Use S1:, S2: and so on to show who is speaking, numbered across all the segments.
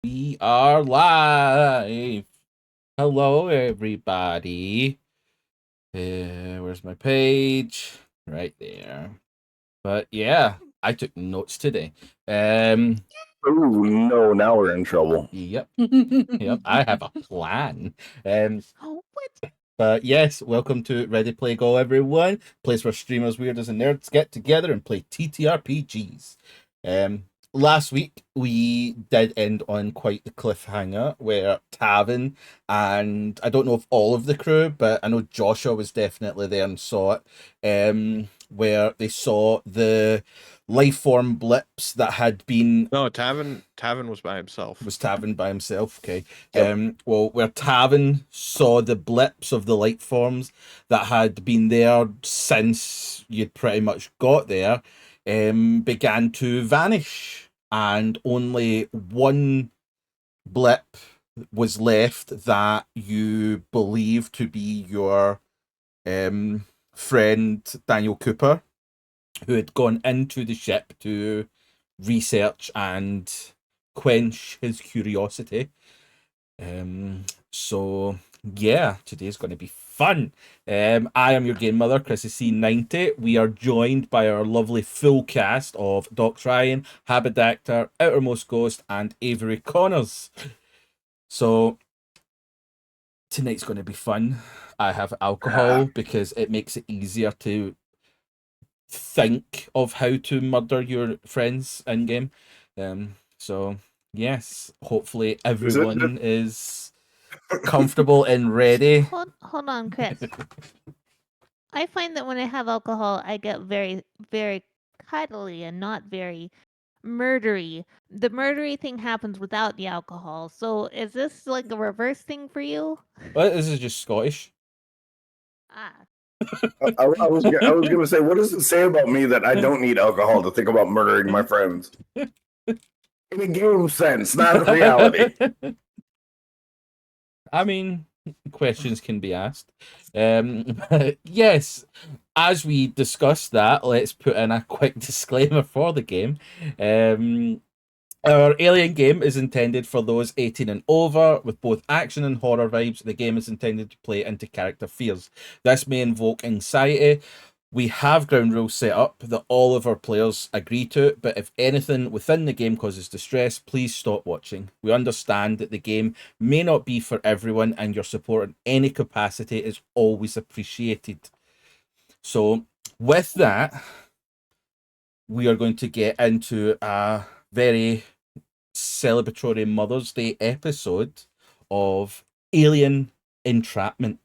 S1: We are live. Hello, everybody. Where's my page? Right there. But yeah, I took notes today.
S2: Ooh, no, now we're in trouble.
S1: Yep. I have a plan. But yes, welcome to Ready Play Go, everyone. Place where streamers, weirdos, and nerds get together and play TTRPGs. Last week we did end on quite the cliffhanger where Tavin and I don't know if all of the crew, but I know Joshua was definitely there and saw it. Where they saw the life form blips that had been
S3: No, Tavin was by himself.
S1: was Tavin by himself. Okay.
S2: Yep.
S1: Well, where Tavin saw the blips of the light forms that had been there since you'd pretty much got there, began to vanish, and only one blip was left that you believe to be your friend Daniel Cooper, who had gone into the ship to research and quench his curiosity. So yeah, today's going to be fun. I am your game mother, Chrissy C90. We are joined by our lovely full cast of Doc Ryan, Haberdactor, Outermost Ghost, and Avery Connors. So tonight's going to be fun. I have alcohol because it makes it easier to think of how to murder your friends in game. So yes, hopefully everyone is comfortable and ready.
S4: Hold on, Chris. I find that when I have alcohol, I get very, very cuddly and not very murdery. The murdery thing happens without the alcohol. So is this like a reverse thing for you?
S1: Well, this is just Scottish.
S4: Ah.
S2: I was going to say, what does it say about me that I don't need alcohol to think about murdering my friends? In a game sense, not in reality.
S1: I mean, questions can be asked. Yes, as we discussed that, let's put in a quick disclaimer for the game. Our Alien game is intended for those 18 and over, with both action and horror vibes. The game is intended to play into character fears. This may invoke anxiety. We have ground rules set up that all of our players agree to, but if anything within the game causes distress, please stop watching. We understand that the game may not be for everyone, and your support in any capacity is always appreciated. So, with that, we are going to get into a very celebratory Mother's Day episode of Alien Entrapment.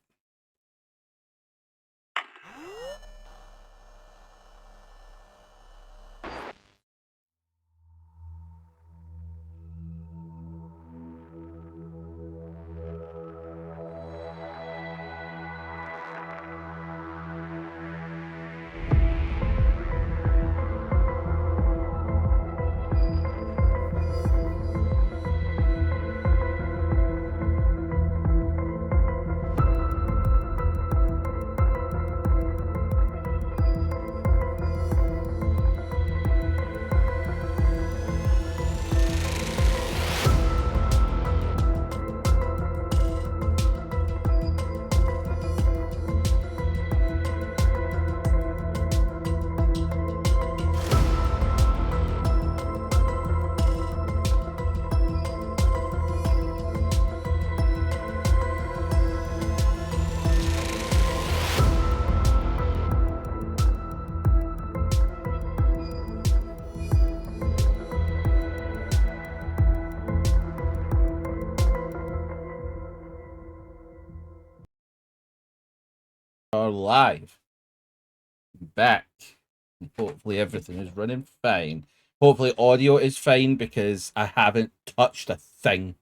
S1: Are live, back. Hopefully everything is running fine. Hopefully audio is fine because I haven't touched a thing.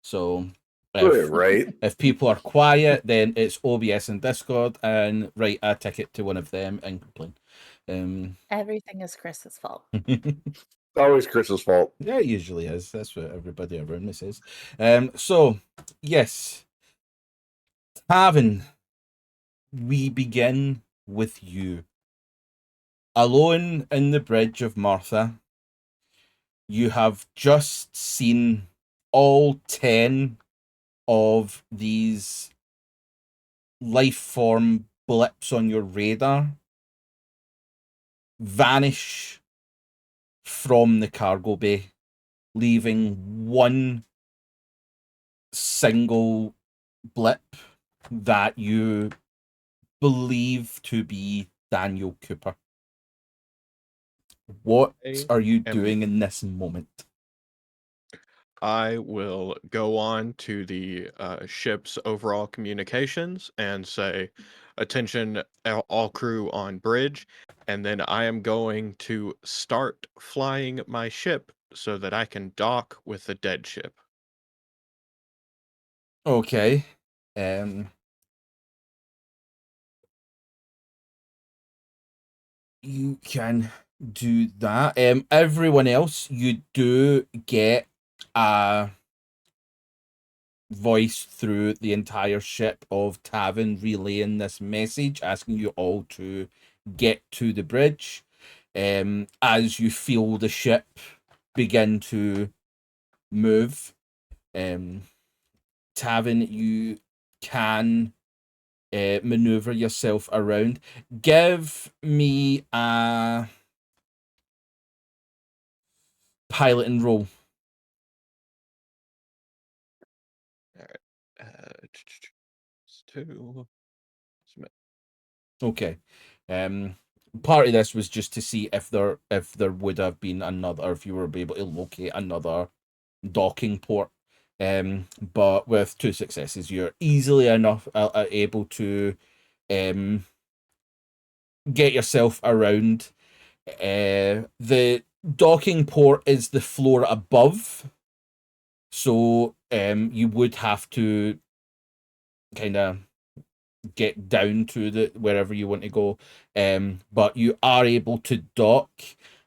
S1: So if people are quiet, then it's OBS and Discord, and write a ticket to one of them and complain.
S5: Everything is Chris's fault.
S2: Always Chris's fault.
S1: Yeah, it usually is. That's what everybody around me says. So yes, Tavin, we begin with you. Alone in the bridge of Martha, you have just seen all 10 of these life form blips on your radar vanish from the cargo bay, leaving one single blip that you believe to be Daniel Cooper. What are you doing in this moment?
S3: I will go on to the ship's overall communications and say, attention, all crew on bridge. And then I am going to start flying my ship so that I can dock with the dead ship.
S1: Okay. You can do that. Everyone else, you do get a voice through the entire ship of Tavin relaying this message, asking you all to get to the bridge. As you feel the ship begin to move, Tavin, you can maneuver yourself around. Give me a piloting roll.
S3: Two.
S1: Okay. Part of this was just to see if there would have been another, if you were able to locate another docking port. But with 2 successes, you're easily enough able to get yourself around. The docking port is the floor above, so you would have to kind of get down to the wherever you want to go, but you are able to dock.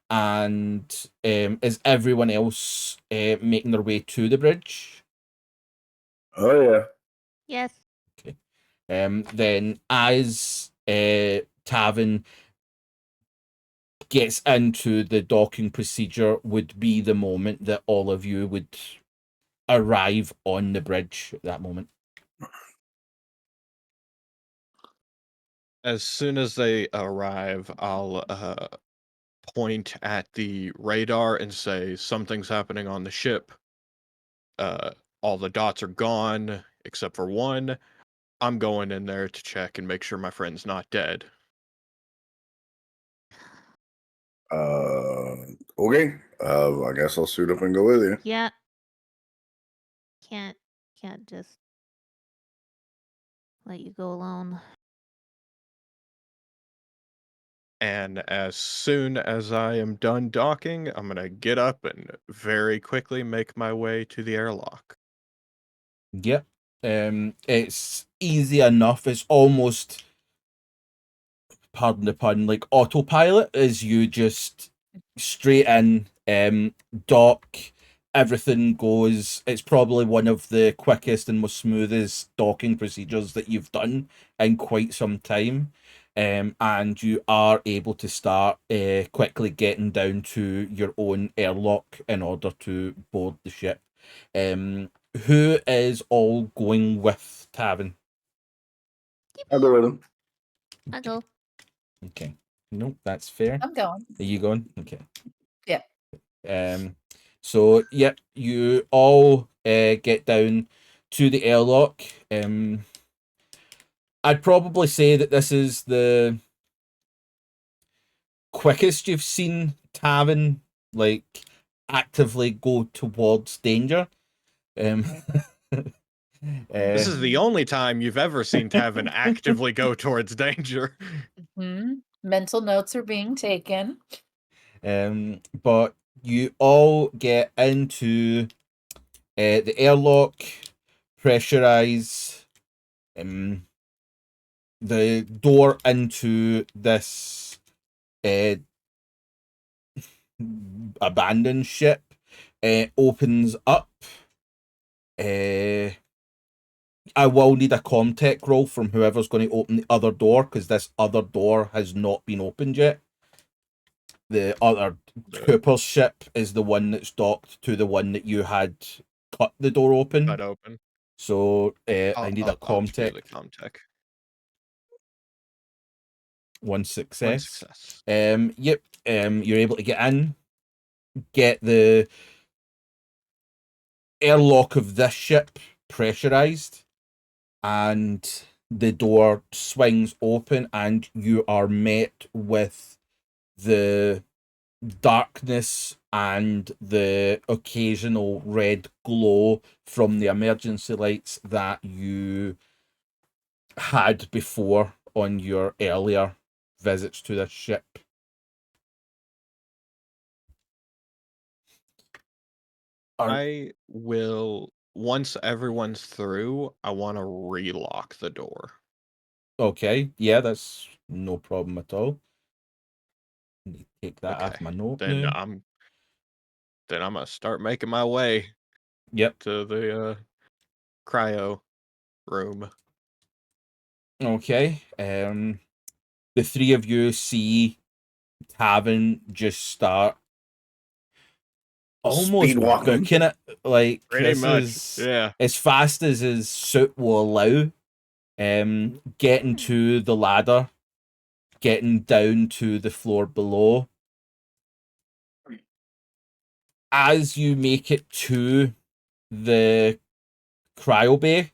S1: And is everyone else making their way to the bridge?
S2: Oh yeah.
S4: Yes.
S1: Okay. Then as Tavin gets into the docking procedure, would be the moment that all of you would arrive on the bridge at that moment.
S3: As soon as they arrive, I'll point at the radar and say, something's happening on the ship. All the dots are gone except for one. I'm going in there to check and make sure my friend's not dead.
S2: Okay. I guess I'll suit up and go with you.
S4: Yeah. Can't just let you go alone.
S3: And as soon as I am done docking, I'm going to get up and very quickly make my way to the airlock.
S1: Yep. It's easy enough. It's almost, pardon the pun, like autopilot, as you just straight in, dock, everything goes. It's probably one of the quickest and most smoothest docking procedures that you've done in quite some time. And you are able to start quickly getting down to your own airlock in order to board the ship. Who is all going with Tavin?
S2: I'll go with him.
S4: I'll go.
S1: Okay. Nope, that's fair.
S5: I'm going.
S1: Are you going? Okay.
S5: Yep.
S1: So yep, you all get down to the airlock. I'd probably say that this is the quickest you've seen Tavin like actively go towards danger.
S3: This is the only time you've ever seen Tavin actively go towards danger.
S5: Mental notes are being taken.
S1: But you all get into the airlock, pressurize the door into this abandoned ship opens up. I will need a comtech roll from whoever's going to open the other door, because this other door has not been opened yet. The other Cooper's ship is the one that's docked to the one that you had cut the door open.
S3: Cut open.
S1: So I need a
S3: I'll do
S1: comtech.
S3: the comtech.
S1: One
S3: One
S1: success.
S3: success.
S1: Yep. You're able to get in, get the airlock of this ship pressurized, and the door swings open, and you are met with the darkness and the occasional red glow from the emergency lights that you had before on your earlier visits to this ship.
S3: I will, once everyone's through, I want to relock the door.
S1: Okay, yeah, that's no problem at all. Let me take that off
S3: Okay.
S1: my note
S3: Then
S1: now.
S3: I'm gonna start making my way
S1: Yep.
S3: to the cryo room.
S1: Okay. The three of you see Tavin just start almost
S2: Speed walking.
S1: booking it. Like
S3: Pretty
S1: this
S3: much,
S1: is
S3: yeah.
S1: as fast as his suit will allow. Getting to the ladder, getting down to the floor below. As you make it to the cryo bay,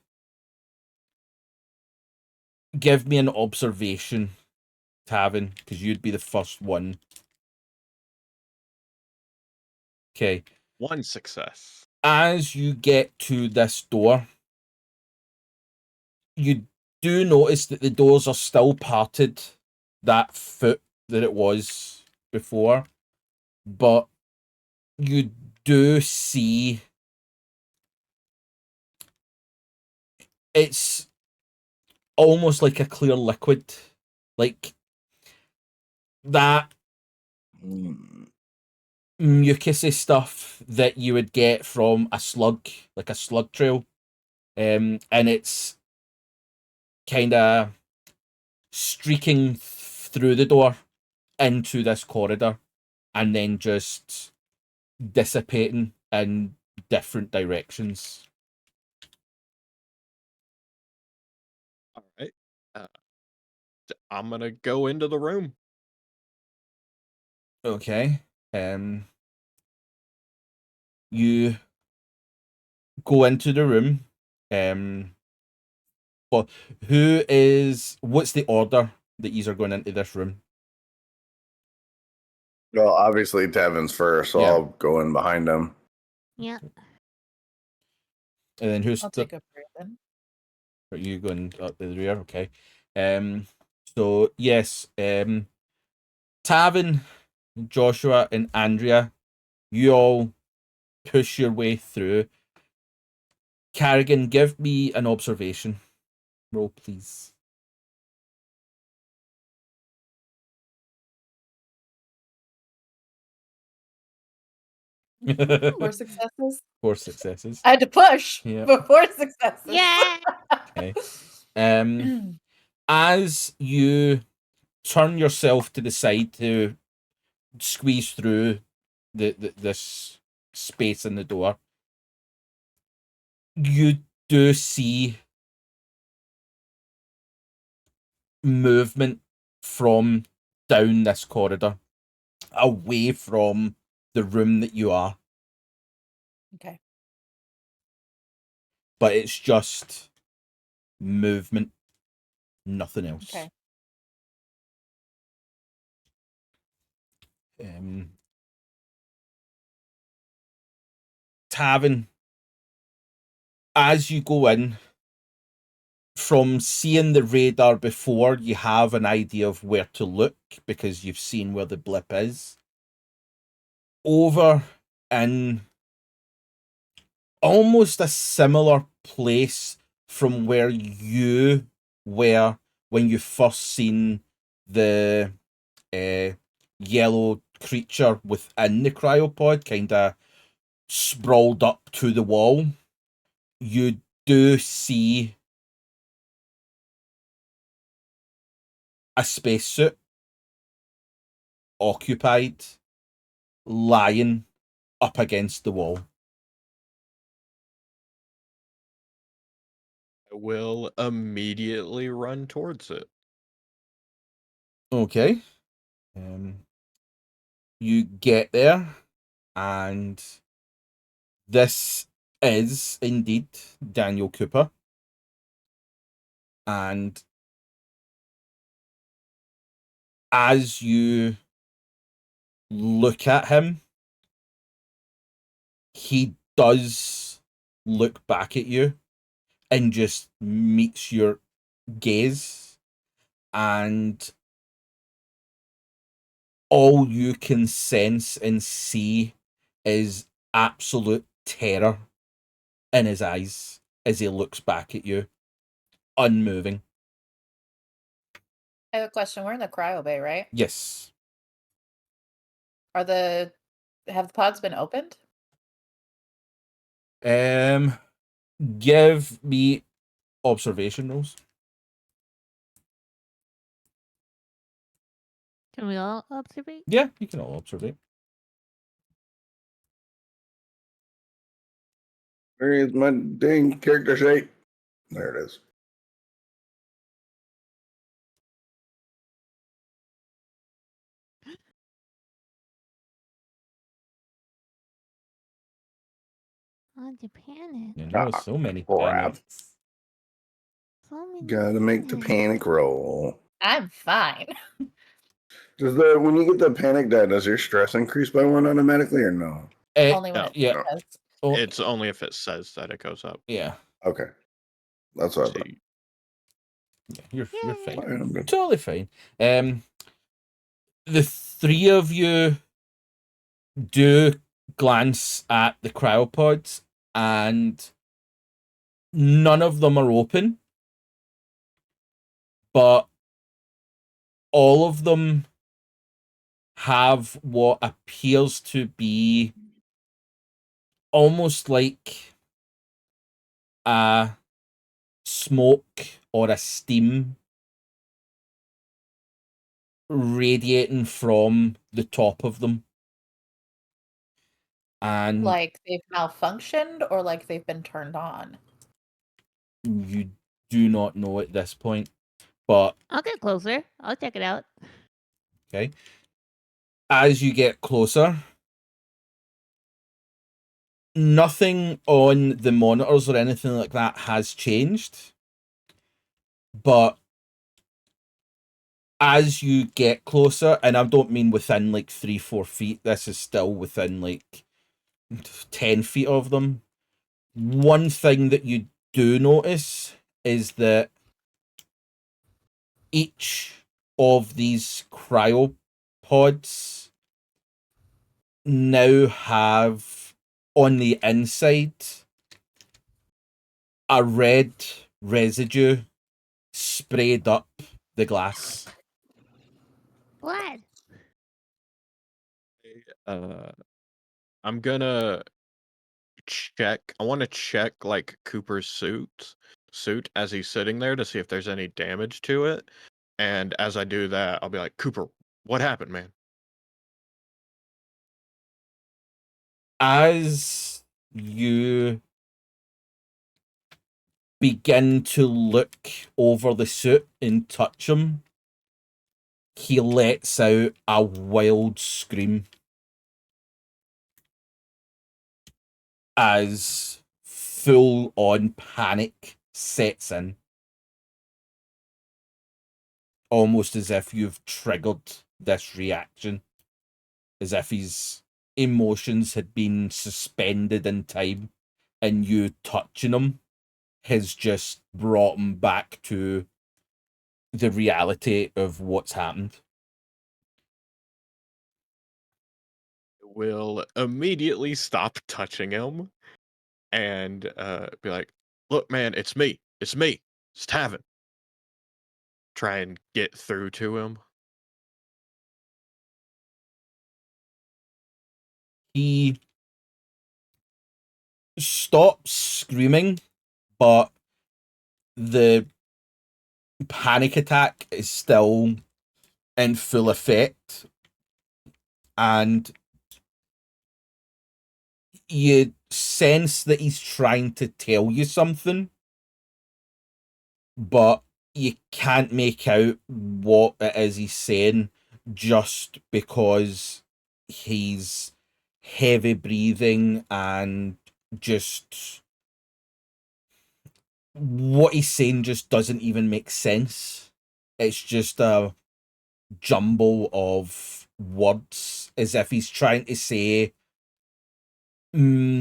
S1: give me an observation, Tavin, because you'd be the first one. Okay.
S3: One success.
S1: As you get to this door, you do notice that the doors are still parted that foot that it was before, but you do see it's almost like a clear liquid, like that
S2: Mm.
S1: mucousy stuff that you would get from a slug, like a slug trail, and it's kind of streaking through the door into this corridor and then just dissipating in different directions.
S3: All right. I'm gonna go into the room.
S1: Okay. You go into the room. But what's the order that you are going into this room?
S2: Well, obviously Tavin's first, so
S1: Yeah.
S2: I'll go in behind him.
S4: Yeah.
S1: And then who's
S5: I'll take a break then.
S1: Are you going up to the rear? Okay. So yes, Tavin, Joshua, and Andrea, you all push your way through. Carrigan, give me an observation roll, please.
S5: More successes.
S1: 4 successes.
S5: I had to push
S1: Yeah.
S5: before successes.
S4: Yeah.
S1: Okay. As you turn yourself to the side to squeeze through this space in the door, you do see movement from down this corridor, away from the room that you are.
S5: Okay.
S1: But it's just movement, nothing else.
S5: Okay.
S1: Tavin, as you go in, from seeing the radar before, you have an idea of where to look because you've seen where the blip is. Over in almost a similar place from where you were when you first seen the yellow creature within the cryopod, kind of sprawled up to the wall. You do see a spacesuit occupied, lying up against the wall.
S3: will immediately run towards it.
S1: Okay. You get there, and this is indeed Daniel Cooper. And as you look at him, he does look back at you and just meets your gaze, and all you can sense and see is absolute terror in his eyes as he looks back at you, unmoving.
S5: I have a question. We're in the cryo bay, right?
S1: Yes.
S5: Have the pods been opened?
S1: Give me observation rolls.
S4: Can we all observe?
S1: Yeah, you can all observe.
S2: Where is my dang character shape? There it is.
S4: Oh, you panic.
S1: You know, so many
S2: Crap.
S1: panics.
S4: So many
S2: Gotta make the
S4: panics.
S2: panic roll.
S5: I'm fine.
S2: Does when you get the panic die, does your stress increase by 1 automatically or no?
S5: Only when
S3: no.
S5: it
S1: Yeah.
S5: does.
S1: Oh,
S3: It's only if it says that it goes up.
S1: yeah.
S2: Okay. That's what I
S3: So
S2: thought.
S1: You're
S4: Yay.
S1: fine.
S2: Fine, I'm good.
S1: Totally fine. The three of you do glance at the cryopods, and none of them are open, but all of them have what appears to be almost like a smoke or a steam radiating from the top of them. And
S5: Like they've malfunctioned or like they've been turned on?
S1: you do not know at this point, but
S4: I'll get closer. I'll check it out.
S1: okay, as you get closer, nothing on the monitors or anything like that has changed, but as you get closer, and I don't mean within like 3-4 feet, this is still within like 10 feet of them. One thing that you do notice is that each of these cryopods now have on the inside a red residue sprayed up the glass.
S4: What?
S3: I'm gonna check. I want to check like Cooper's suit as he's sitting there to see if there's any damage to it. And as I do that, I'll be like, Cooper, what happened, man?
S1: As you begin to look over the suit and touch him, he lets out a wild scream as full-on panic sets in. Almost as if you've triggered this reaction. As if his emotions had been suspended in time, and you touching him has just brought him back to the reality of what's happened.
S3: Will immediately stop touching him and be like, look, man, it's me. It's me. It's Tavin. Try and get through to him.
S1: He stops screaming, but the panic attack is still in full effect, and you sense that he's trying to tell you something, but you can't make out what it is he's saying just because he's heavy breathing and just what he's saying just doesn't even make sense. It's just a jumble of words as if he's trying to say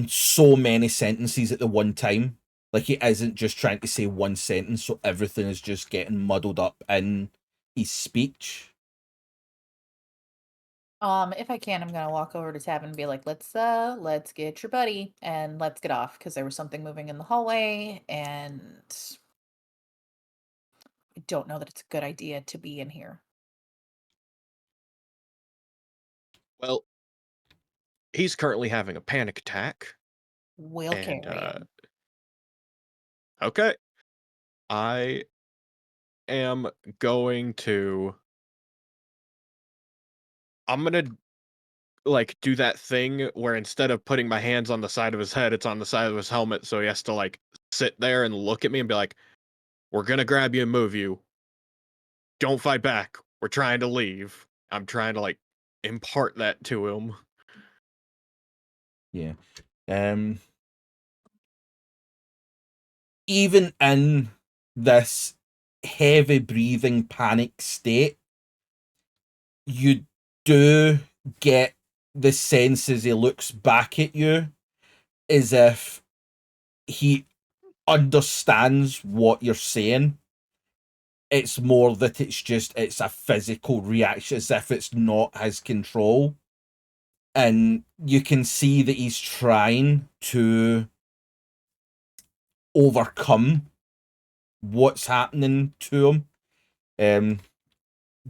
S1: so many sentences at the one time. Like he isn't just trying to say one sentence, so everything is just getting muddled up in his speech.
S5: If I can, I'm gonna walk over to Tavin and be like, let's get your buddy and let's get off because there was something moving in the hallway and I don't know that it's a good idea to be in here.
S3: Well, he's currently having a panic attack.
S5: We'll
S3: And
S5: carry him.
S3: okay. I am going to I'm gonna like do that thing where instead of putting my hands on the side of his head, it's on the side of his helmet, so he has to like sit there and look at me and be like, "We're gonna grab you and move you. Don't fight back. We're trying to leave." I'm trying to like impart that to him.
S1: Yeah. Even in this heavy breathing panic state, you do get the sense as he looks back at you as if he understands what you're saying. It's more that it's a physical reaction, as if it's not his control. And you can see that he's trying to overcome what's happening to him.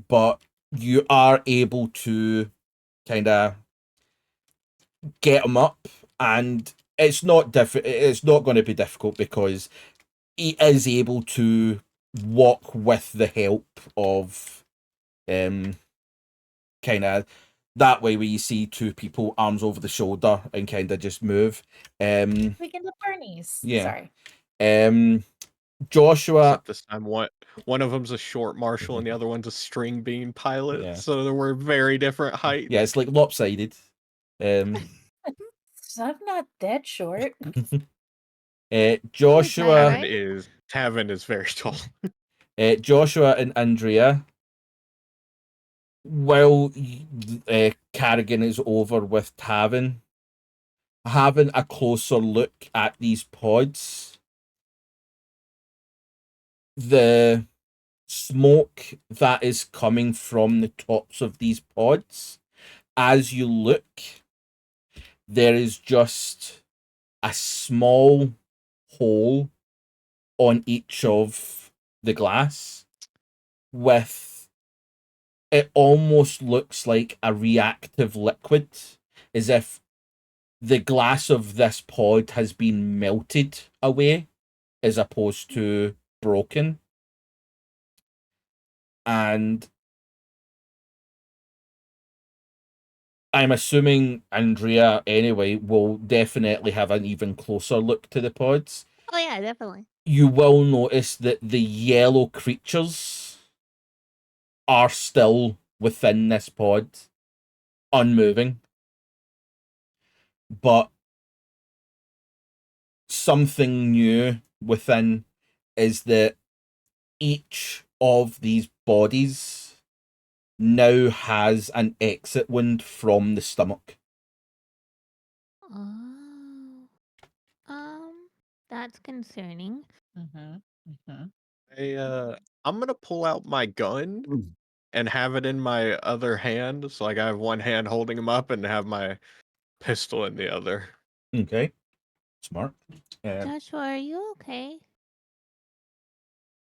S1: But you are able to kind of get him up, and it's not going to be difficult because he is able to walk with the help of kind of that way where you see two people arms over the shoulder and kind of just move.
S5: We can the Bernies.
S1: Yeah.
S5: Sorry.
S1: Joshua.
S3: Except this time one of them's a short marshal and the other one's a string bean pilot.
S1: Yeah.
S3: So they were very different heights.
S1: Yeah, it's like lopsided.
S5: I'm not that short.
S1: Joshua.
S4: Right?
S3: Tavin is very tall.
S1: Joshua and Andrea, while Carrigan is over with Tavin, having a closer look at these pods, the smoke that is coming from the tops of these pods, as you look, there is just a small hole on each of the glass with it almost looks like a reactive liquid, as if the glass of this pod has been melted away as opposed to broken. And I'm assuming Andrea, anyway, will definitely have an even closer look to the pods.
S4: Oh yeah, definitely.
S1: You will notice that the yellow creatures are still within this pod, unmoving. But something new within is that each of these bodies now has an exit wound from the stomach.
S4: Oh. That's concerning.
S3: I'm gonna pull out my gun and have it in my other hand. So like I have one hand holding him up and have my pistol in the other.
S1: Okay. Smart.
S4: Joshua, are you okay?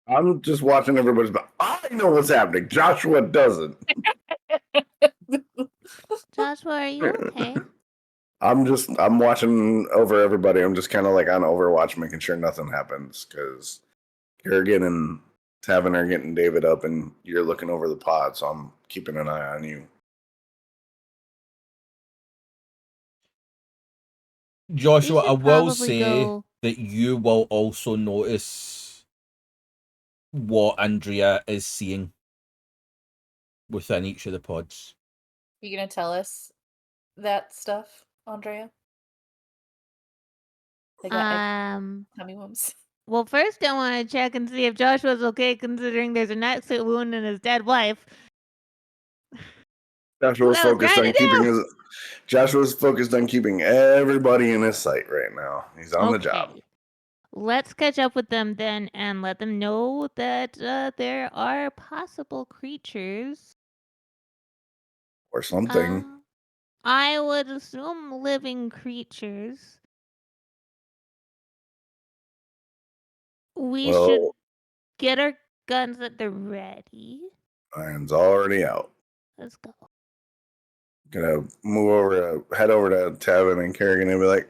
S2: I'm just watching everybody's. I know what's happening. Joshua doesn't.
S4: Joshua, are you okay?
S2: I'm watching over everybody. I'm just kind of like on Overwatch, making sure nothing happens because Carrigan and Tavin are getting David up, and you're looking over the pod. So I'm keeping an eye on you.
S1: Joshua, I will
S4: probably
S1: say
S4: go-
S1: that you will also notice what Andrea is seeing within each of the pods.
S5: You gonna tell us that stuff, Andrea? They got tummy wombs.
S4: Well, first I want to check and see if Joshua's okay, considering there's an exit wound in his dead wife.
S2: Joshua's
S4: What I'm
S2: focused
S4: trying
S2: on
S4: to
S2: keeping
S4: do.
S2: his. Joshua's focused on keeping everybody in his sight right now. He's on the job.
S4: Okay. Let's catch up with them then and let them know that there are possible creatures.
S2: Or something.
S4: I would assume living creatures. We should
S2: Well,
S4: get our guns at the ready.
S2: iron's already out.
S4: Let's go.
S2: Gonna head over to Tavin and Carrigan and be like,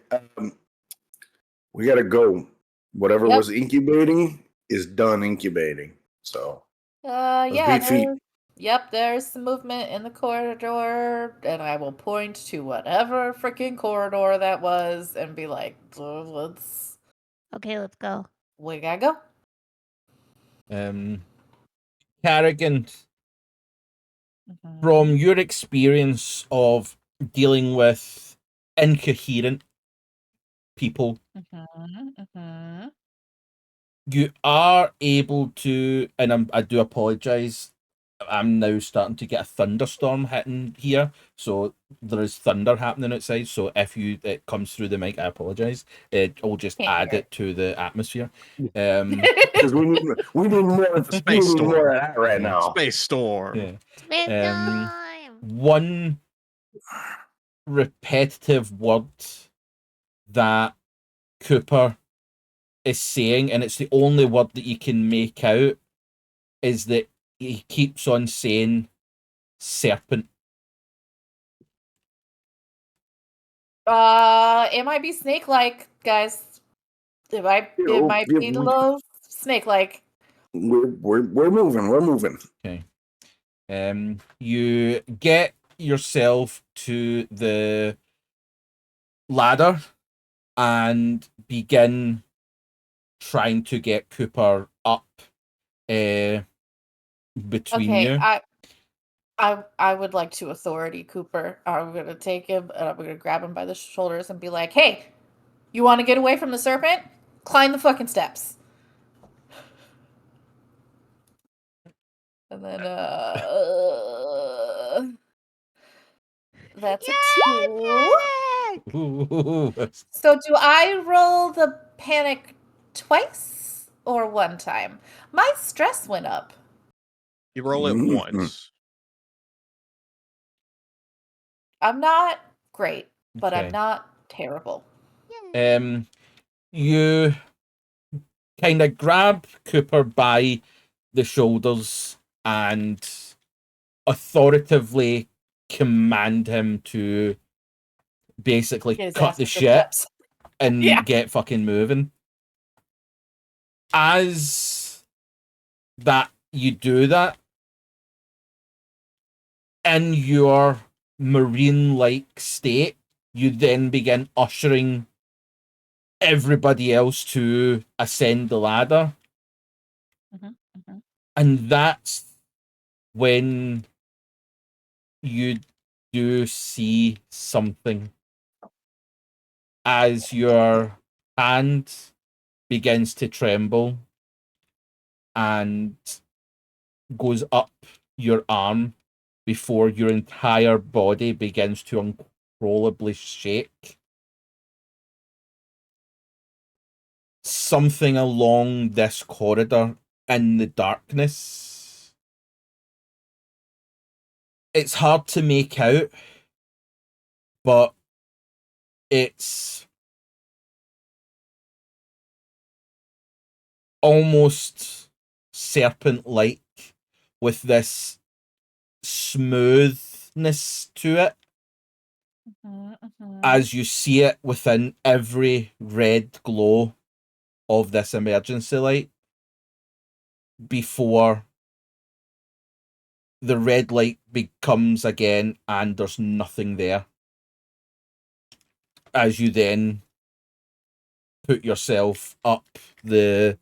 S2: we gotta go. Whatever was incubating is done incubating. So
S5: Yeah,
S2: beat feet.
S5: there's some movement in the corridor, and I will point to whatever freaking corridor that was and be like, let's
S4: Okay, let's go.
S5: we gotta go.
S1: Carrigan,
S5: Mhm.
S1: from your experience of dealing with incoherent people, you are able to, and I do apologize, I'm now starting to get a thunderstorm hitting here, so there is thunder happening outside. So if it comes through the mic, I apologize. I'll just
S5: Can't
S1: add
S5: hear
S1: it to the atmosphere.
S2: Because we need more.
S3: Space
S2: we need
S3: storm.
S2: more of that right
S1: Yeah.
S2: now.
S3: Space storm.
S1: Yeah.
S4: Space time!
S1: One repetitive word that Cooper is saying, and it's the only word that you can make out, is that he keeps on saying serpent.
S5: It might be snake-like, guys. It might be a little snake-like.
S2: We're moving. We're moving.
S1: Okay. You get yourself to the ladder and begin trying to get Cooper up between you.
S5: I would like to authority Cooper. I'm gonna take him and I'm gonna grab him by the shoulders and be like, "Hey, you want to get away from the serpent? Climb the fucking steps." And then that's a 2.
S1: Ooh.
S5: So do I roll the panic twice or one time? My stress went up.
S3: You roll it
S2: Mhm.
S3: once.
S5: I'm not great, but I'm
S1: Okay.
S5: not terrible.
S1: You kind of grab Cooper by the shoulders and authoritatively command him to basically
S5: Get his
S1: cut
S5: ass
S1: the
S5: to
S1: shit
S5: steps.
S1: and
S5: Yeah.
S1: get fucking moving. As that you do that, in your marine-like state, you then begin ushering everybody else to ascend the ladder. And that's when you do see something as your hand begins to tremble and goes up your arm before your entire body begins to uncontrollably shake. Something along this corridor in the darkness. It's hard to make out, but it's almost serpent-like with this smoothness to it as you see it within every red glow of this emergency light before the red light becomes again and there's nothing there. As you then put yourself up the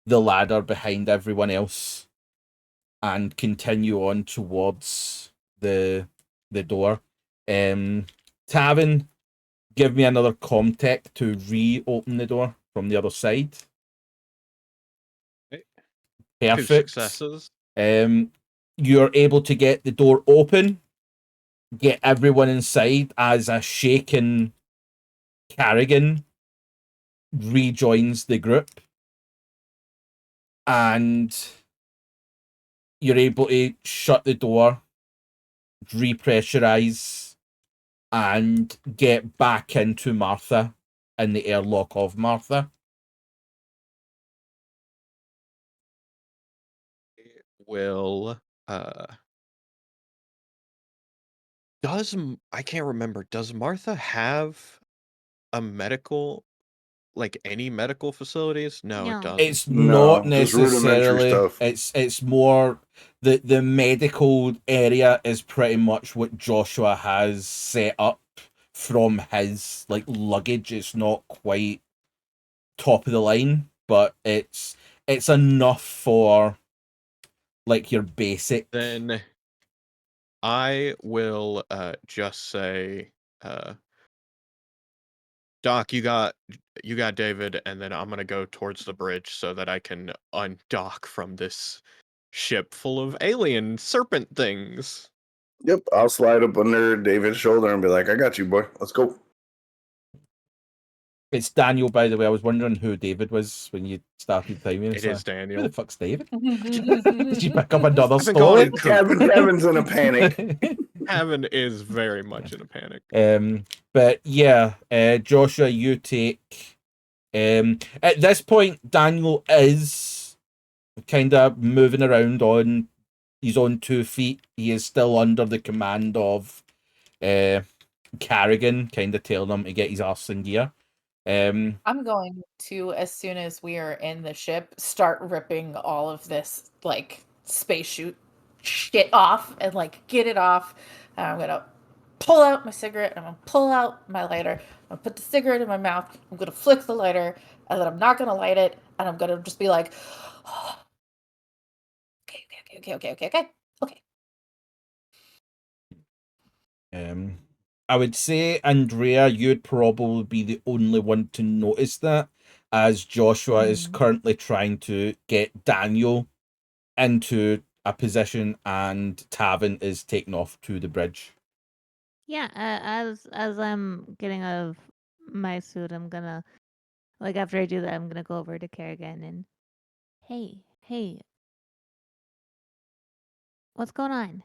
S1: the ladder behind everyone else and continue on towards the door. Tavin, give me another comtech to reopen the door from the other side.
S3: Okay.
S1: Perfect.
S3: 2 successes.
S1: You're able to get the door open, get everyone inside as a shaken Carrigan rejoins the group, and you're able to shut the door, repressurize, and get back into Martha in the airlock of Martha.
S3: Will I can't remember, does Martha have a medical, like any medical facilities? No, it
S4: No.
S3: doesn't.
S1: It's
S2: No,
S1: not
S2: just rudimentary
S1: necessarily.
S2: stuff.
S1: It's more the medical area is pretty much what Joshua has set up from his like luggage. It's not quite top of the line, but it's enough for like your basic.
S3: Then I will just say, Doc, you got David, and then I'm gonna go towards the bridge so that I can undock from this ship full of alien serpent things.
S2: Yep, I'll slide up under David's shoulder and be like, "I got you, boy. Let's go."
S1: It's Daniel, by the way. I was wondering who David was when you started timing.
S3: It is
S1: Who
S3: Daniel.
S1: the fuck's David? Did you pick up another
S3: I've been calling
S1: story?
S3: him Coop.
S2: Tavin's in a panic.
S3: Tavin is very much in a panic.
S1: But yeah, Joshua, you take. At this point, Daniel is kind of moving around on his own 2 feet. He is still under the command of Carrigan, kind of telling him to get his arse in gear.
S5: I'm going to, as soon as we are in the ship, start ripping all of this like spacesuit shit off and like get it off. And I'm gonna pull out my cigarette. I'm gonna pull out my lighter. I'm gonna put the cigarette in my mouth. I'm gonna flick the lighter, and then I'm not gonna light it. And I'm gonna just be like, okay.
S1: I would say, Andrea, you'd probably be the only one to notice that, as Joshua is currently trying to get Daniel into a position and Tavin is taken off to the bridge.
S4: Yeah, as I'm getting out of my suit, I'm gonna, like, after I do that, I'm gonna go over to Carrigan and, hey, what's going on?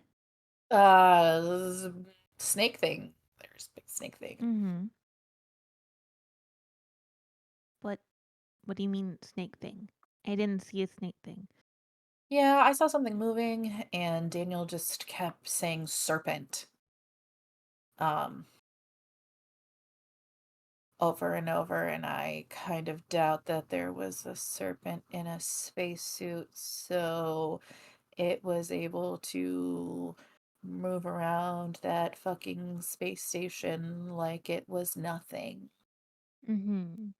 S5: Snake thing. There's a big snake thing.
S4: Mm-hmm. What do you mean snake thing? I didn't see a snake thing.
S5: Yeah, I saw something moving, and Daniel just kept saying serpent. Over and over, and I kind of doubt that there was a serpent in a spacesuit, so it was able to move around that fucking space station like it was nothing.
S4: Mm-hmm.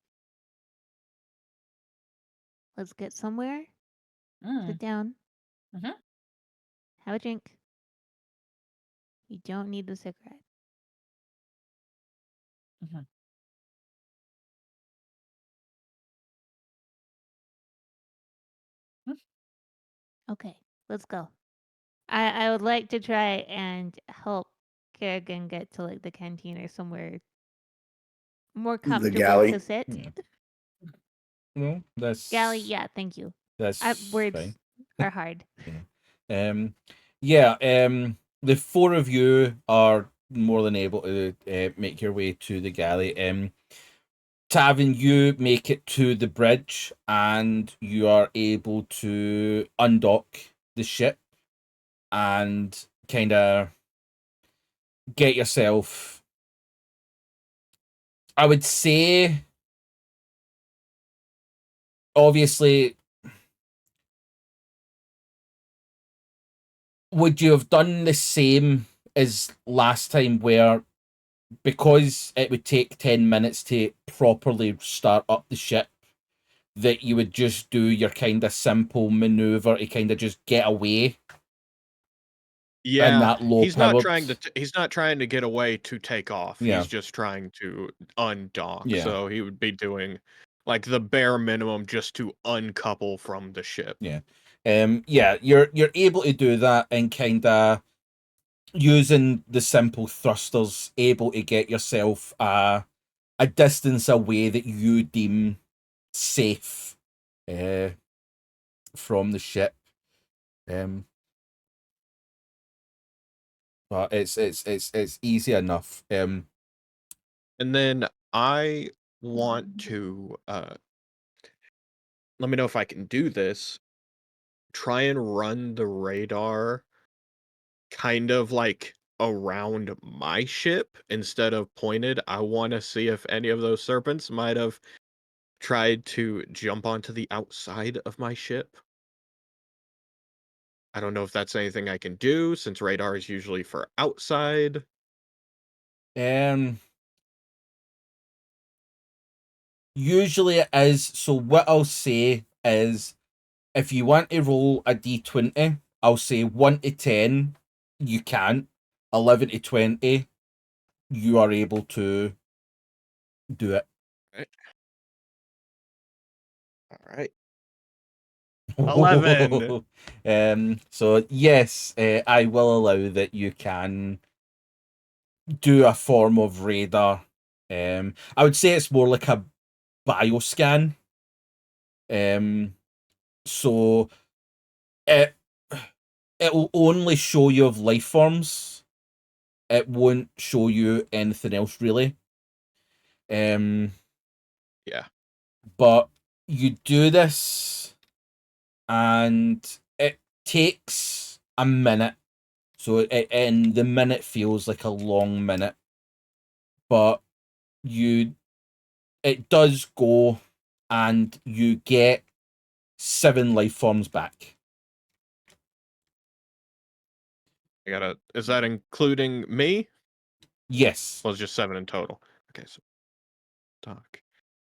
S4: Let's get somewhere. Sit down.
S5: Mhm.
S4: Have a drink. You don't need the cigarette.
S5: Mhm.
S4: Okay, let's go. I would like to try and help Kerrigan get to like the canteen or somewhere more comfortable
S2: galley?
S4: to sit.
S1: Yeah. No, that's
S4: Galley, yeah, thank you.
S1: That's
S4: Words
S1: fine.
S4: are hard.
S1: The 4 of you are more than able to make your way to the galley. Tavin, you make it to the bridge and you are able to undock the ship and kind of get yourself, I would say, obviously, would you have done the same as last time where, because it would take 10 minutes to properly start up the ship, that you would just do your kind of simple maneuver to kind of just get away.
S3: Yeah,
S1: that low
S3: he's not
S1: powered.
S3: trying to. He's not trying to get away to take off.
S1: Yeah.
S3: He's just trying to undock.
S1: Yeah.
S3: So he would be doing like the bare minimum just to uncouple from the ship.
S1: Yeah. You're able to do that and kind of using the simple thrusters, able to get yourself a distance away that you deem safe from the ship. But it's easy enough.
S3: And then I want to let me know if I can do this. Try and run the radar kind of like around my ship instead of pointed. I want to see if any of those serpents might have tried to jump onto the outside of my ship. I don't know if that's anything I can do since radar is usually for outside.
S1: Usually it is. So what I'll say is, if you want to roll a d20, I'll say 1 to 10, you can't. 11 to 20, you are able to do it.
S3: All right. 11.
S1: So yes, I will allow that you can do a form of radar. I would say it's more like a bioscan. So it will only show you of life forms. It won't show you anything else really.
S3: Yeah.
S1: But you do this and it takes a minute. So and the minute feels like a long minute. But it does go and you get 7 life forms back.
S3: Is that including me?
S1: Yes.
S3: Well, it's just 7 in total. Okay, so Doc,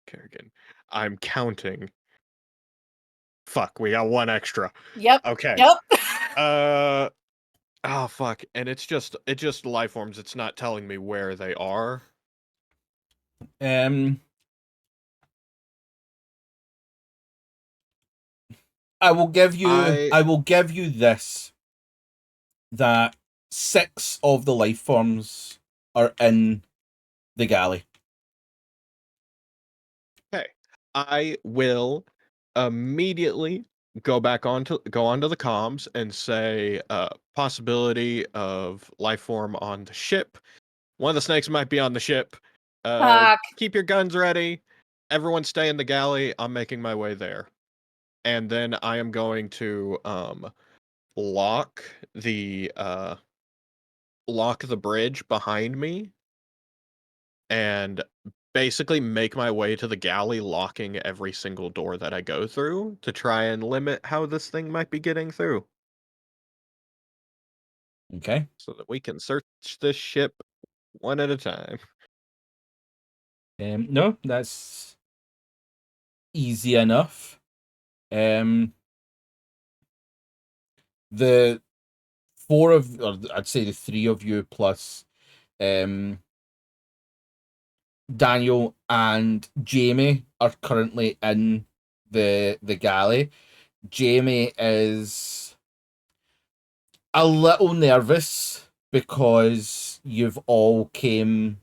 S3: Carrigan. I'm counting. Fuck, we got 1 extra.
S5: Yep.
S3: Okay.
S5: Yep.
S3: Oh fuck. And it just life forms, it's not telling me where they are.
S1: I will give you this, that 6 of the life forms are in the galley.
S3: Okay. I will immediately go onto the comms and say possibility of life form on the ship. One of the snakes might be on the ship.
S5: Fuck.
S3: Keep your guns ready. Everyone stay in the galley. I'm making my way there. And then I am going to lock the bridge behind me and basically make my way to the galley, locking every single door that I go through to try and limit how this thing might be getting through.
S1: Okay.
S3: So that we can search this ship one at a time.
S1: No, that's easy enough. The 4 of, or I'd say the 3 of you plus Daniel and Jamie are currently in the galley. Jamie is a little nervous because you've all came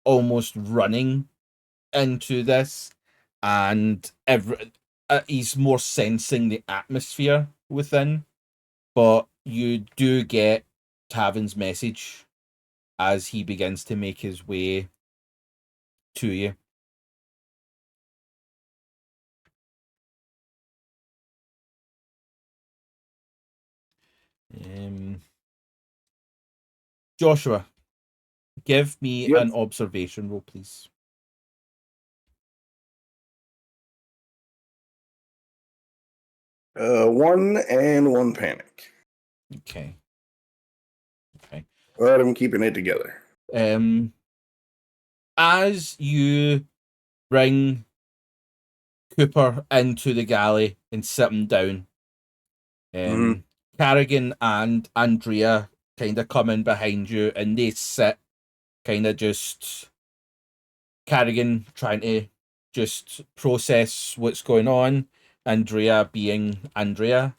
S1: almost running into this, and he's more sensing the atmosphere within. But you do get Tavin's message as he begins to make his way to you. Joshua, give me an observation roll, please.
S2: One and 1 panic.
S1: Okay.
S2: But I'm keeping it together.
S1: As you bring Cooper into the galley and sit him down. Carrigan and Andrea kind of come in behind you and they sit kind of just Carrigan trying to just process what's going on, Andrea being Andrea.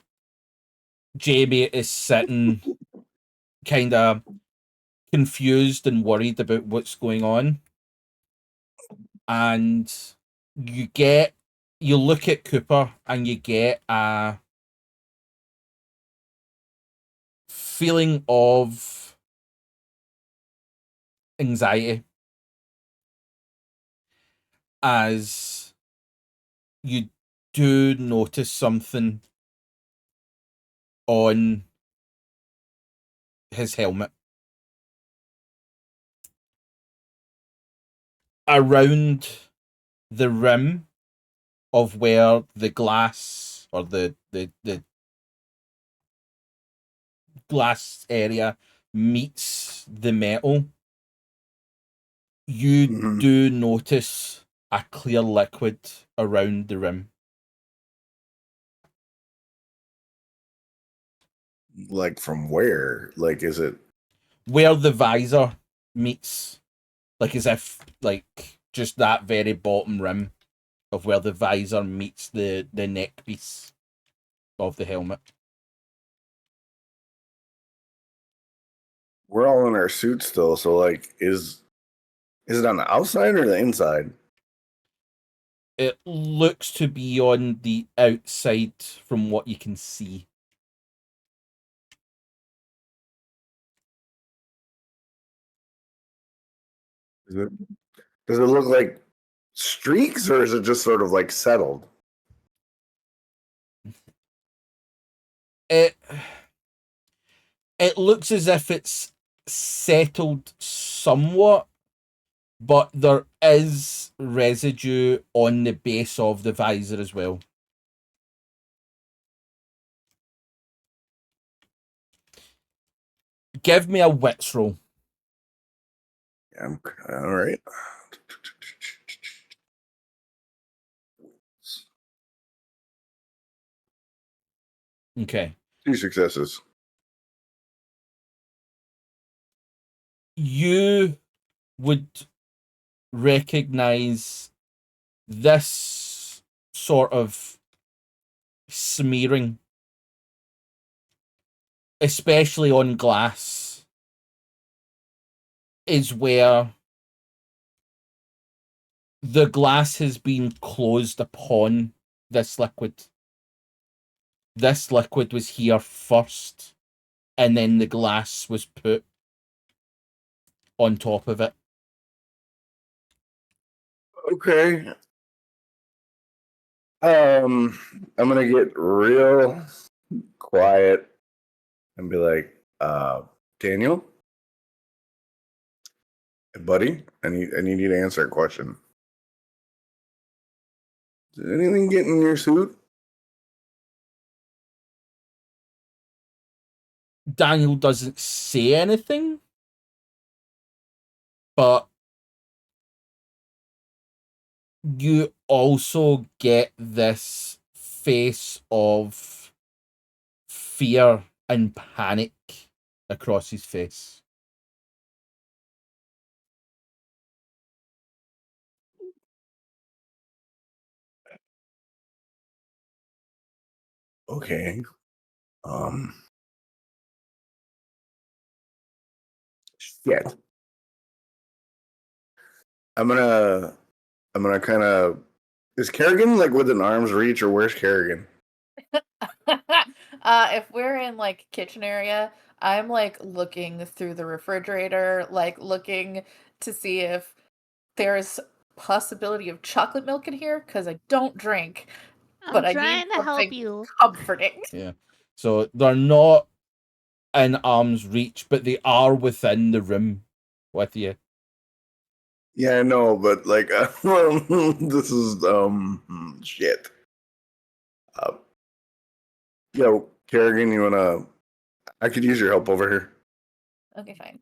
S1: Jamie is sitting kind of confused and worried about what's going on. And you look at Cooper and you get a feeling of anxiety as you do notice something on his helmet. Around the rim of where the glass or the glass area meets the metal, you do notice a clear liquid around the rim.
S2: Like from where? Like, is it
S1: where the visor meets? Like as if like just that very bottom rim of where the visor meets the neck piece of the helmet.
S2: We're all in our suits still, so like is it on the outside or the inside?
S1: It looks to be on the outside from what you can see.
S2: Does it look like streaks or is it just sort of like settled?
S1: It looks as if it's settled somewhat, but there is residue on the base of the visor as well. Give me a wits roll.
S2: Yeah, all right.
S1: Okay.
S2: 2 successes.
S1: You would recognize this sort of smearing, especially on glass, is where the glass has been closed upon this liquid. This liquid was here first, and then the glass was put on top of it.
S2: Okay. I'm gonna get real quiet and be like, Daniel, buddy, I need you to answer a question. Did anything get in your suit?
S1: Daniel doesn't say anything, but you also get this face of fear and panic across his face.
S2: Okay. Shit. I'm gonna kind of. Is Carrigan like within arm's reach, or where's Carrigan?
S5: If we're in like kitchen area, I'm like looking through the refrigerator, like looking to see if there's possibility of chocolate milk in here because I don't drink, but
S4: I'm
S5: I
S4: trying
S5: need
S4: to help
S5: something
S4: you.
S5: comforting.
S1: Yeah. So they're not in arm's reach, but they are within the room with you.
S2: Yeah, I know, but like, this is shit. Yo, Carrigan, you wanna? I could use your help over here.
S5: Okay, fine.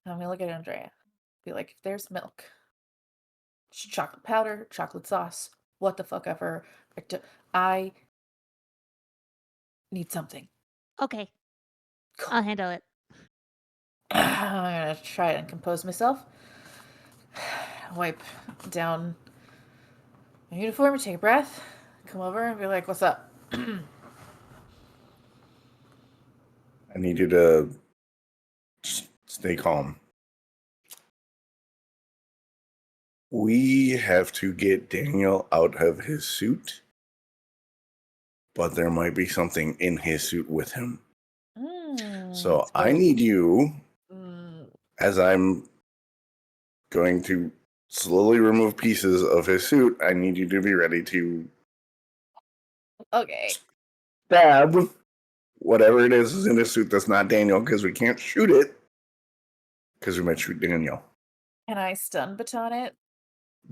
S5: I'm gonna look at Andrea. Be like, if there's milk, chocolate powder, chocolate sauce, what the fuck ever. I need something.
S4: Okay, I'll handle it.
S5: I'm gonna try and compose myself. Wipe down my uniform, take a breath, come over and be like, "What's up?"
S2: I need you to stay calm. We have to get Daniel out of his suit, but there might be something in his suit with him. So I need you, as I'm going to slowly remove pieces of his suit, I need you to be ready to
S5: Okay.
S2: stab whatever it is in his suit that's not Daniel, because we can't shoot it, because we might shoot Daniel.
S5: Can I stun baton it?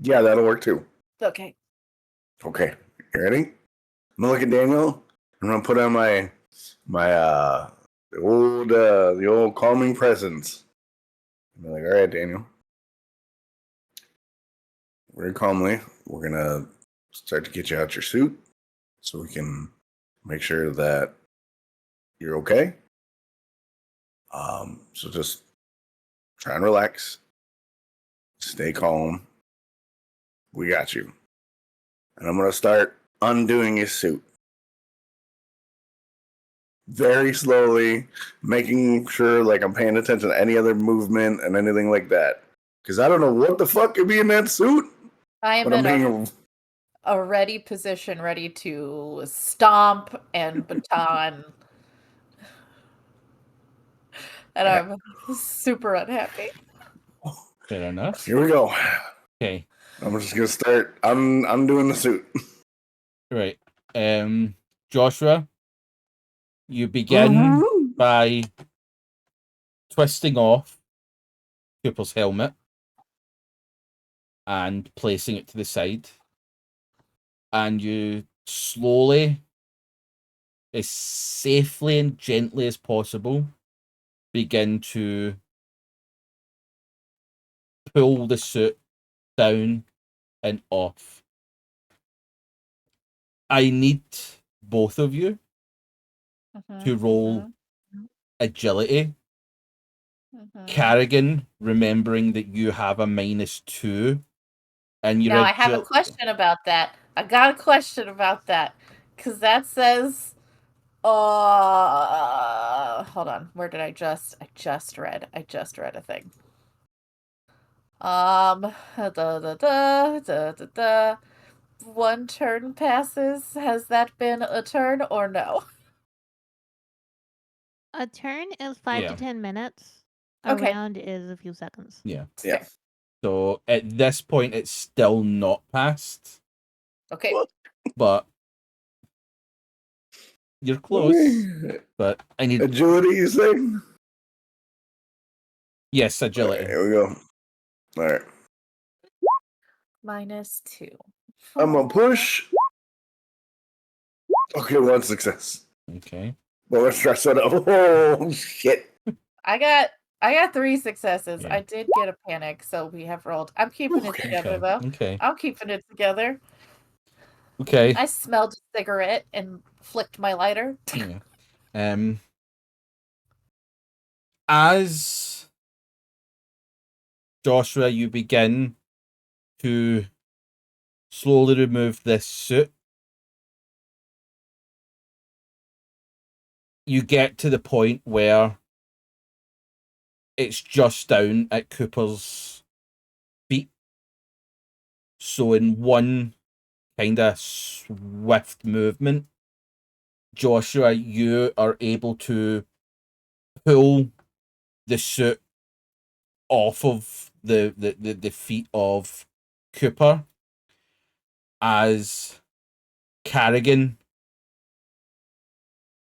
S2: Yeah, that'll work too.
S5: Okay.
S2: Okay, you ready? I'm gonna look at Daniel. I'm gonna put on my the old calming presence. I'm like, all right, Daniel. Very calmly, we're gonna start to get you out your suit, so we can make sure that you're okay. So just try and relax. Stay calm. We got you. And I'm gonna start undoing his suit. Very slowly, making sure like I'm paying attention to any other movement and anything like that. Because I don't know what the fuck could be in that suit.
S5: I am
S2: But I'm
S5: in
S2: being
S5: a ready position, ready to stomp and baton. And I'm super unhappy.
S1: Fair enough.
S2: Here we go.
S1: Okay.
S2: I'm just gonna start undoing the suit.
S1: Right. Joshua, you begin by twisting off Cooper's helmet and placing it to the side. And you slowly, as safely and gently as possible, begin to pull the suit down and off. I need both of you to roll agility. Carrigan, remembering that you have a -2, and you're
S5: Now I have a question about that. I got a question about that because that says, hold on. Where did I just read a thing. One turn passes. Has that been a turn or no?
S4: A turn is 5
S1: Yeah.
S4: to 10 minutes. A
S5: Okay.
S4: round is a few seconds.
S1: Yeah.
S2: Yeah.
S1: So at this point, it's still not passed,
S5: Okay.
S1: but you're close.
S2: Okay.
S1: But I need
S2: Agility, you say?
S1: yes, agility.
S2: Here we go. All right.
S5: -2.
S2: I'm gonna push. Okay, 1 success.
S1: Okay.
S2: Well, let's try that up. Oh shit!
S5: I got 3 successes.
S1: Yeah.
S5: I did get a panic, so we have rolled. I'm keeping it together
S1: Okay.
S5: though.
S1: Okay.
S5: I'm keeping it together.
S1: Okay.
S5: I smelled a cigarette and flicked my lighter.
S1: Yeah. As Joshua, you begin to slowly remove this suit. You get to the point where it's just down at Cooper's feet. So in one kind of swift movement, Joshua, you are able to pull the suit off of the feet of Cooper. As Carrigan,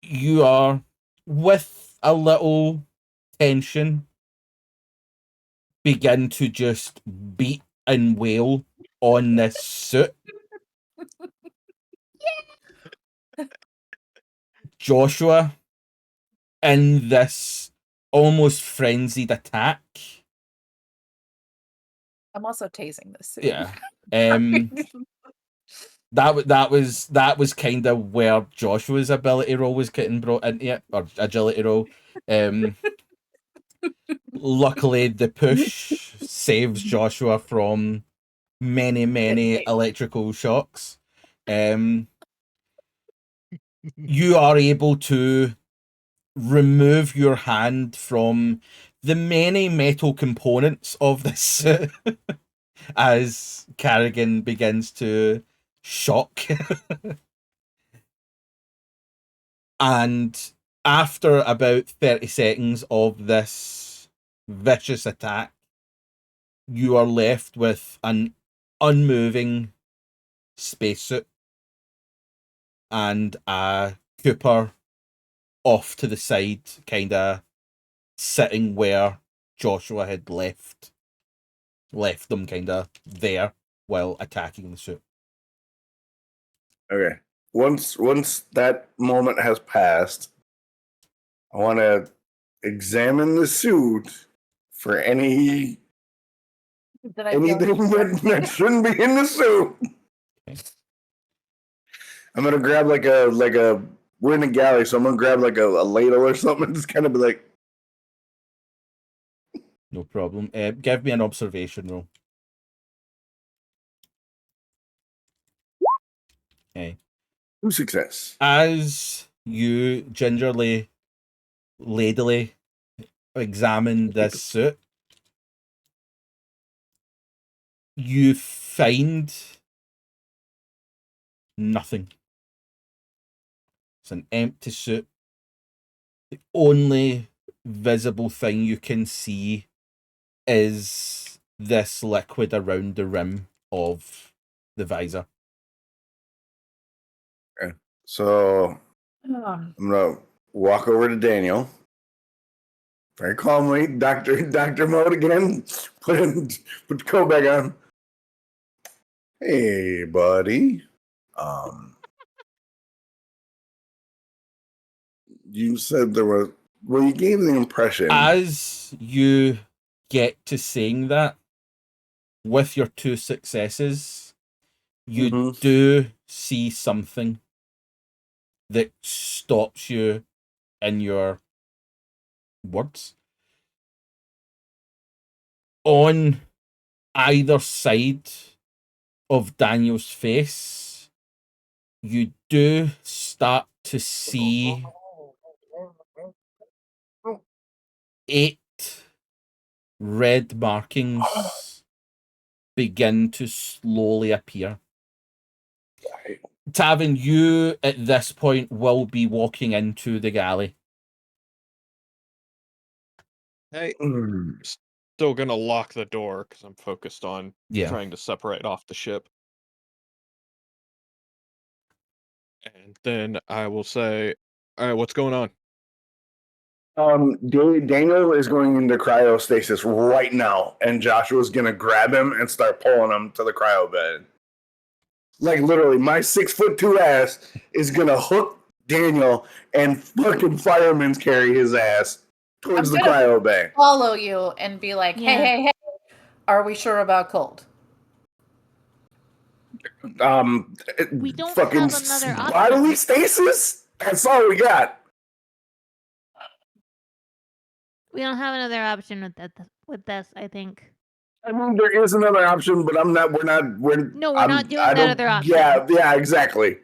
S1: you are, with a little tension, begin to just beat and wail on this suit. Joshua, in this almost frenzied attack.
S5: I'm also tasing this suit.
S1: Yeah. that was kind of where Joshua's ability roll was getting brought into it, or agility roll. Luckily, the push saves Joshua from many electrical shocks. You are able to remove your hand from the many metal components of this suit as Carrigan begins to shock. And after about 30 seconds of this vicious attack, you are left with an unmoving spacesuit and a Cooper off to the side, kind of sitting where Joshua had left them kind of there while attacking the suit.
S2: Okay. Once that moment has passed, I want to examine the suit for anything that shouldn't be in the suit.
S1: Okay.
S2: I'm gonna grab like a we're in a galley, so I'm gonna grab like a ladle or something and just kind of be like,
S1: No problem. Give me an observation roll. Okay.
S2: 2 success.
S1: As you gingerly, ladily examine this suit, you find nothing. It's an empty suit. The only visible thing you can see is this liquid around the rim of the visor.
S2: So I'm gonna walk over to Daniel. Very calmly, Doctor mode again. Put the coat back on. Hey, buddy. You said there was. Well, you gave the impression.
S1: As you get to saying that, with your 2 successes, you do see something that stops you in your words. On either side of Daniel's face, you do start to see 8 red markings begin to slowly appear. Tavin, you at this point will be walking into the galley.
S3: Hey, still gonna lock the door because I'm focused on trying to separate off the ship. And then I will say, all right, what's going on?
S2: Daniel is going into cryostasis right now, and Joshua's gonna grab him and start pulling him to the cryo bed. Like literally, my 6'2" ass is gonna hook Daniel and fucking fireman's carry his ass towards the cryo bay.
S5: Follow you and be like, hey, are we sure about cold?
S4: We don't
S2: fucking
S4: have another option.
S2: bodily stasis? That's all we got.
S4: We don't have another option with this, I think.
S2: I mean, there is another option, but we're not doing that other option. Yeah, exactly.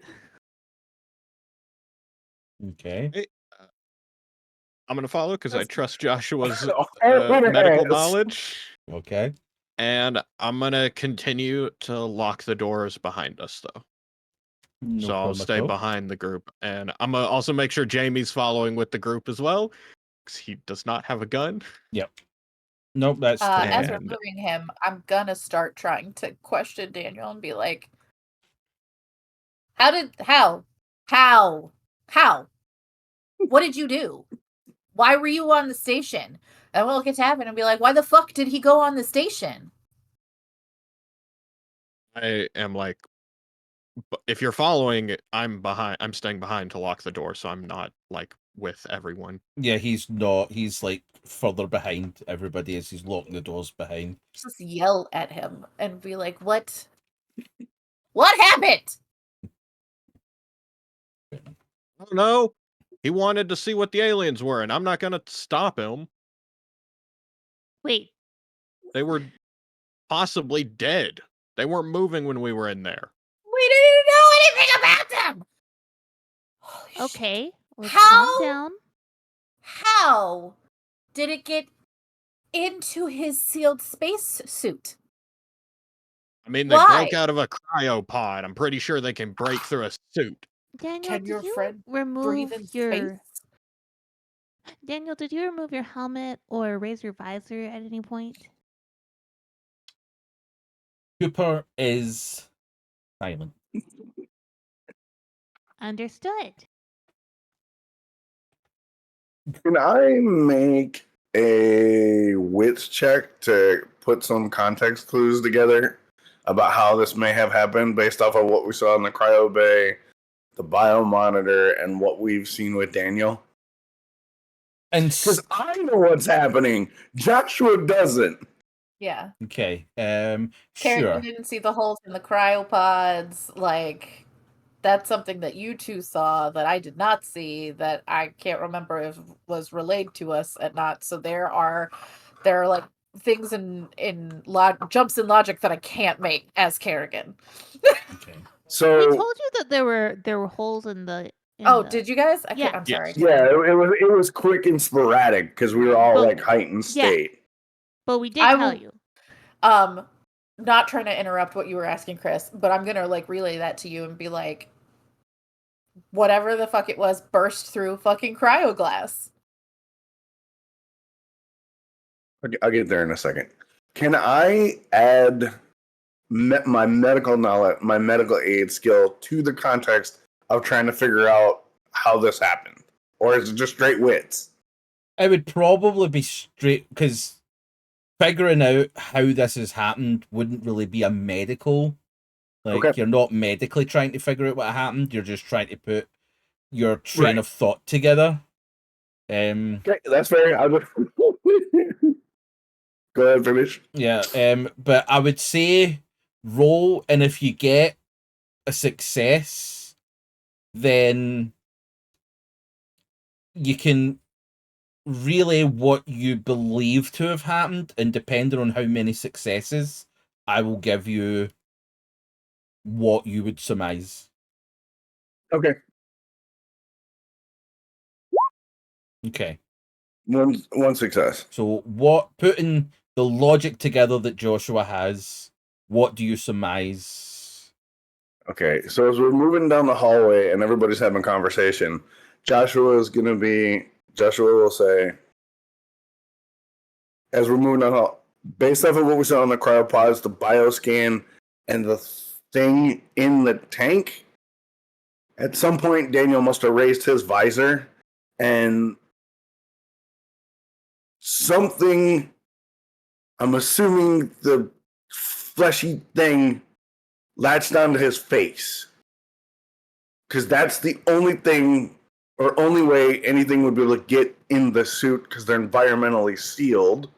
S1: Okay.
S3: Hey, I'm going to follow because I trust Joshua's medical knowledge.
S1: Okay.
S3: And I'm going to continue to lock the doors behind us, though.
S1: No
S3: so I'll stay behind the group. And I'm going to also make sure Jamie's following with the group as well, because he does not have a gun.
S1: Yep. Nope, that's
S5: as we're moving him, I'm gonna start trying to question Daniel and be like, how? What did you do? Why were you on the station? And we'll look at Tavin and be like, why the fuck did he go on the station?
S3: I am like, if you're following, I'm staying behind to lock the door, so I'm not like with everyone.
S1: Yeah, he's not. He's like further behind everybody as he's locking the doors behind.
S5: Just yell at him and be like, what happened?
S3: I don't know. He wanted to see what the aliens were, and I'm not going to stop him.
S4: Wait,
S3: They were possibly dead. They weren't moving when we were in there.
S5: We didn't know anything about them. Holy shit.
S4: okay. Let's
S5: How?
S4: calm down.
S5: How did it get into his sealed space suit?
S3: I mean, they
S5: Why?
S3: broke out of a cryopod. I'm pretty sure they can break through a suit.
S4: Daniel,
S5: Can your
S4: did you
S5: friend
S4: remove
S5: breathe in
S4: your
S5: space?
S4: Daniel, did you remove your helmet or raise your visor at any point?
S1: Cooper is silent.
S4: Understood.
S2: Can I make a wits check to put some context clues together about how this may have happened based off of what we saw in the cryo bay, the biomonitor, and what we've seen with Daniel?
S1: And
S2: Because I know what's happening. Joshua doesn't.
S5: Yeah.
S1: okay,
S5: Carrigan
S1: sure.
S5: didn't see the holes in the cryopods. Like, that's something that you two saw that I did not see, that I can't remember if was relayed to us or not. So there are like things in jumps in logic that I can't make as Carrigan.
S1: Okay.
S2: So
S4: We told you that there were holes in the.
S5: Did you guys?
S4: Yeah.
S5: I'm
S3: Yes.
S5: sorry.
S2: yeah, it was quick and sporadic because we were all
S4: But-
S2: like heightened
S4: yeah.
S2: state.
S4: But we did
S5: I
S4: tell
S5: will-
S4: you.
S5: Not trying to interrupt what you were asking, Chris, but I'm gonna like relay that to you and be like, whatever the fuck it was burst through fucking cryoglass.
S2: I'll get there in a second. Can I add my medical knowledge, my medical aid skill to the context of trying to figure out how this happened? Or is it just straight wits?
S1: It would probably be straight, because figuring out how this has happened wouldn't really be a medical. Like,
S2: Okay.
S1: you're not medically trying to figure out what happened. You're just trying to put your train
S2: Right.
S1: of thought together.
S2: Okay, that's fair. I'll just... Go ahead, finish.
S1: Yeah. But I would say roll, and if you get a success, then you can relay what you believe to have happened, and depending on how many successes, I will give you what you would surmise.
S2: Okay.
S1: Okay.
S2: One success.
S1: So putting the logic together that Joshua has, what do you surmise?
S2: Okay, so as we're moving down the hallway and everybody's having a conversation, Joshua will say, as we're moving down the hall, based off of what we saw on the cryopods, the bioscan, and the thing in the tank, at some point Daniel must have raised his visor and something, I'm assuming the fleshy thing, latched onto his face. Because that's the only thing, or only way anything would be able to get in the suit, because they're environmentally sealed.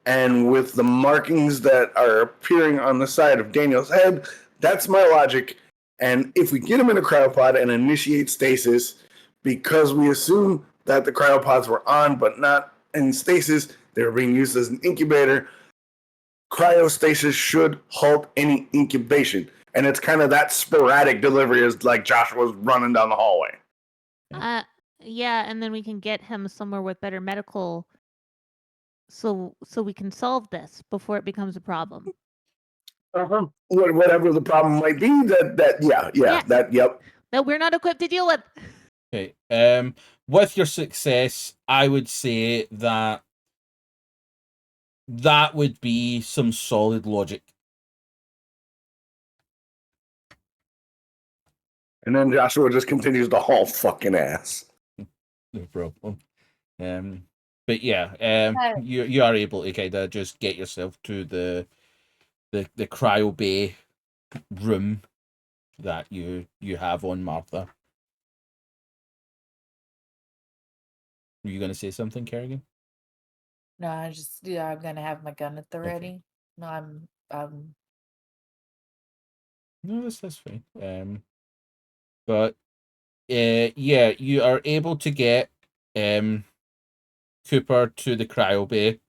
S2: And with the markings that are appearing on the side of Daniel's head, that's my logic. And if we get him in a cryopod and initiate stasis, because we assume that the cryopods were on but not in stasis, they were being used as an incubator, cryostasis should halt any incubation. And it's kind of that sporadic delivery as like Joshua's running down the hallway.
S4: Yeah, and then we can get him somewhere with better medical, so we can solve this before it becomes a problem.
S2: Whatever the problem might be,
S4: Yes.
S2: yep.
S4: That we're not equipped to deal with.
S1: Okay. With your success, I would say that would be some solid logic.
S2: And then Joshua just continues to haul fucking ass.
S1: No problem. But yeah, you are able to kind of just get yourself to the cryo bay room that you have on Martha. Were you gonna say something, Carrigan?
S5: No, I'm gonna have my gun at the
S1: Okay.
S5: ready. No, I'm
S1: No, that's fine. But Yeah, you are able to get Cooper to the cryo bay,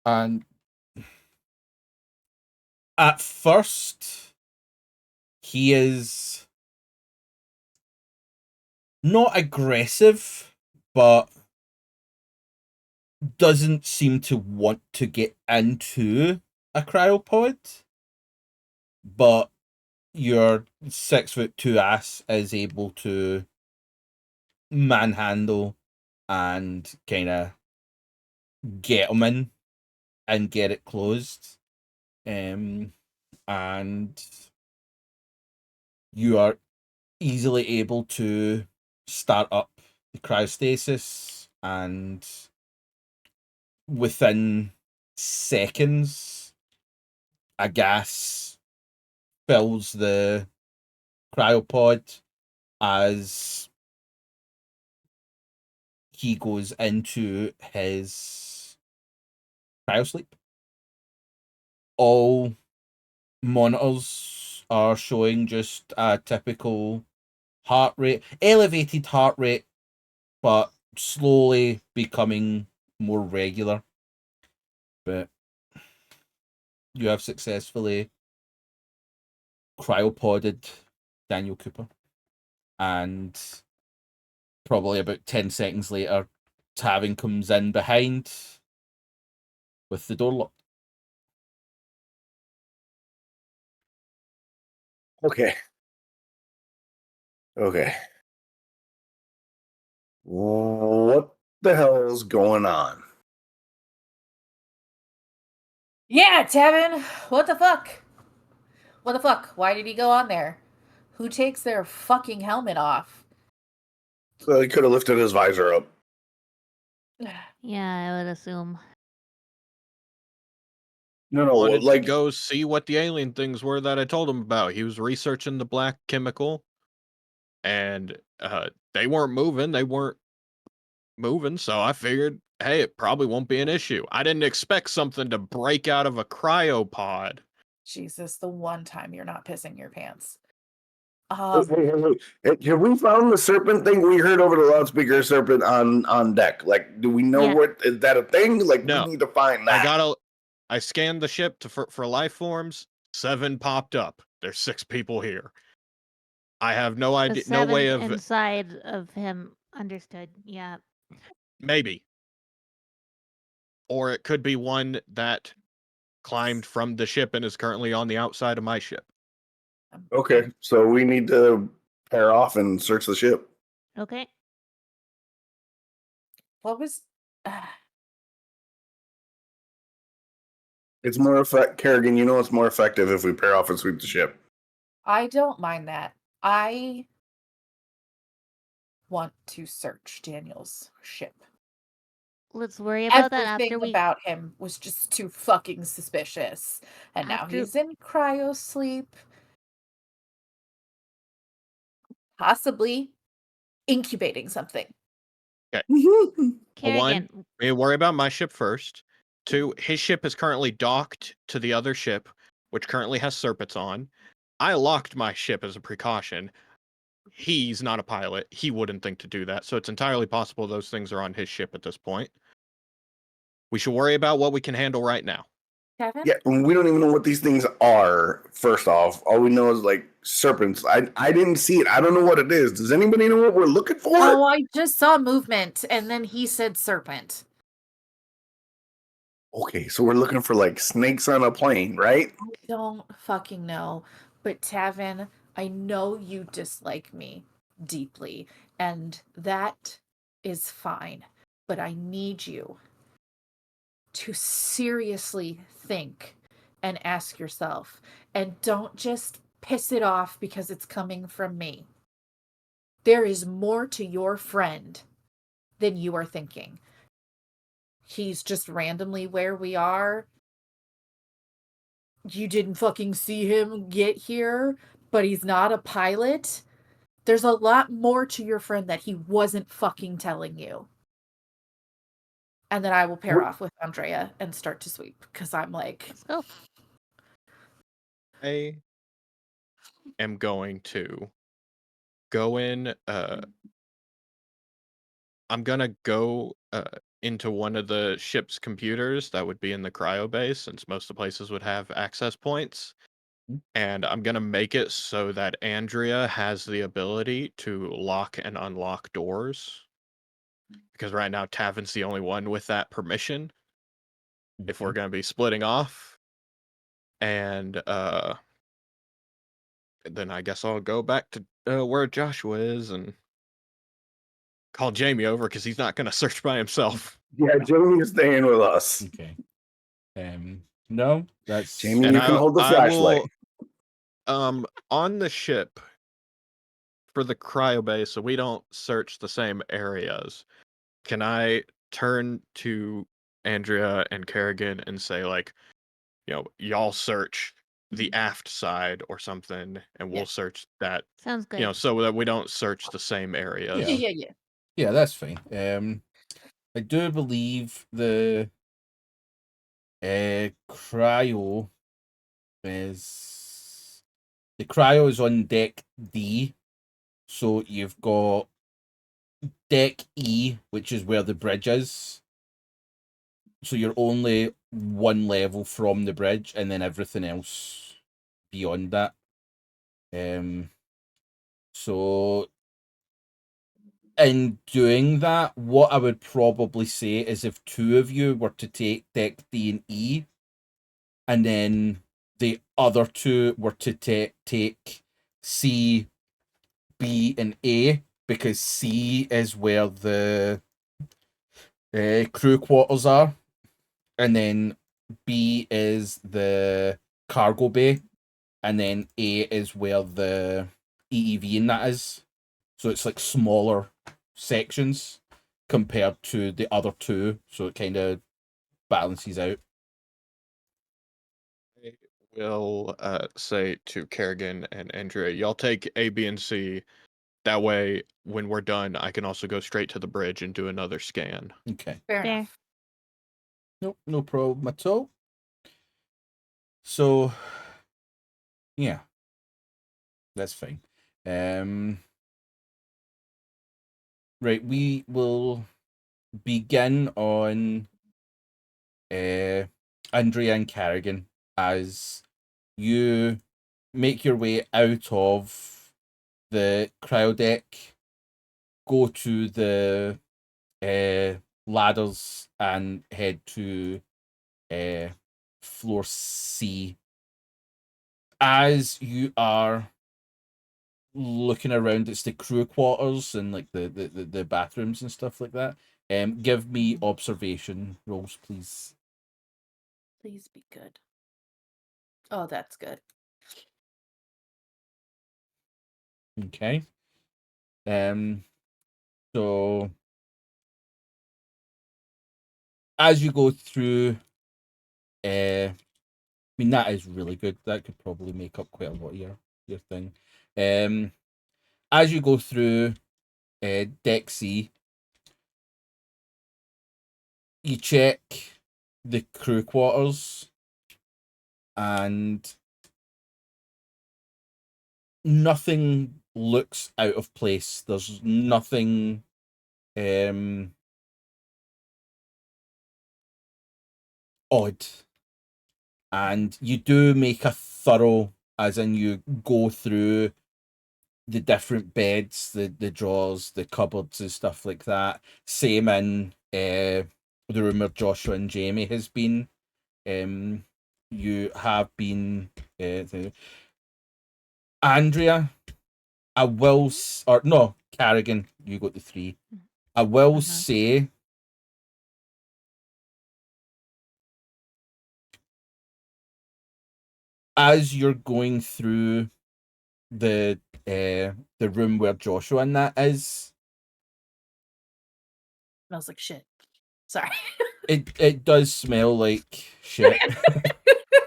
S1: and at first he is not aggressive, but doesn't seem to want to get into a cryopod. But your 6'2" ass is able to manhandle and kind of get him in and get it closed. And you are easily able to start up the cryostasis, and within seconds a gas fills the cryopod as he goes into his cryosleep. All monitors are showing just a typical heart rate, elevated heart rate, but slowly becoming more regular. But you have successfully cryopoded Daniel Cooper, and probably about 10 seconds later, Tavin comes in behind with the door locked.
S2: Okay. What the hell is going on?
S5: Yeah, Tavin, what the fuck? What the fuck? Why did he go on there? Who takes their fucking helmet off?
S2: So he could have lifted his visor up.
S4: Yeah, I would assume.
S2: No,
S3: Wanted
S2: like
S3: to go see what the alien things were that I told him about. He was researching the black chemical, and they weren't moving. So I figured, hey, it probably won't be an issue. I didn't expect something to break out of a cryopod.
S5: Jesus, the one time you're not pissing your pants.
S2: hey, have we found the serpent thing? We heard over the loudspeaker serpent on deck. Like, do we know
S4: Yeah.
S2: what is that a thing? Like,
S3: No.
S2: we need to find that.
S3: I scanned the ship for life forms. 7 popped up. There's 6 people here. I have no
S4: The
S3: idea, no way
S4: 7
S3: of
S4: inside of him. Understood. Yeah.
S3: maybe, or it could be one that climbed from the ship and is currently on the outside of my ship.
S2: Okay, so we need to pair off and search the ship.
S4: Okay.
S5: What was...
S2: It's more effective, Carrigan. You know it's more effective if we pair off and sweep the ship.
S5: I don't mind that. I want to search Daniel's ship.
S4: Let's worry about that
S5: Everything
S4: after we
S5: about him was just too fucking suspicious. And now
S4: After-
S5: he's in cryo sleep. Possibly incubating something.
S4: Carrigan.
S3: 1, we worry about my ship first. 2, his ship is currently docked to the other ship, which currently has serpents on. I locked my ship as a precaution. He's not a pilot. He wouldn't think to do that. So it's entirely possible those things are on his ship at this point. We should worry about what we can handle right now.
S5: Kevin?
S2: Yeah, we don't even know what these things are. First off, all we know is like serpents. I didn't see it. I don't know what it is. Does anybody know what we're looking for?
S5: Oh, I just saw movement, and then he said serpent.
S2: Okay, so we're looking for like snakes on a plane, right?
S5: I don't fucking know. But Tavin, I know you dislike me deeply, and that is fine. But I need you to seriously think and ask yourself, and don't just piss it off because it's coming from me. There is more to your friend than you are thinking. He's just randomly where we are. You didn't fucking see him get here, but he's not a pilot. There's a lot more to your friend that he wasn't fucking telling you. And then I will pair off with Andrea and start to sweep, because I'm like...
S4: Let's go.
S3: I am going to go in. I'm gonna go into one of the ship's computers that would be in the cryo base, since most of the places would have access points. And I'm gonna make it so that Andrea has the ability to lock and unlock doors. Because right now Tavin's the only one with that permission. If we're gonna be splitting off. And then I guess I'll go back to where Joshua is and call Jamie over because he's not gonna search by himself.
S2: Yeah, Jamie's staying with us.
S1: Okay. No, that's
S2: Jamie,
S3: And
S2: you can hold the
S3: I
S2: flashlight.
S3: will, on the ship for the cryo base, so we don't search the same areas. Can I turn to Andrea and Carrigan and say, like, y'all search the aft side or something, and we'll search that,
S4: Sounds good.
S3: so that we don't search the same areas.
S5: Yeah.
S1: Yeah, that's fine. I do believe the cryo is on deck D. So you've got deck E, which is where the bridge is. So you're only one level from the bridge, and then everything else beyond that. So in doing that, what I would probably say is if two of you were to take deck D and E, and then the other two were to take C, B, and A, because C is where the crew quarters are, and then B is the cargo bay, and then A is where the EEV and that is. So it's like smaller sections compared to the other two, so it kind of balances out.
S3: I will say to Kerrigan and Andrea, y'all take A, B, and C. That way, when we're done, I can also go straight to the bridge and do another scan.
S1: Okay.
S5: Fair
S4: Fair.
S5: enough.
S1: Nope, no problem at all. So, yeah, that's fine. Right, we will begin on Andrea and Carrigan as you make your way out of the cryo deck, go to the ladders and head to floor C. As you are looking around, it's the crew quarters and like the bathrooms and stuff like that. Give me observation rolls, please.
S5: Please be good. Oh, that's good.
S1: Okay. So as you go through, I mean, that is really good. That could probably make up quite a lot of your thing. As you go through deck C, you check the crew quarters and nothing looks out of place. There's nothing odd. And you do make a thorough, as in you go through the different beds, the drawers, the cupboards and stuff like that. Same in the room where Joshua and Jamie has been. You have been Andrea, I will or no, Carrigan, you got the 3. I will say as you're going through the room where Joshua and that is,
S5: Smells like shit. Sorry.
S1: it does smell like shit.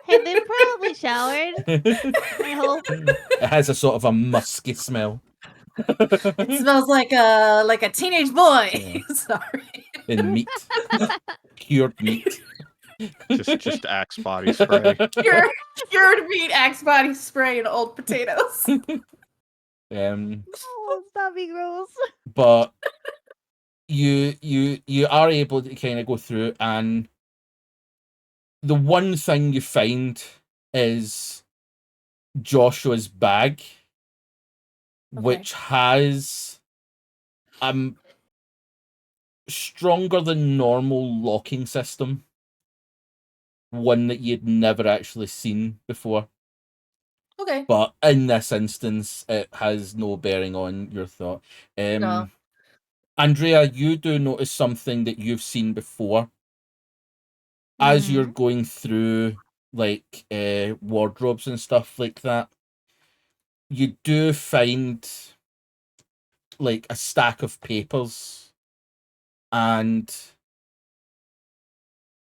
S4: Hey, they probably showered. I hope.
S1: It has a sort of a musky smell.
S5: It smells like a teenage boy.
S1: Yeah.
S5: Sorry.
S1: And meat. Cured meat.
S3: Just Axe body spray.
S5: Cured meat, Axe body spray, and old potatoes.
S4: Oh, stop being gross.
S1: But you are able to kind of go through, and the one thing you find is Joshua's bag, which has stronger than normal locking system, one that you'd never actually seen before.
S5: Okay.
S1: But in this instance, it has no bearing on your thought.
S5: No.
S1: Andrea, you do notice something that you've seen before. As you're going through like wardrobes and stuff like that, you do find like a stack of papers, and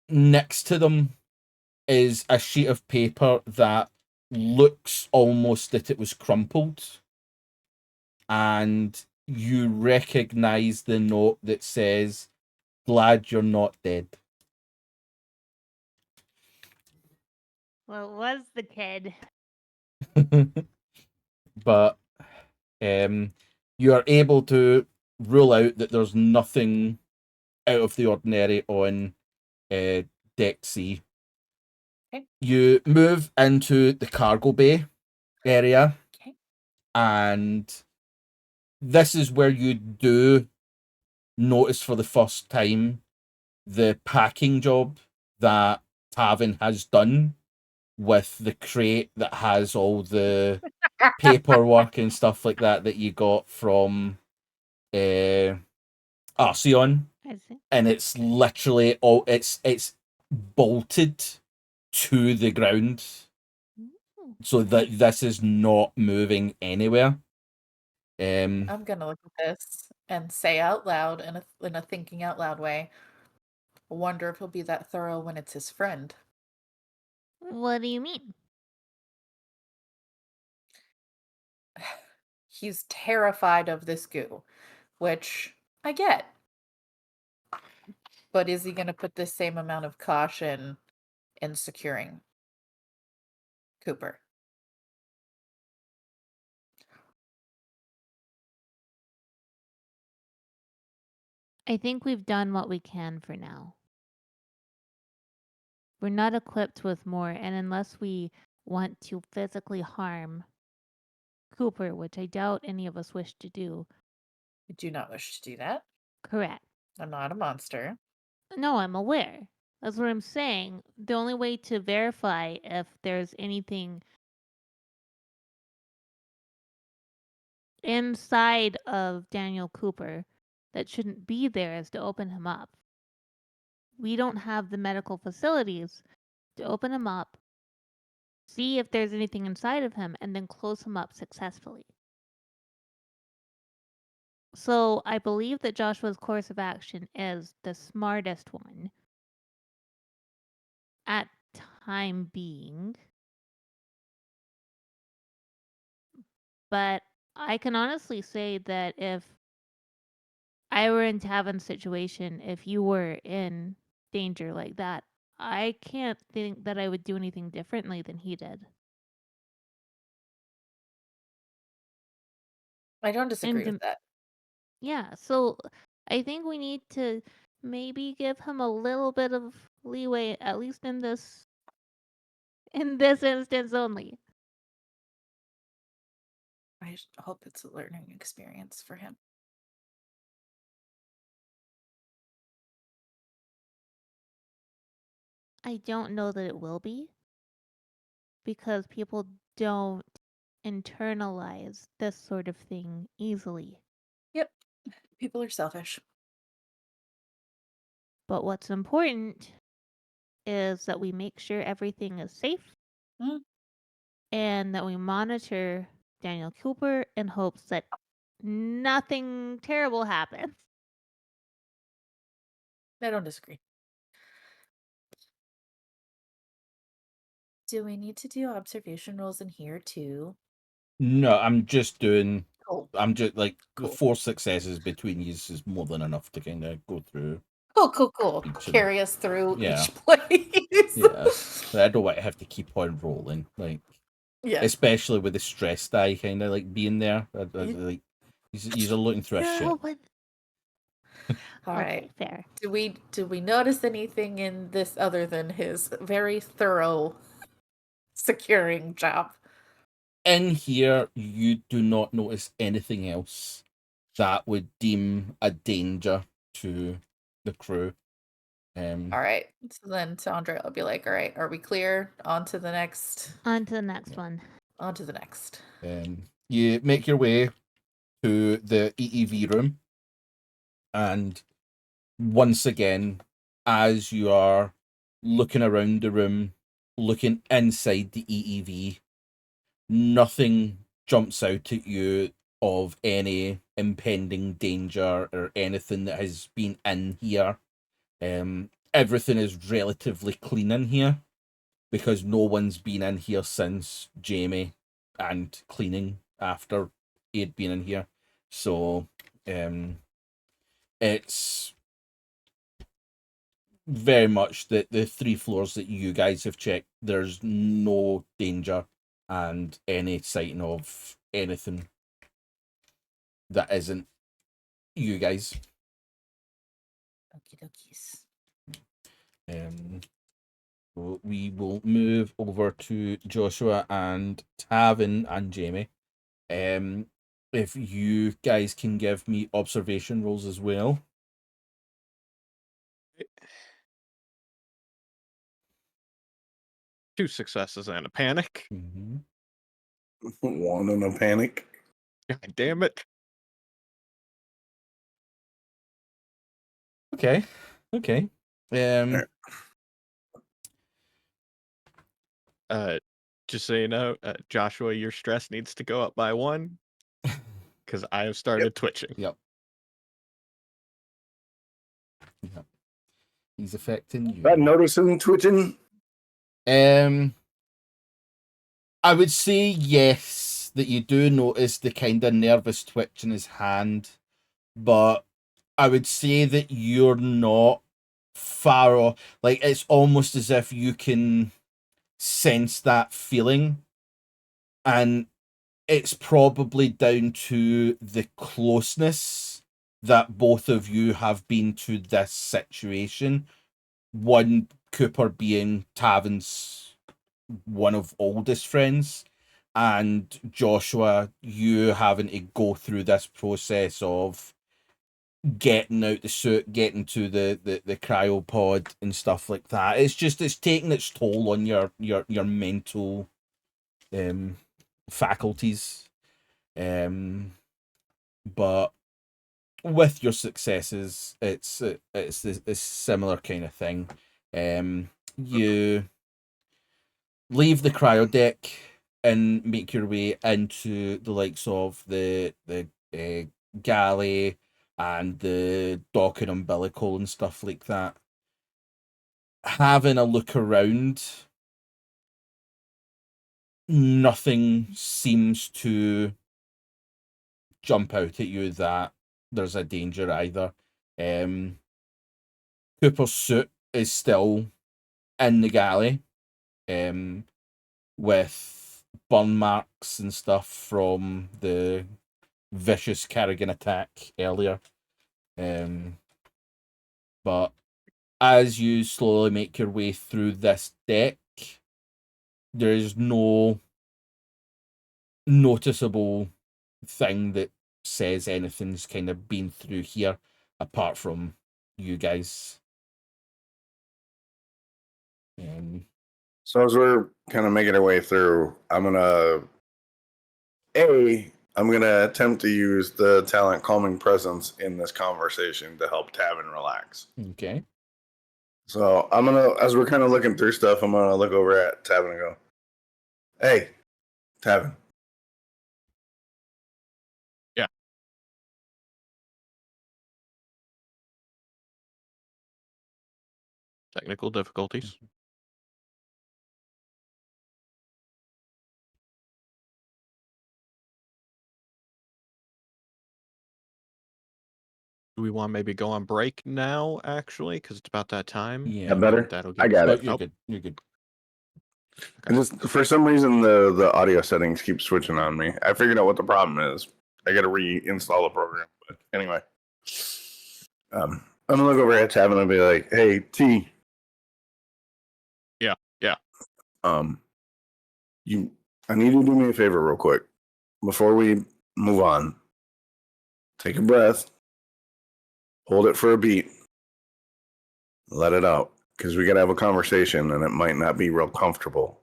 S1: next to them is a sheet of paper that looks almost that it was crumpled, and you recognize the note that says, "Glad you're not dead."
S4: Well, it was the kid.
S1: But you are able to rule out that there's nothing out of the ordinary on Deck C.
S5: Okay.
S1: You move into the cargo bay area,
S5: Okay.
S1: and this is where you do notice for the first time the packing job that Tavin has done with the crate that has all the paperwork and stuff like that you got from Arceon.
S4: I see.
S1: And it's literally all it's bolted to the ground, so that this is not moving anywhere.
S5: I'm gonna look at this and say out loud in a thinking out loud way. I wonder if he'll be that thorough when it's his friend.
S4: What do you mean?
S5: He's terrified of this goo, which I get. But is he going to put the same amount of caution in securing Cooper?
S4: I think we've done what we can for now. We're not equipped with more, and unless we want to physically harm Cooper, which I doubt any of us wish to do.
S5: I do not wish to do that.
S4: Correct.
S5: I'm not a monster.
S4: No, I'm aware. That's what I'm saying. The only way to verify if there's anything inside of Daniel Cooper that shouldn't be there is to open him up. We don't have the medical facilities to open him up, see if there's anything inside of him, and then close him up successfully. So I believe that Joshua's course of action is the smartest one at time being. But I can honestly say that if I were in Tavin's situation, if you were in danger like that, I can't think that I would do anything differently than he did.
S5: I don't disagree with that.
S4: Yeah, so I think we need to maybe give him a little bit of leeway, at least in this instance only.
S5: I hope it's a learning experience for him.
S4: I don't know that it will be, because people don't internalize this sort of thing easily.
S5: Yep. People are selfish.
S4: But what's important is that we make sure everything is safe and that we monitor Daniel Cooper in hopes that nothing terrible happens.
S5: I don't disagree. Do we need to do observation rolls in here too?
S1: No, I'm just doing.
S5: Cool.
S1: I'm just like
S5: Cool.
S1: 4 successes between you is more than enough to kind of go through.
S5: Cool. Carry us through
S1: Yeah.
S5: each place.
S1: Yeah, but I don't want to have to keep on rolling. Like,
S5: Yeah.
S1: especially with the stress die kind of like being there. Like he's looking through a
S5: Yeah.
S1: shit.
S4: Oh, what?
S5: All
S4: Okay,
S5: right.
S4: fair.
S5: Do we notice anything in this other than his very thorough securing job?
S1: In here, you do not notice anything else that would deem a danger to the crew.
S5: All right. So then Sandra will be like, all right, are we clear? On to the next.
S4: On to the next one.
S5: On to the next.
S1: You make your way to the EEV room, and once again, as you are looking around the room, looking inside the EEV, nothing jumps out at you of any impending danger or anything that has been in here. Everything is relatively clean in here because no one's been in here since Jamie and cleaning after he'd been in here. So it's very much the 3 floors that you guys have checked. There's no danger and any sighting of anything that isn't you guys.
S5: Okie dokies.
S1: So we will move over to Joshua and Tavin and Jamie. If you guys can give me observation rolls as well.
S3: 2 successes and a panic.
S1: Mm-hmm.
S2: One in a panic.
S3: God damn it.
S1: Okay.
S3: Just so you know, Joshua, your stress needs to go up by 1 because I have started twitching.
S1: Yep. He's affecting you.
S2: That noticing twitching.
S1: I would say yes, that you do notice the kind of nervous twitch in his hand, but I would say that you're not far off. Like, it's almost as if you can sense that feeling, and it's probably down to the closeness that both of you have been to this situation. One, Cooper being Tavin's one of oldest friends, and Joshua, you having to go through this process of getting out the suit, getting to the cryopod and stuff like that. It's taking its toll on your mental faculties. But with your successes, it's a similar kind of thing. You leave the cryo deck and make your way into the likes of the galley and the dock and umbilical and stuff like that. Having a look around, nothing seems to jump out at you that there's a danger either. Cooper's suit is still in the galley, with burn marks and stuff from the vicious Carrigan attack earlier. But as you slowly make your way through this deck, there is no noticeable thing that says anything's kind of been through here apart from you guys.
S2: So as we're kind of making our way through, I'm gonna attempt to use the talent calming presence in this conversation to help Tavin relax.
S1: Okay.
S2: So I'm gonna, as we're kind of looking through stuff, I'm gonna look over at Tavin and go, "Hey, Tavin."
S3: Yeah. Technical difficulties. Do we want to maybe go on break now, actually? Because it's about that time.
S1: Yeah.
S2: That better?
S3: That'll
S2: I
S3: give
S2: got
S3: us-
S2: it.
S1: You're
S3: oh,
S1: good. You're good.
S2: And just for some reason, the audio settings keep switching on me. I figured out what the problem is. I got to reinstall the program. But anyway, I'm gonna look over at Tavin and be like, "Hey, T."
S3: Yeah.
S2: I need you to do me a favor real quick before we move on. Take a breath, hold it for a beat, let it out, because we gotta have a conversation, and it might not be real comfortable.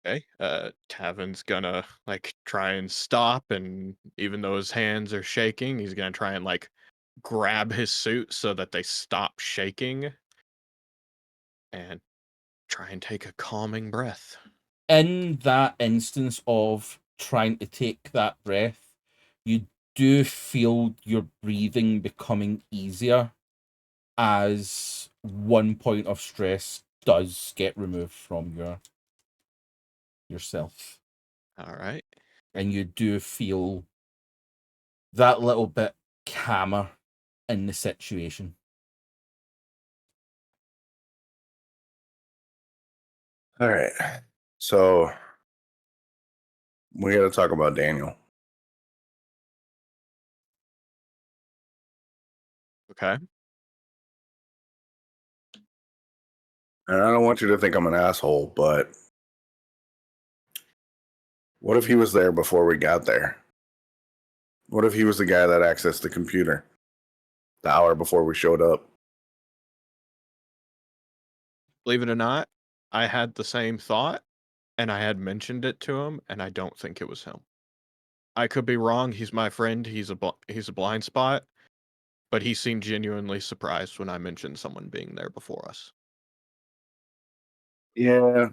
S3: Okay. Tavin's gonna like try and stop, and even though his hands are shaking, he's gonna try and like grab his suit so that they stop shaking, and try and take a calming breath.
S1: In that instance of trying to take that breath, you do feel your breathing becoming easier as one point of stress does get removed from yourself.
S3: All right.
S1: And you do feel that little bit calmer in the situation.
S2: All right. So we got to talk about Daniel.
S3: Okay.
S2: And I don't want you to think I'm an asshole, but what if he was there before we got there? What if he was the guy that accessed the computer the hour before we showed up?
S3: Believe it or not, I had the same thought, and I had mentioned it to him, and I don't think it was him. I could be wrong. He's my friend. He's a blind spot, but he seemed genuinely surprised when I mentioned someone being there before us.
S2: Yeah,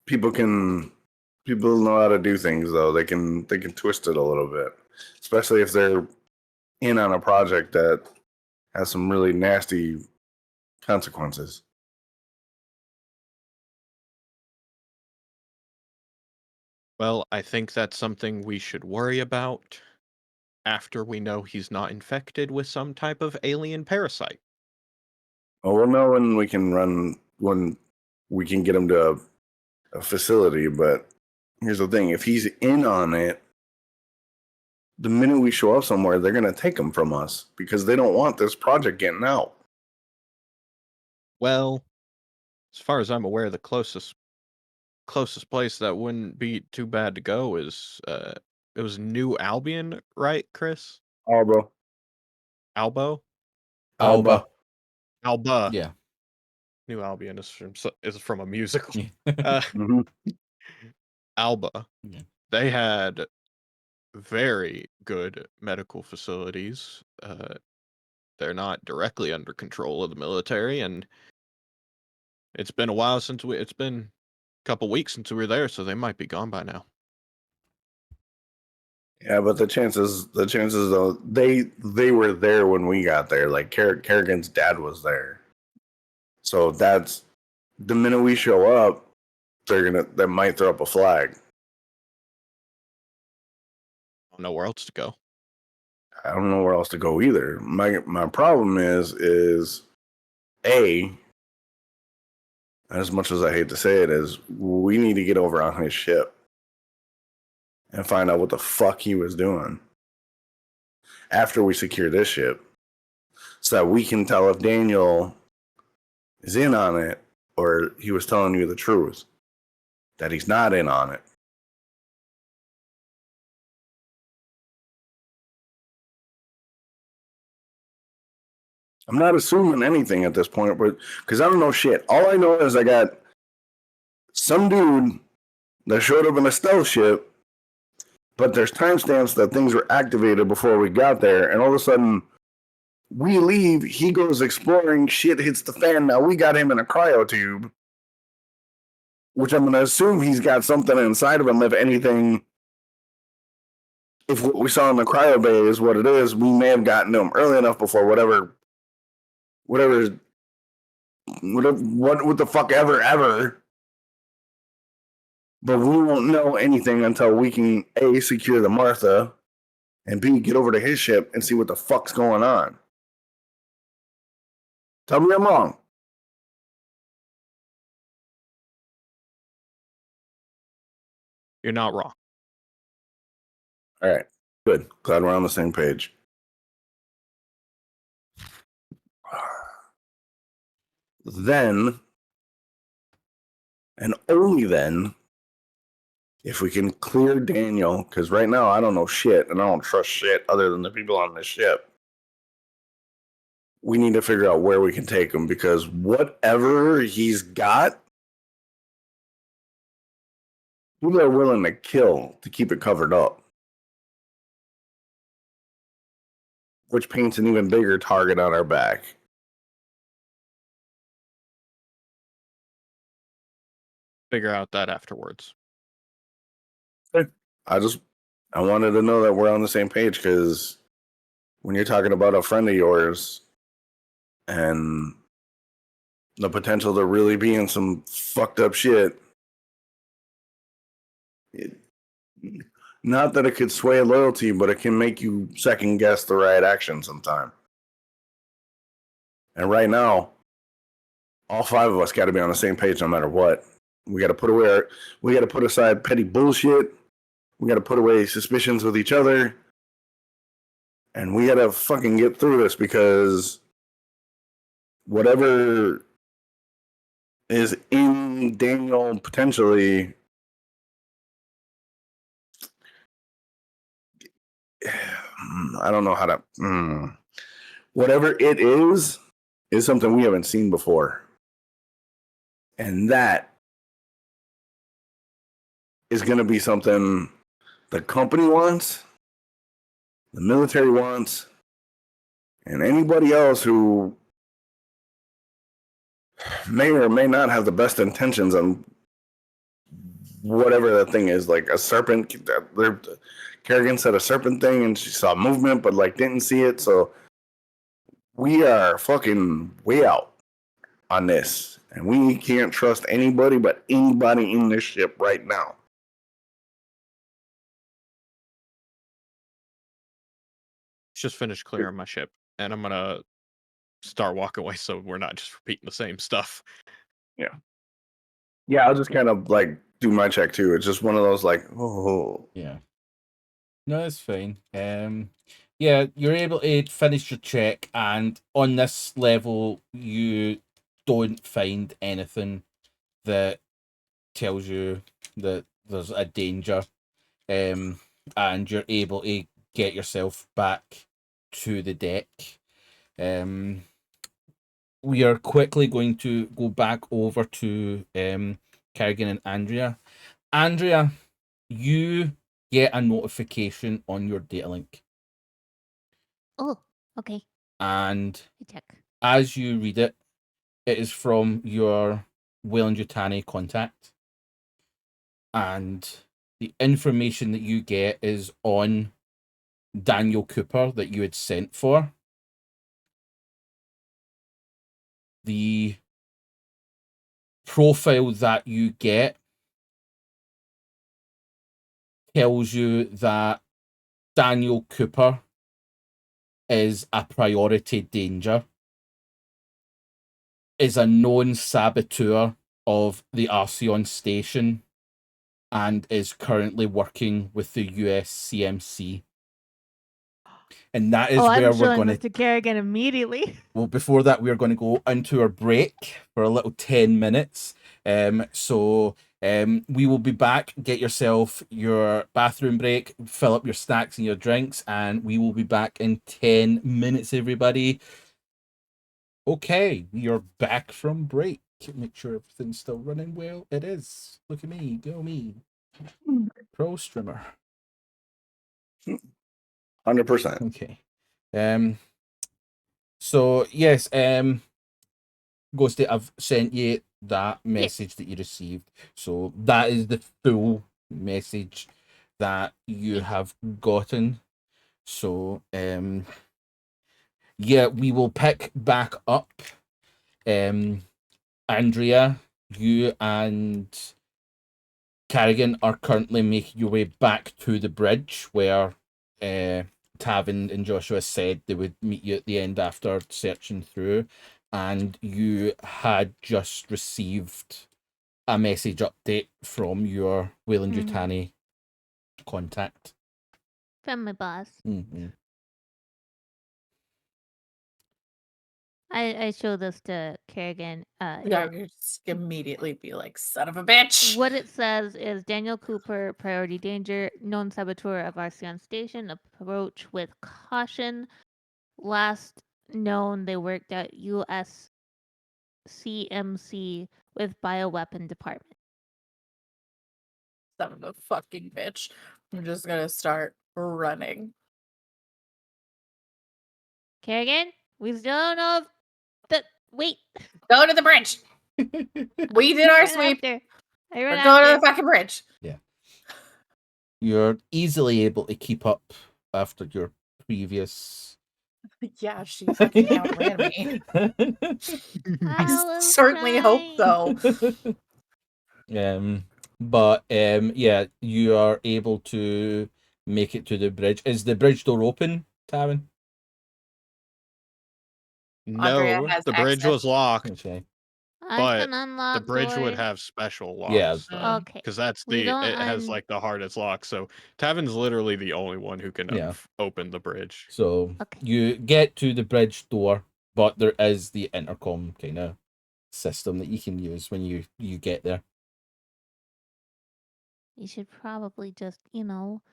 S2: people know how to do things though. They can twist it a little bit, especially if they're in on a project that has some really nasty consequences.
S3: Well, I think that's something we should worry about after we know he's not infected with some type of alien parasite.
S2: Well, we'll know when we can get him to a facility. But here's the thing: if he's in on it, the minute we show up somewhere, they're gonna take him from us because they don't want this project getting out.
S3: Well, as far as I'm aware, the closest place that wouldn't be too bad to go is it was New Albion, right, Chris?
S2: Alba.
S3: Albo?
S1: Alba.
S3: Alba.
S1: Yeah.
S3: New Albion is from a musical.
S1: Yeah.
S3: Alba.
S1: Yeah.
S3: They had very good medical facilities. They're not directly under control of the military, and it's been a while it's been a couple weeks since we were there, so they might be gone by now.
S2: Yeah, but the chances though, they were there when we got there. Like Carrigan's dad was there, so that's the minute we show up, they might throw up a flag.
S3: I don't know where else to go.
S2: I don't know where else to go either. My problem is as much as I hate to say it, is we need to get over on his ship and find out what the fuck he was doing after we secure this ship, so that we can tell if Daniel is in on it or he was telling you the truth, that he's not in on it. I'm not assuming anything at this point, but because I don't know shit. All I know is I got some dude that showed up in a stealth ship, but there's timestamps that things were activated before we got there, and all of a sudden we leave, he goes exploring, shit hits the fan. Now we got him in a cryo tube, which I'm going to assume he's got something inside of him. If what we saw in the cryo bay is what it is, we may have gotten to him early enough before what the fuck ever. But we won't know anything until we can A, secure the Martha, and B, get over to his ship and see what the fuck's going on. Tell me I'm wrong.
S3: You're not wrong.
S2: All right, good. Glad we're on the same page. Then, and only then, if we can clear Daniel, because right now I don't know shit, and I don't trust shit other than the people on this ship. We need to figure out where we can take him, because whatever he's got, people are willing to kill to keep it covered up. Which paints an even bigger target on our back.
S3: Figure out that afterwards.
S2: I wanted to know that we're on the same page, because when you're talking about a friend of yours and the potential to really be in some fucked up shit, not that it could sway loyalty, but it can make you second guess the right action sometime. And right now, all 5 of us got to be on the same page no matter what. We got to put aside petty bullshit. We got to put away suspicions with each other. And we got to fucking get through this, because whatever is in Daniel potentially, I don't know how to, whatever it is something we haven't seen before. And that is going to be something the company wants, the military wants, and anybody else who may or may not have the best intentions on whatever that thing is. Like a serpent, Carrigan said a serpent thing and she saw movement but like didn't see it. So we are fucking way out on this, and we can't trust anybody but anybody in this ship right now.
S3: Just finished clearing my ship, and I'm gonna start walking away so we're not just repeating the same stuff.
S2: Yeah, I'll just kind of like do my check too. It's just one of those like, oh.
S1: Yeah. No, it's fine. Yeah, you're able to finish your check, and on this level, you don't find anything that tells you that there's a danger, and you're able to get yourself back to the deck. We are quickly going to go back over to Carrigan and Andrea. Andrea, you get a notification on your data link.
S4: Oh, okay.
S1: And
S4: I check.
S1: as you read it, it is from your Weyland-Yutani contact. And the information that you get is on Daniel Cooper that you had sent for. The profile that you get tells you that Daniel Cooper is a priority danger, is a known saboteur of the Arceon station, and is currently working with the USCMC. And that is where
S4: I'm
S1: we're
S4: showing
S1: going
S4: this to Carrigan immediately.
S1: Well, before that, we're going to go into our break for a little 10 minutes. So we will be back. Get yourself your bathroom break, fill up your snacks and your drinks, and we will be back in 10 minutes, everybody. Okay, you're back from break. Make sure everything's still running well. It is. Look at me. Go me. Pro streamer.
S2: 100%.
S1: Okay. So yes, Ghosty, I've sent you that message that you received. So that is the full message that you have gotten. So yeah, we will pick back up. Andrea, you and Carrigan are currently making your way back to the bridge where Tavin and Joshua said they would meet you at the end after searching through, and you had just received a message update from your Wayland
S4: Mhm.
S1: Yutani contact.
S4: From my boss.
S1: Mm-hmm.
S4: I show this to Carrigan.
S5: Yeah, you just immediately be like, son of a bitch.
S4: What it says is Daniel Cooper, priority danger, known saboteur of Arceon Station, approach with caution. Last known, they worked at US CMC with bioweapon department.
S5: Son of a fucking bitch. I'm just gonna start running.
S4: Carrigan, we still don't know if wait.
S5: Go to the bridge. We did our
S4: Run
S5: sweep.
S4: after. I
S5: We're
S4: run
S5: going to
S4: after.
S5: the fucking bridge.
S1: You're easily able to keep up after your previous.
S5: Yeah, she fucking outran me. I
S4: was
S5: certainly hope
S4: trying.
S5: so.
S1: Yeah, you are able to make it to the bridge. Is the bridge door open, Tavin?
S5: Andrea
S3: No,
S5: has
S3: the bridge
S5: access.
S3: was locked,
S1: Okay.
S4: I
S3: but
S4: can unlock
S3: the bridge would
S4: doors.
S3: have special
S1: Yeah.
S3: locks.
S4: Okay.
S3: Because that's
S4: We don't
S3: it has like the hardest lock. So Tavin's literally the only one who can
S1: Yeah.
S3: open the bridge.
S1: So
S4: Okay.
S1: you get to the bridge door, but there is the intercom kind of system that you can use when you get there.
S4: You should probably just,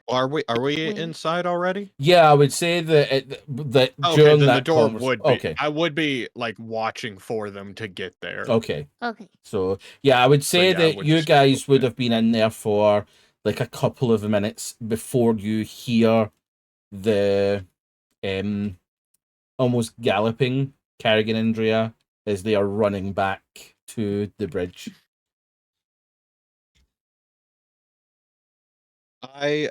S3: Are we
S4: Wait.
S3: inside already?
S1: Yeah, I would say that
S3: Okay,
S1: during
S3: then the
S1: that
S3: door
S1: conversation.
S3: would be.
S1: Okay.
S3: I would be like watching for them to get there.
S1: Okay.
S4: Okay.
S1: So yeah, I would say
S3: yeah, I
S1: that
S3: would
S1: you
S3: just
S1: guys would
S3: open it.
S1: have been in there for like a couple of minutes before you hear the almost galloping Carrigan and Andrea as they are running back to the bridge.
S3: As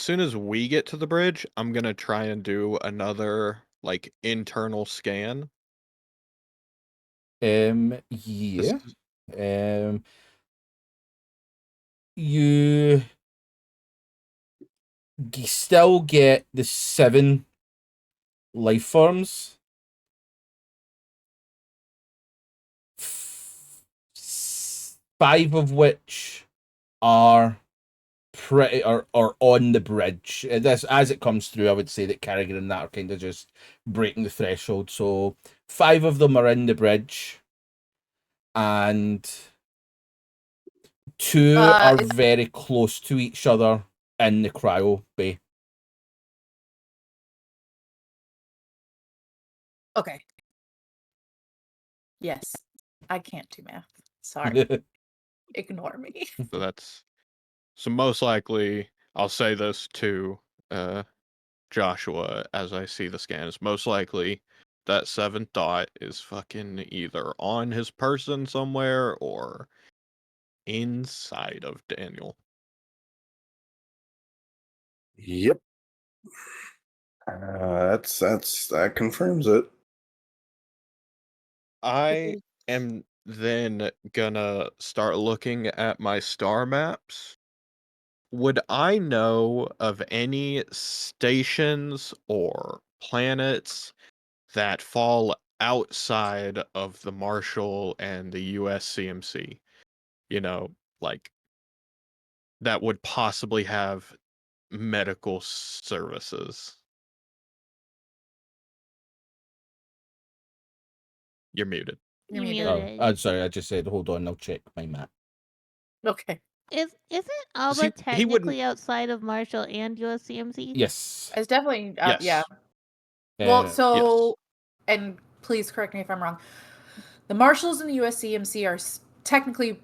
S3: soon as we get to the bridge, I'm gonna try and do another like internal scan.
S1: Yeah. You still get the 7 life forms. 5 of which are pretty or on the bridge. This as it comes through, I would say that Carrigan and that are kind of just breaking the threshold. So 5 of them are in the bridge, and 2 are very close to each other in the cryo bay.
S5: Okay. Yes. I can't do math. Sorry. Ignore me.
S3: So most likely I'll say this to Joshua as I see the scans. Most likely that 7th dot is fucking either on his person somewhere or inside of Daniel.
S2: Yep. That confirms it.
S3: I am then gonna start looking at my star maps. Would I know of any stations or planets that fall outside of the Marshall and the USCMC? You know, like that would possibly have medical services. You're muted.
S5: You're
S4: You
S5: muted.
S1: Oh,
S4: muted.
S1: I'm sorry. I just said, hold on. I'll check my map.
S5: Okay.
S4: Isn't Alba
S3: he wouldn't-
S4: technically outside of Marshall and USCMC?
S1: Yes.
S5: It's definitely
S3: Yes.
S5: yeah. Well,
S1: Uh,
S5: so and please correct me if I'm wrong. The Marshals and the USCMC are technically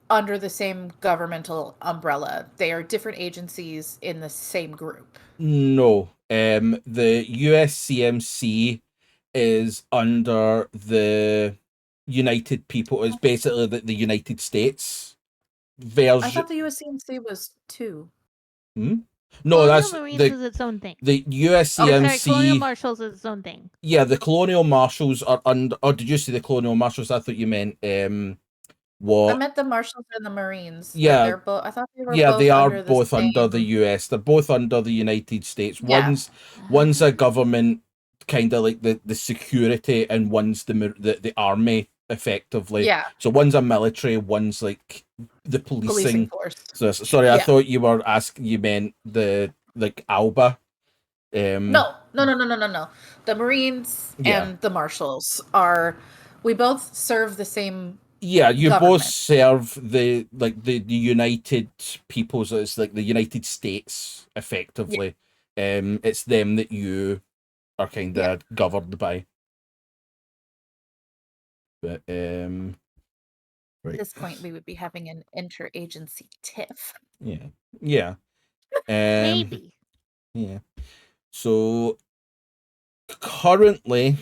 S5: under the same governmental umbrella. They are different agencies in the same group.
S1: No. The USCMC is under the United People. It's basically the United States version.
S5: I thought the USCMC was 2.
S1: No,
S4: Colonial
S1: that's
S4: Marines
S1: the
S4: is its own thing.
S1: the
S4: Oh, sorry,
S1: USCMC.
S4: Colonial Marshals is its own thing.
S1: Yeah, the Colonial Marshals are under. Or did you say the Colonial Marshals? I thought you meant what?
S5: I meant the Marshals and the Marines.
S1: Yeah.
S5: They're both. I thought they were.
S1: Yeah,
S5: both
S1: they are
S5: under
S1: both
S5: the
S1: under the
S5: same...
S1: US. They're both under the United States.
S5: Yeah.
S1: One's a government, kind of like the security, and one's the army effectively.
S5: Yeah,
S1: So one's a military, one's like the
S5: policing
S1: policing.
S5: force.
S1: So sorry, I
S5: Yeah.
S1: thought you were asking. You meant the like Alba.
S5: No. The Marines
S1: Yeah.
S5: and the Marshals are. We both serve the same.
S1: Yeah, you both
S5: Government.
S1: serve the United Peoples. It's like the United States, effectively. It's them that you are kind of governed by. But
S5: At
S1: right.
S5: this point, we would be having an interagency tiff.
S1: Yeah.
S4: Maybe.
S1: Yeah. So currently,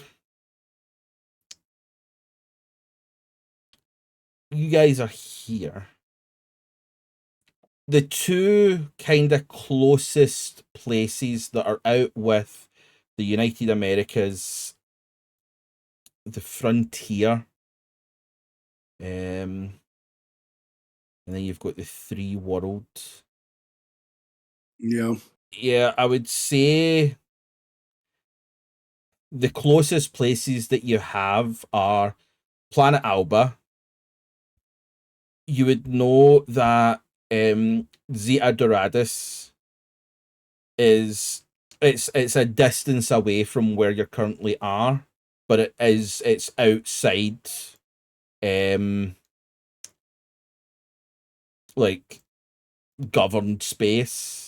S1: you guys are here. The two kind of closest places that are out with the United Americas, the frontier, and then you've got the Three Worlds.
S2: Yeah.
S1: Yeah, I would say the closest places that you have are Planet Alba. You would know that Zeta Doradus is it's a distance away from where you currently are, but it's outside like governed space.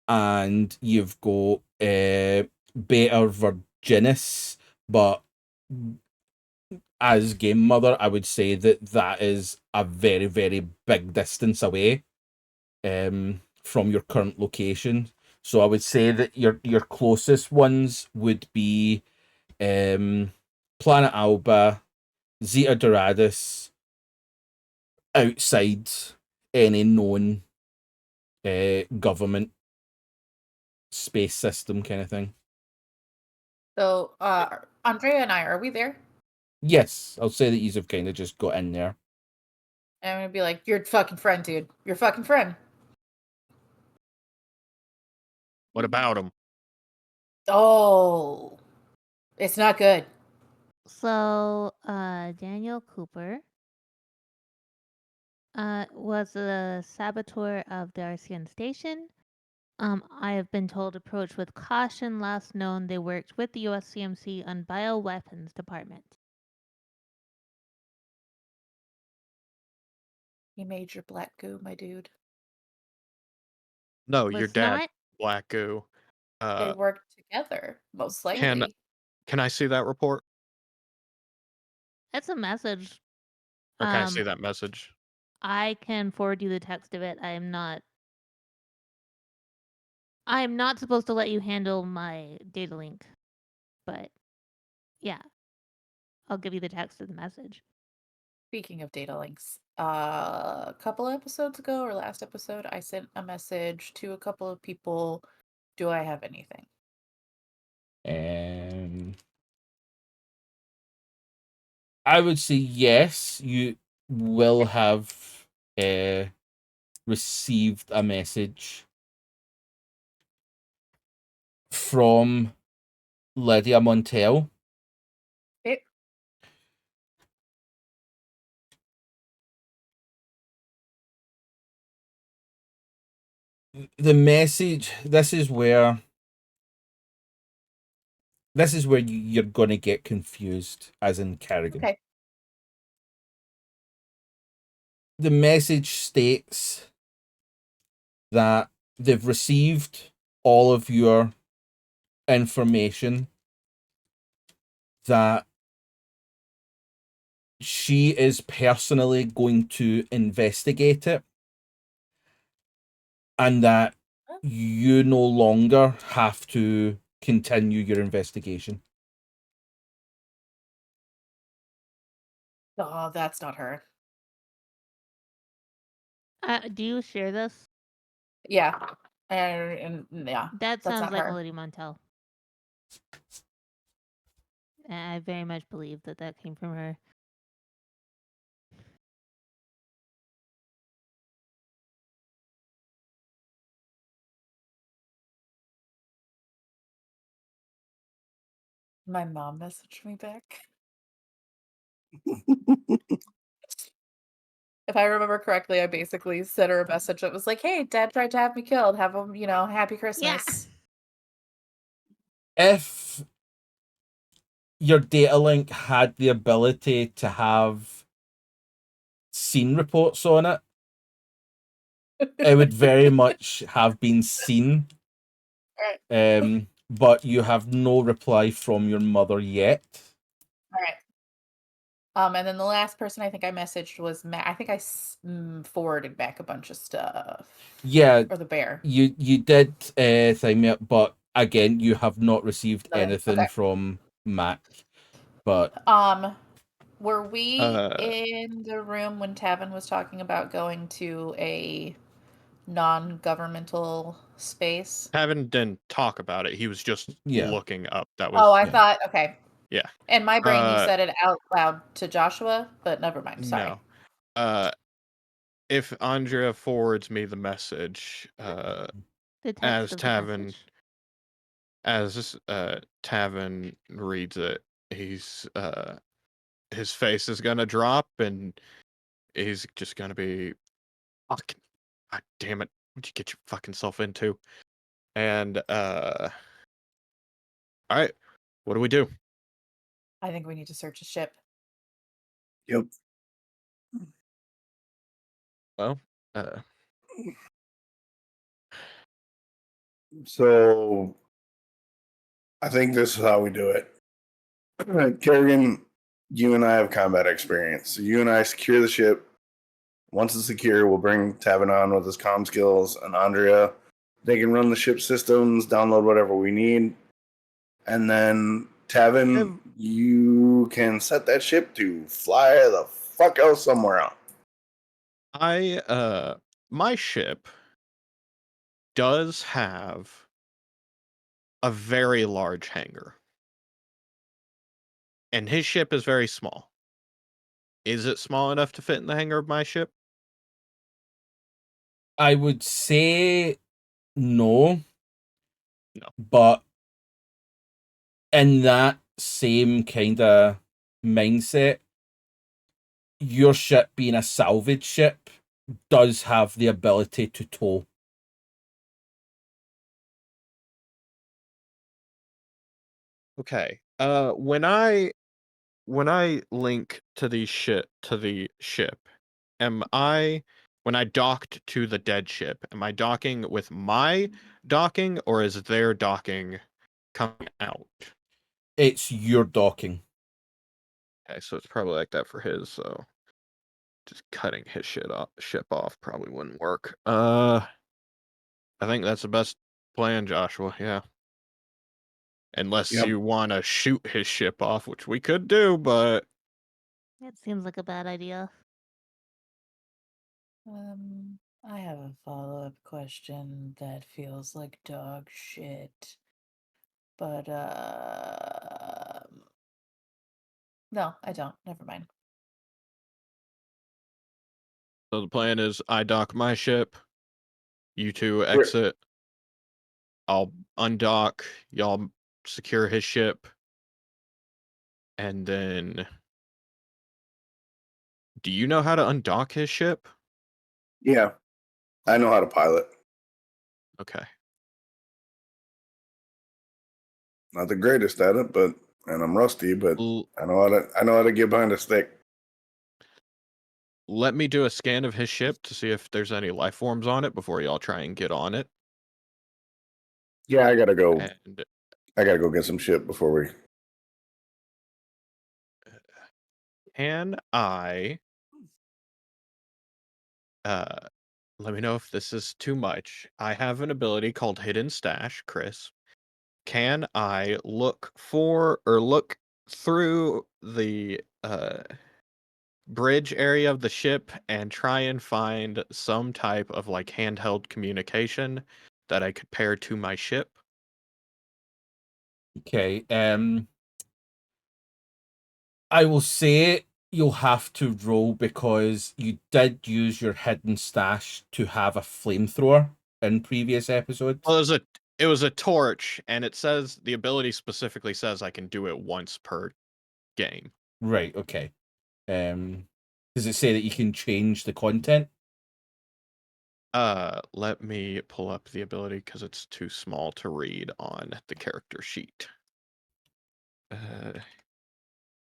S1: And you've got Beta Virginis, but as Game Mother, I would say that is a very, very big distance away from your current location. So I would say that your closest ones would be Planet Alba, Zeta Doradus, outside any known government space system kind of thing.
S5: So, Andrea and I, are we there?
S1: Yes, I'll say that you have kind of just got in there.
S5: And I'm gonna be like, "You're a fucking friend, dude. You're a fucking friend."
S3: What about him?
S5: Oh, it's not good.
S4: So, Daniel Cooper was the saboteur of Darcian Station. I have been told approach with caution. Last known, they worked with the USCMC on bioweapons department.
S5: He made your black goo, my dude.
S3: No, your
S4: Was
S3: dad,
S4: not
S3: Black Goo.
S5: They worked together, most
S3: Can
S5: likely.
S3: can I see that report?
S4: It's a message.
S3: Or can I see that message?
S4: I can forward you the text of it. I am not supposed to let you handle my data link, but yeah, I'll give you the text of the message.
S5: Speaking of data links, a couple episodes ago or last episode, I sent a message to a couple of people. Do I have anything?
S1: I would say yes, you will have received a message from Lydia Montel.
S5: Okay.
S1: The message, this is where you're going to get confused, as in Carrigan.
S5: Okay.
S1: The message states that they've received all of your information, that she is personally going to investigate it, and that you no longer have to continue your investigation.
S5: Oh, that's not her.
S4: Do you share this?
S5: Yeah. And yeah,
S4: That
S5: that's
S4: sounds
S5: not
S4: like
S5: her.
S4: Melody Montel. I very much believe that came from her.
S5: My mom messaged me back. If I remember correctly, I basically sent her a message that was like, "Hey, Dad tried to have me killed. Have him, happy Christmas."
S1: If your data link had the ability to have scene reports on it, it would very much have been seen.
S5: Alright.
S1: But you have no reply from your mother yet.
S5: All right. And then the last person I think I messaged was Matt. I think I forwarded back a bunch of stuff.
S1: Yeah,
S5: Or the bear.
S1: you did thing me up, but again, you have not received anything
S5: Okay.
S1: from Mac. But
S5: were we in the room when Tavin was talking about going to a non-governmental space?
S3: Tavin didn't talk about it. He was just
S1: Yeah.
S3: looking up. That was.
S5: Oh, I thought, okay.
S3: Yeah.
S5: In my brain, you said it out loud to Joshua, but never mind. Sorry.
S3: No. If Andrea forwards me the message,
S4: The text
S3: as
S4: of the
S3: Tavin,
S4: message.
S3: as Tavin reads it, he's his face is gonna drop and he's just gonna be fucking, God damn it, what'd you get your fucking self into? And all right, what do we do?
S5: I think we need to search a ship.
S2: Yep.
S3: Well,
S2: So I think this is how we do it. Carrigan, you and I have combat experience. So you and I secure the ship. Once it's secure, we'll bring Tavin on with his comm skills, and Andrea, they can run the ship systems, download whatever we need. And then Tavin, you can set that ship to fly the fuck out somewhere else.
S3: My ship does have a very large hangar. And his ship is very small. Is it small enough to fit in the hangar of my ship?
S1: I would say no.
S3: No.
S1: But in that same kind of mindset, your ship being a salvage ship does have the ability to tow.
S3: Okay. When I link to the ship, when I docked to the dead ship, am I docking with my docking or is their docking coming out?
S1: It's your docking.
S3: Okay, so it's probably like that for his, so just cutting his ship off probably wouldn't work. I think that's the best plan, Joshua, yeah. Unless you want to shoot his ship off, which we could do, but
S4: That seems like a bad idea.
S5: I have a follow-up question that feels like dog shit. But no, I don't. Never mind.
S3: So the plan is I dock my ship, you two exit, I'll undock, y'all secure his ship, and then do you know how to undock his ship?
S2: Yeah, I know how to pilot.
S3: Okay.
S2: Not the greatest at it, and I'm rusty, but I know how to get behind a stick.
S3: Let me do a scan of his ship to see if there's any life forms on it before y'all try and get on it.
S2: Yeah, I gotta go.
S3: And
S2: I gotta go get some shit before we.
S3: can I? Let me know if this is too much. I have an ability called Hidden Stash, Chris. Can I look for or look through the bridge area of the ship and try and find some type of like handheld communication that I could pair to my ship?
S1: Okay. I will say you'll have to roll because you did use your hidden stash to have a flamethrower in previous episodes.
S3: Well, it was a torch, and it says the ability specifically says I can do it once per game.
S1: Right, okay. Does it say that you can change the content?
S3: Let me pull up the ability because it's too small to read on the character sheet.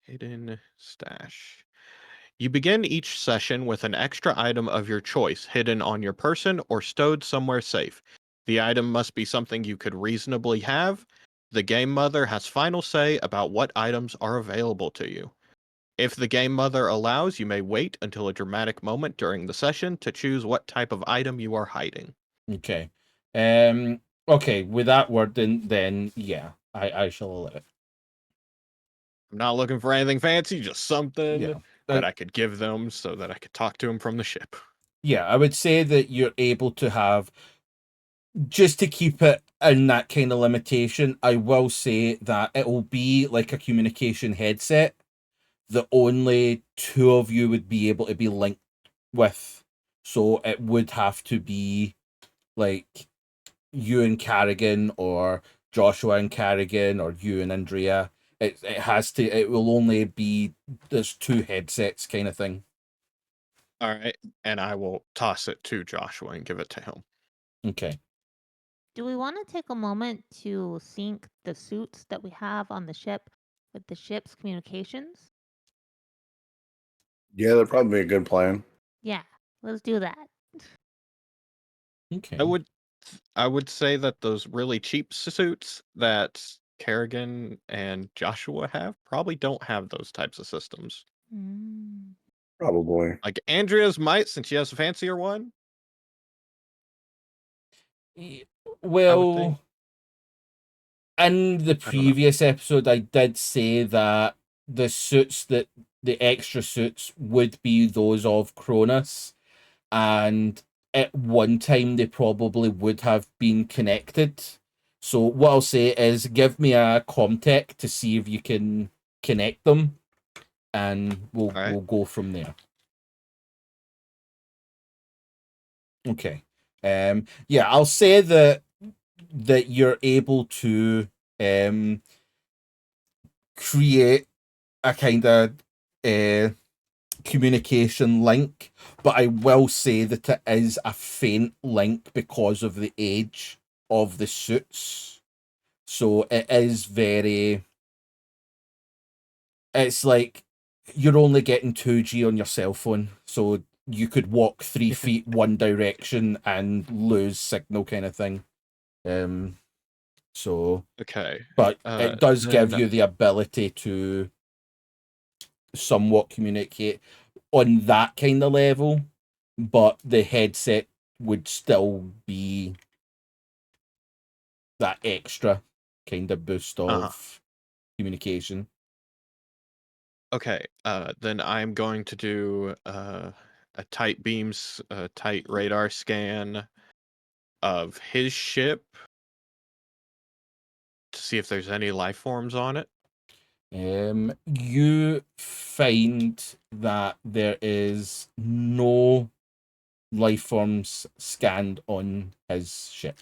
S3: Hidden stash. You begin each session with an extra item of your choice hidden on your person or stowed somewhere safe. The item must be something you could reasonably have. The game mother has final say about what items are available to you. If the game mother allows, you may wait until a dramatic moment during the session to choose what type of item you are hiding.
S1: Okay. Okay, with that word, then yeah, I shall allow it.
S3: I'm not looking for anything fancy, just something
S1: Yeah.
S3: that I could give them so that I could talk to them from the ship.
S1: Yeah, I would say that you're able to have, just to keep it in that kind of limitation, I will say that it will be like a communication headset that only two of you would be able to be linked with. So it would have to be like you and Carrigan, or Joshua and Carrigan, or you and Andrea. It will only be, there's two headsets kind of thing.
S3: All right, and I will toss it to Joshua and give it to him.
S1: Okay.
S4: Do we want to take a moment to sync the suits that we have on the ship with the ship's communications?
S2: Yeah, that'd probably be a good plan.
S4: Yeah, let's do that.
S1: Okay.
S3: I would say that those really cheap suits that Carrigan and Joshua have probably don't have those types of systems.
S4: Mm.
S2: Probably.
S3: Like Andrea's might, since she has a fancier one.
S1: Well, in the
S3: I don't know.
S1: previous episode, I did say that the extra suits would be those of Cronus, and at one time they probably would have been connected. So what I'll say is, give me a Comtech to see if you can connect them, and we'll go from there. Okay. Yeah, I'll say that you're able to create a kind of communication link, but I will say that it is a faint link because of the age of the suits. So it is it's like you're only getting 2G on your cell phone, so you could walk 3 feet one direction and lose signal kind of thing. So
S3: Okay.
S1: But it does give you the ability to somewhat communicate on that kind of level, but the headset would still be that extra kind of boost of communication.
S3: Okay, then I'm going to do a tight radar scan of his ship to see if there's any life forms on it.
S1: You find that there is no life forms scanned on his ship.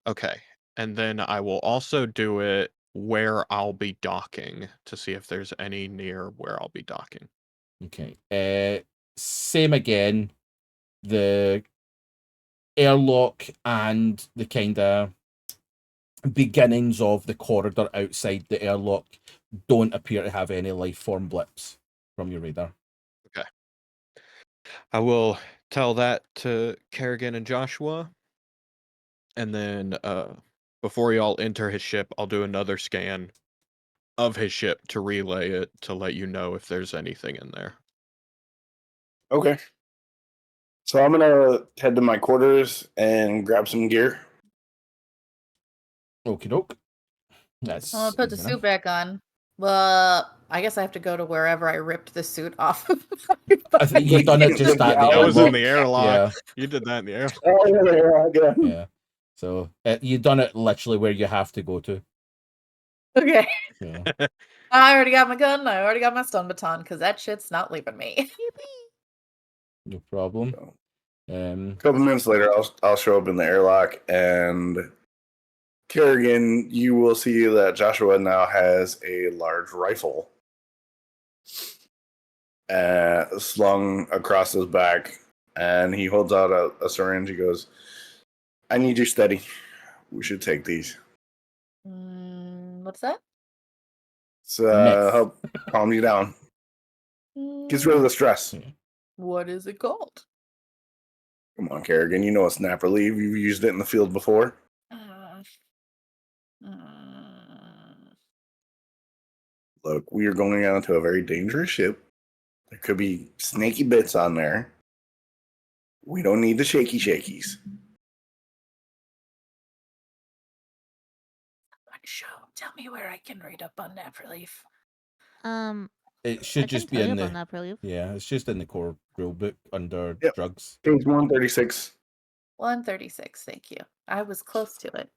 S3: Okay, and then I will also do it where I'll be docking to see if there's any near where I'll be docking.
S1: Okay. Same again. The airlock and the kind of beginnings of the corridor outside the airlock don't appear to have any life form blips from your radar.
S3: Okay. I will tell that to Carrigan and Joshua. And then before y'all enter his ship, I'll do another scan of his ship to relay it to let you know if there's anything in there.
S2: Okay. So I'm gonna head to my quarters and grab some gear.
S1: Okie doke. That's
S5: I'm gonna put the
S1: easy
S5: suit
S1: enough.
S5: back on. Well, I guess I have to go to wherever I ripped the suit off.
S1: I think you've done it just at the
S3: That was in
S1: airlock.
S3: the airlock.
S1: Yeah.
S3: You did that in the airlock.
S2: Oh, yeah, again.
S1: Yeah. So you've done it literally where you have to go to.
S5: Okay.
S1: Yeah.
S5: I already got my gun. I already got my stun baton because that shit's not leaving me.
S1: No problem.
S2: A couple minutes later, I'll show up in the airlock, and Carrigan, you will see that Joshua now has a large rifle. slung across his back, and he holds out a syringe. He goes, "I need you steady. We should take these.
S5: What's that?
S2: It's
S1: Meth.
S2: help calm you down. Gets rid of the stress.
S5: What is it called?
S2: Come on, Carrigan. You know a snap relief. You've used it in the field before. Look, we are going out to a very dangerous ship. There could be snaky bits on there. We don't need the shakies.
S5: Show. Tell me where I can read up on nap relief.
S1: It should
S4: I
S1: just
S4: can
S1: be
S4: tell you
S1: in
S4: about
S1: the
S4: nap relief.
S1: yeah. It's just in the core rule book under
S2: Yep.
S1: drugs.
S2: Page 136.
S5: 136. Thank you. I was close to it.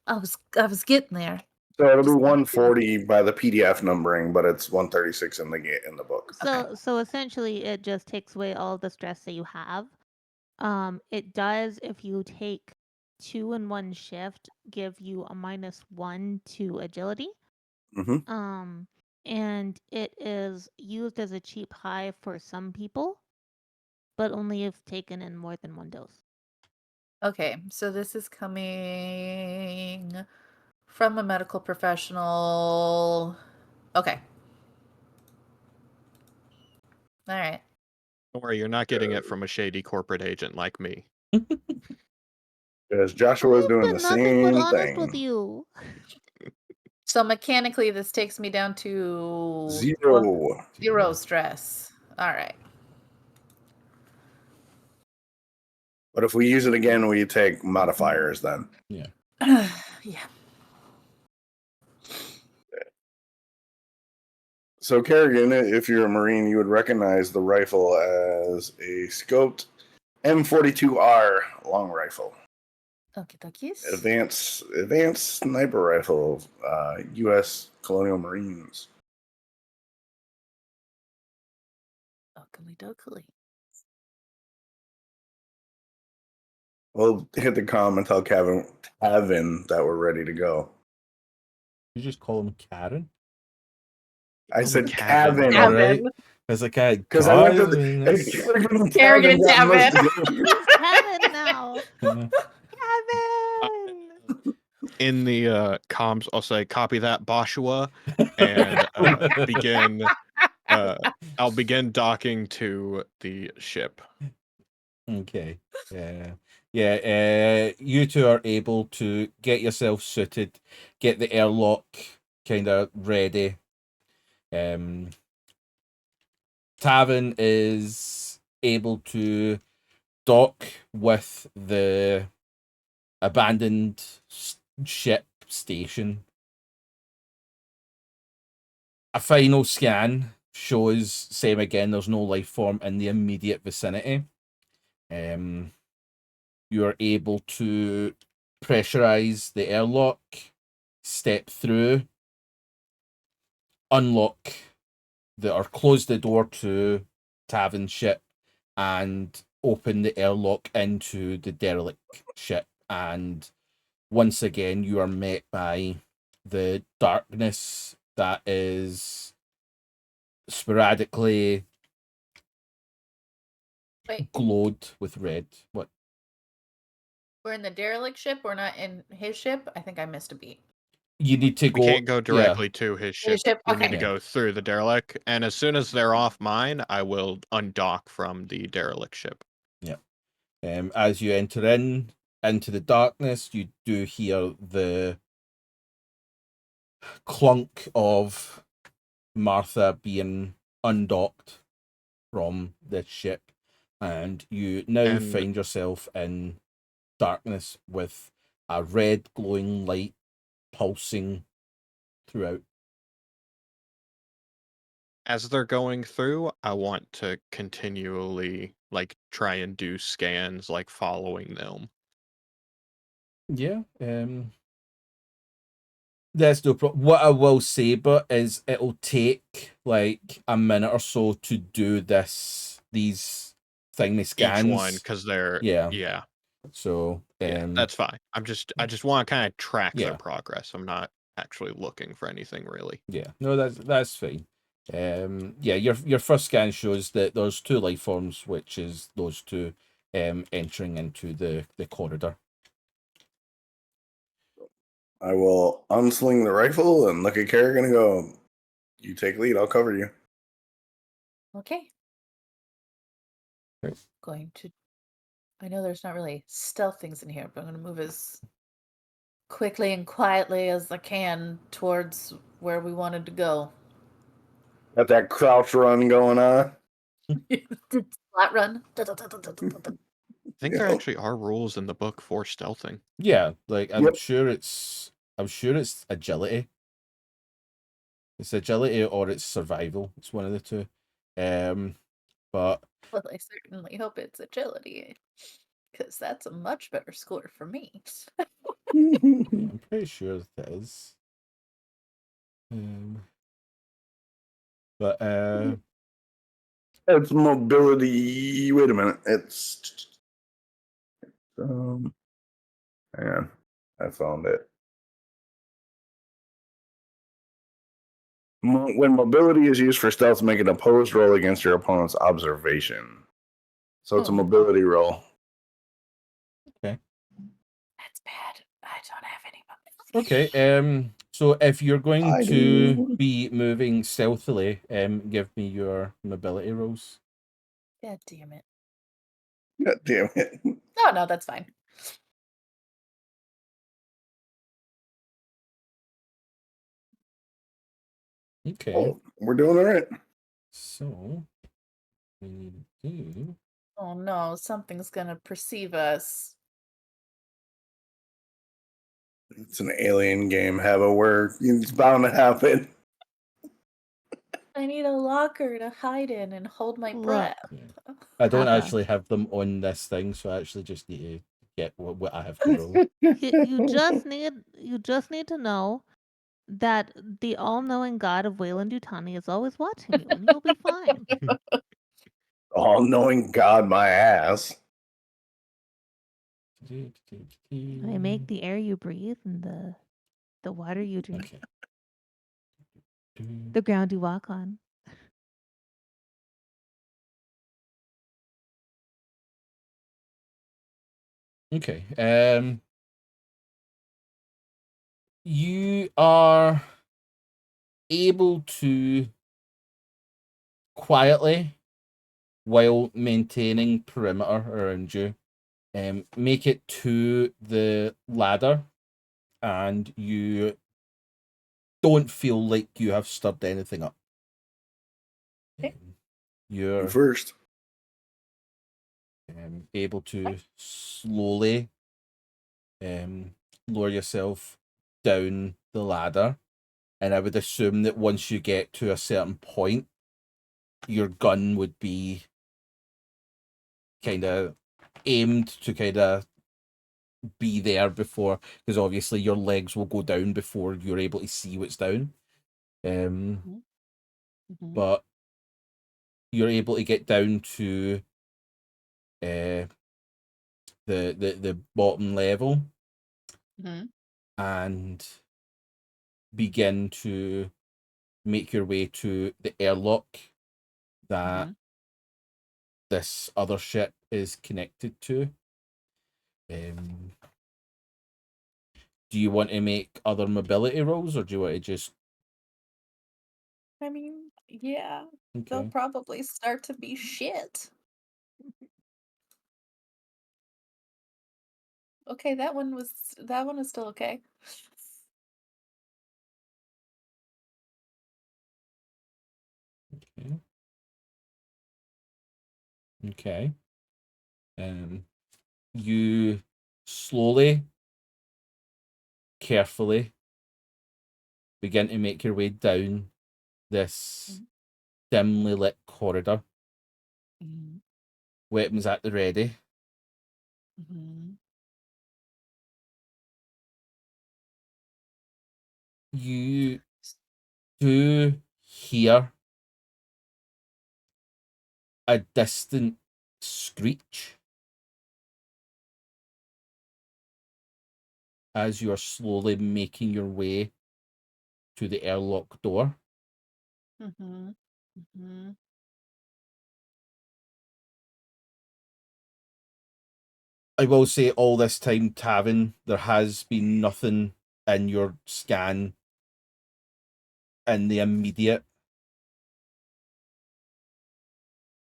S5: I was getting there.
S2: So it'll be
S5: Just not
S2: 140 by the PDF numbering, but it's 136 in the book.
S4: So essentially, it just takes away all the stress that you have. It does, if you take 2 in one shift, give you a -1 to agility.
S2: Mm-hmm.
S4: And it is used as a cheap high for some people, but only if taken in more than one dose.
S5: Okay, so this is coming from a medical professional. Okay. All right.
S3: Don't worry, you're not getting it from a shady corporate agent like me.
S2: Because Joshua is
S4: I've
S2: doing
S4: been
S2: the
S4: nothing but
S2: same
S4: honest with
S2: thing.
S4: you.
S5: So mechanically, this takes me down to
S2: 0.
S5: 0 stress. All right.
S2: But if we use it again, we take modifiers then.
S1: Yeah.
S5: Yeah.
S2: So Kerrigan, if you're a Marine, you would recognize the rifle as a scoped M42R long rifle.
S5: Okay, dokies.
S2: Advanced sniper rifle of U.S. Colonial Marines.
S5: Dokily dokily.
S2: We'll hit the comm and tell Tavin that we're ready to go.
S1: You just call him Karen.
S2: I said
S3: Tavin.
S2: Tavin.
S1: All right. It's like
S2: Because I went to
S1: the
S5: Carrigan Tavin.
S4: Kevin now. Kevin.
S3: In the comms, I'll say, copy that, Boshua, and begin. I'll begin docking to the ship.
S1: Okay. Yeah. You two are able to get yourself suited, get the airlock kind of ready. Tavin is able to dock with the abandoned ship station. A final scan shows, same again, there's no life form in the immediate vicinity. You are able to pressurize the airlock, step through, unlock or close the door to Tavin's ship, and open the airlock into the derelict ship. And once again, you are met by the darkness that is sporadically glowed with red. What?
S5: We're in the derelict ship. We're not in his ship. I think I missed a beat.
S1: You need to go.
S3: We can't go directly to his ship.
S5: ship?
S3: We
S5: Okay.
S3: need to go through the derelict, and as soon as they're off mine, I will undock from the derelict ship.
S1: Yeah. As you enter into the darkness, you do hear the clunk of Martha being undocked from the ship, and you now find yourself in darkness with a red glowing light pulsing throughout.
S3: As they're going through, I want to continually try and do scans, following them.
S1: Yeah. There's no problem. What I will say, but is it'll take like a minute or so to do these thingy scans.
S3: Each one, because they're yeah.
S1: So
S3: that's fine. I just want to kind of track
S1: Yeah.
S3: their progress. I'm not actually looking for anything really.
S1: Yeah, no, that's fine. Yeah, your first scan shows that there's 2 life forms, which is those 2 entering into the corridor.
S2: I will unsling the rifle and look at Carrigan and go, "You take lead. I'll cover you."
S5: Okay.
S1: Okay.
S5: Going to. I know there's not really stealth things in here, but I'm going to move as quickly and quietly as I can towards where we wanted to go.
S2: Got that crouch run going on.
S5: Flat run.
S3: I think there
S2: Yeah.
S3: actually are rules in the book for stealthing.
S1: Yeah, like I'm
S2: Yep.
S1: sure it's agility. It's agility or it's survival. It's one of the 2. But
S5: Well, I certainly hope it's agility, because that's a much better score for me.
S1: I'm pretty sure it is. But
S2: It's mobility. Wait a minute. It's hang on. I found it. When mobility is used for stealth, make an opposed roll against your opponent's observation. So it's a
S5: Oh.
S2: mobility roll.
S5: That's bad. I don't have any.
S1: okay. So if you're going
S2: I
S1: to
S2: do.
S1: be moving stealthily, give me your mobility rolls.
S5: God damn it.
S2: God damn it.
S5: Oh, no, that's fine.
S1: Okay.
S2: Oh, we're doing all right.
S1: So we need to do.
S5: Oh, no, something's going to perceive us.
S2: It's an alien game. Have a word. It's bound to happen.
S5: I need a locker to hide in and hold my
S4: Look.
S5: breath.
S1: I don't
S4: Papa.
S1: actually have them on this thing, so I actually just need to get what I have to roll.
S4: You just need to know that the all-knowing God of Wayland Yutani is always watching you, and you'll be fine.
S2: All knowing God, my ass.
S4: I make the air you breathe and the water you drink,
S1: Okay.
S4: the ground you walk on.
S1: Okay. You are able to quietly, while maintaining perimeter around you, make it to the ladder, and you don't feel like you have stirred anything up.
S5: Okay.
S1: You're
S2: First.
S1: able to slowly lower yourself down the ladder, and I would assume that once you get to a certain point, your gun would be kind of aimed to kind of be there before, because obviously your legs will go down before you're able to see what's down.
S5: Mhm.
S1: But you're able to get down to the bottom level
S5: Mhm.
S1: and begin to make your way to the airlock that
S5: Mhm.
S1: this other ship is connected to. Do you want to make other mobility rolls, or do you want to just...
S5: I mean, yeah, they'll
S1: Okay.
S5: probably start to be shit. Okay, that one was still okay.
S1: Okay. Okay. You slowly, carefully begin to make your way down this dimly lit corridor.
S5: Mhm.
S1: Weapons at the ready.
S5: Mhm.
S1: You do hear a distant screech as you are slowly making your way to the airlock door.
S5: Mm-hmm. Mm-hmm.
S1: I will say all this time, Tavin, there has been nothing in your scan in the immediate.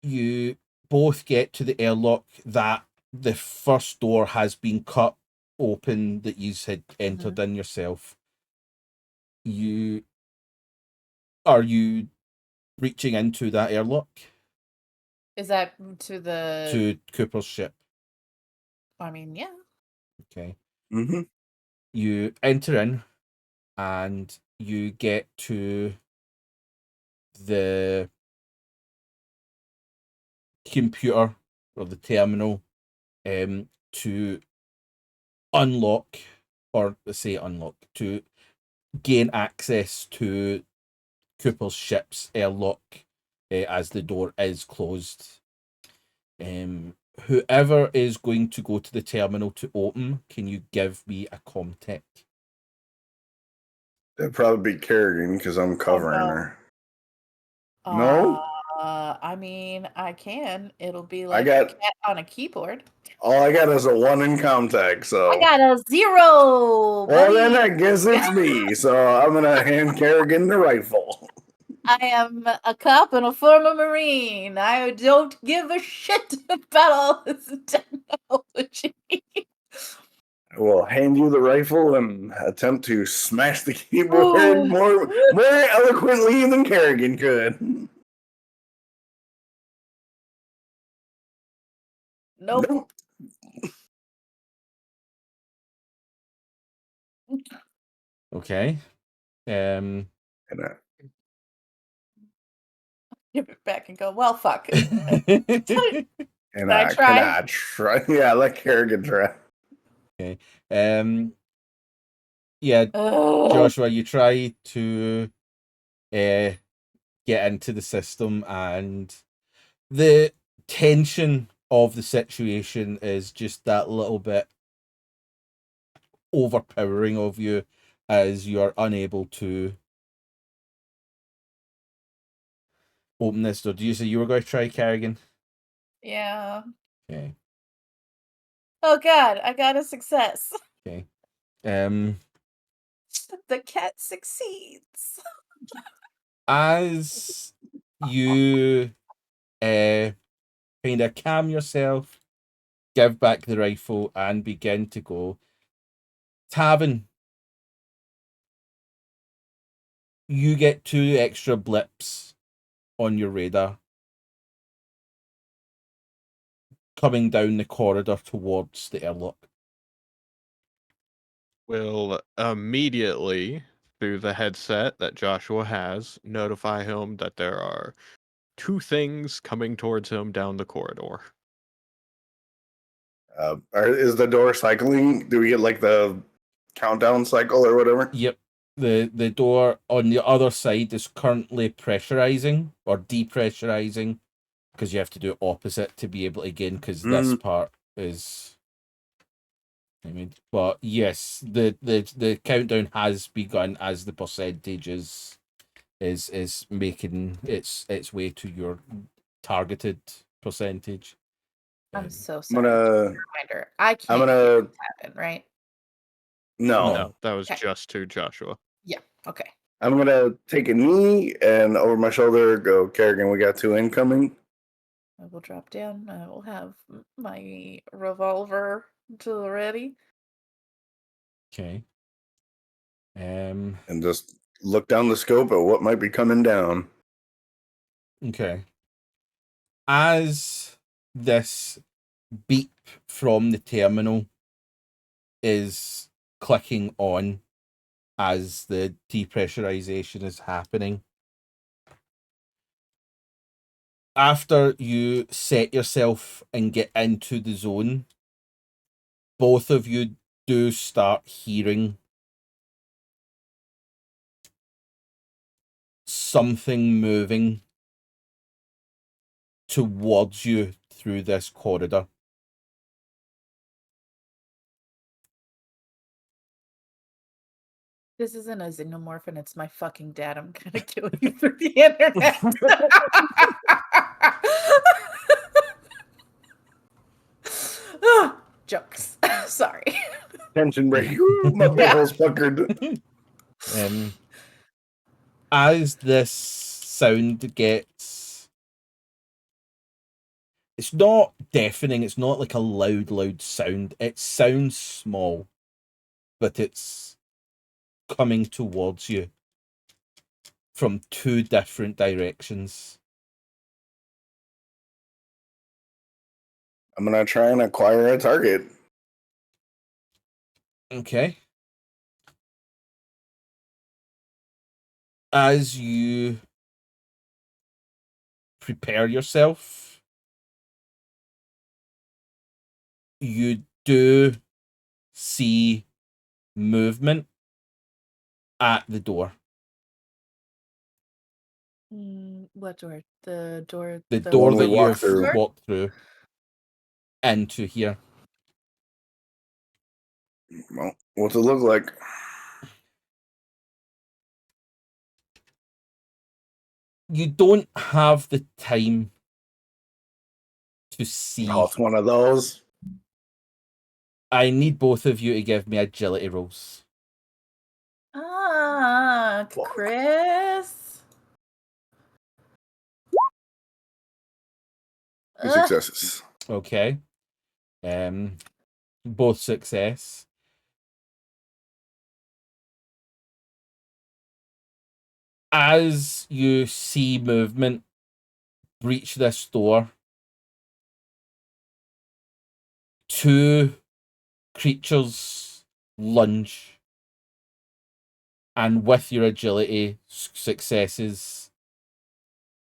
S1: You both get to the airlock that the first door has been cut open that you had entered in yourself. Are you reaching into that airlock?
S5: Is that to the?
S1: To Cooper's ship.
S5: I mean, yeah.
S1: Okay.
S2: Mm-hmm.
S1: You enter in and you get to the computer or the terminal to unlock, or say unlock, to gain access to Cooper's ship's airlock as the door is closed. Whoever is going to go to the terminal to open, can you give me a comtech?
S2: That'd probably be Carrigan because I'm covering her. No?
S5: I mean, I can. It'll be
S2: I
S5: like a
S2: got
S5: cat on a keyboard.
S2: all I got is a 1 in comtech, so
S5: I got a 0.
S2: well then I
S5: buddy.
S2: guess it's me. So I'm gonna hand Carrigan the rifle.
S5: I am a cop and a former Marine. I don't give a shit about all this technology.
S2: I will hand you the rifle and attempt to smash the keyboard more eloquently than Carrigan could.
S5: Nope.
S1: Okay.
S2: And
S5: Give it back and go, well, fuck.
S2: I
S5: try?
S2: cannot try. Yeah, let Carrigan try.
S1: Okay. Yeah, Joshua, you try to get into the system, and the tension of the situation is just that little bit overpowering of you as you are unable to open this door. Do you say you were going to try, Carrigan?
S5: Yeah.
S1: Okay.
S5: Oh god, I got a success.
S1: Okay.
S5: The cat succeeds.
S1: As you kind of calm yourself, give back the rifle, and begin to go, Tavin, you get 2 extra blips on your radar coming down the corridor towards the airlock.
S3: Will immediately, through the headset that Joshua has, notify him that there are 2 things coming towards him down the corridor.
S2: Is the door cycling? Do we get like the countdown cycle or whatever?
S1: Yep. The door on the other side is currently pressurizing or depressurizing, because you have to do opposite to be able to gain, because this part is, I mean, but yes, the countdown has begun as the percentage is making its way to your targeted percentage.
S5: I'm so sorry. Reminder. I can't happen, right?
S2: No.
S3: That was just to Joshua.
S5: Yeah. Okay.
S2: I'm gonna take a knee and over my shoulder go, Carrigan, we got 2 incoming.
S5: I will drop down. I will have my revolver to the ready.
S1: Okay.
S2: And just look down the scope at what might be coming down.
S1: Okay. As this beep from the terminal is clicking on as the depressurization is happening, after you set yourself and get into the zone, both of you do start hearing something moving towards you through this corridor.
S5: This isn't a xenomorph and it's my fucking dad. I'm gonna kill you through the internet. Jokes. Sorry.
S2: Tension break. Ooh, my butthole's puckered.
S1: As this sound gets, it's not deafening, it's not like a loud sound. It sounds small, but it's coming towards you from two different directions.
S2: I'm gonna try and acquire a target.
S1: Okay. As you prepare yourself, you do see movement at the door.
S5: What door? The door.
S1: The door
S2: one
S1: that
S2: we walked
S1: you've
S2: through.
S1: walked through into here.
S2: Well, what's it look like?
S1: You don't have the time to see.
S2: Oh, it's one of those.
S1: I need both of you to give me agility rolls.
S5: Chris.
S2: Two successes.
S1: Okay. Both success. As you see movement breach this door, two creatures lunge, and with your agility successes,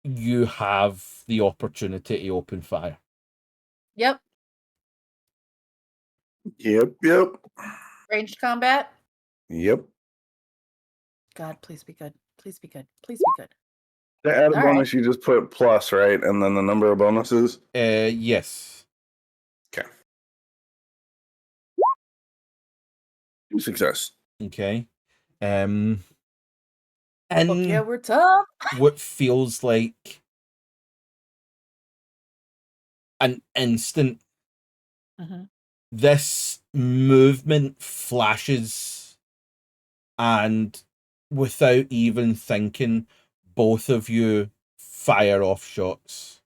S1: you have the opportunity to open fire.
S5: Yep.
S2: Yep.
S5: Ranged combat.
S2: Yep.
S5: God, please be good. Please be good. Please be good.
S2: To add a
S5: All
S2: bonus, you just put plus, right? And then the number of bonuses?
S1: Yes.
S2: Okay. 2 success.
S1: Okay. And
S5: Yeah, we're tough.
S1: what feels like an instant, this movement flashes, and without even thinking, both of you fire off shots.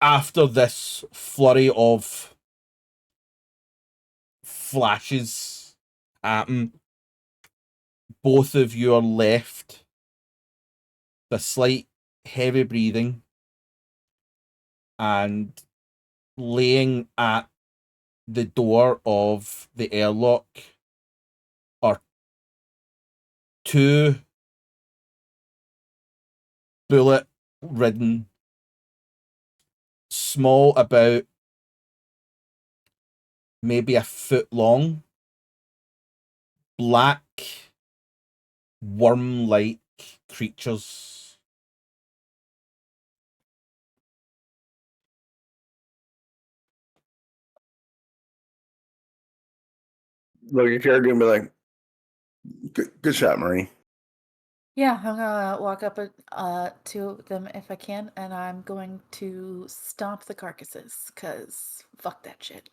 S1: After this flurry of flashes happen, both of you are left the slight heavy breathing, and laying at the door of the airlock are two bullet-ridden, small, about maybe a foot long, black, worm-like creatures.
S2: Look at Carrigan and be like, good shot, Marie.
S5: Yeah, I'm gonna walk up to them if I can, and I'm going to stomp the carcasses, cause fuck that shit.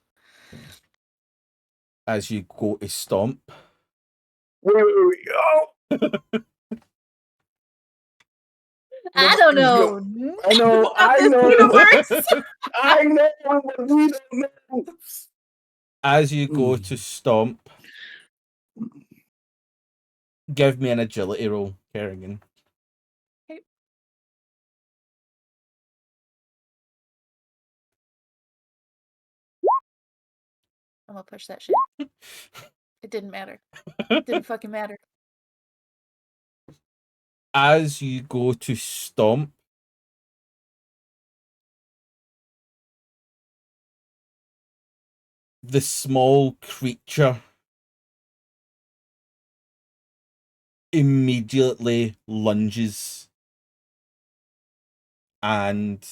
S1: As you go to stomp,
S2: Oh!
S5: I don't know.
S2: I know.
S5: About this universe.
S2: I know. But we don't know.
S1: as you go to stomp, give me an agility roll, Carrigan.
S5: Okay. I'm gonna push that shit. It didn't matter. It didn't fucking matter.
S1: As you go to stomp, the small creature immediately lunges, and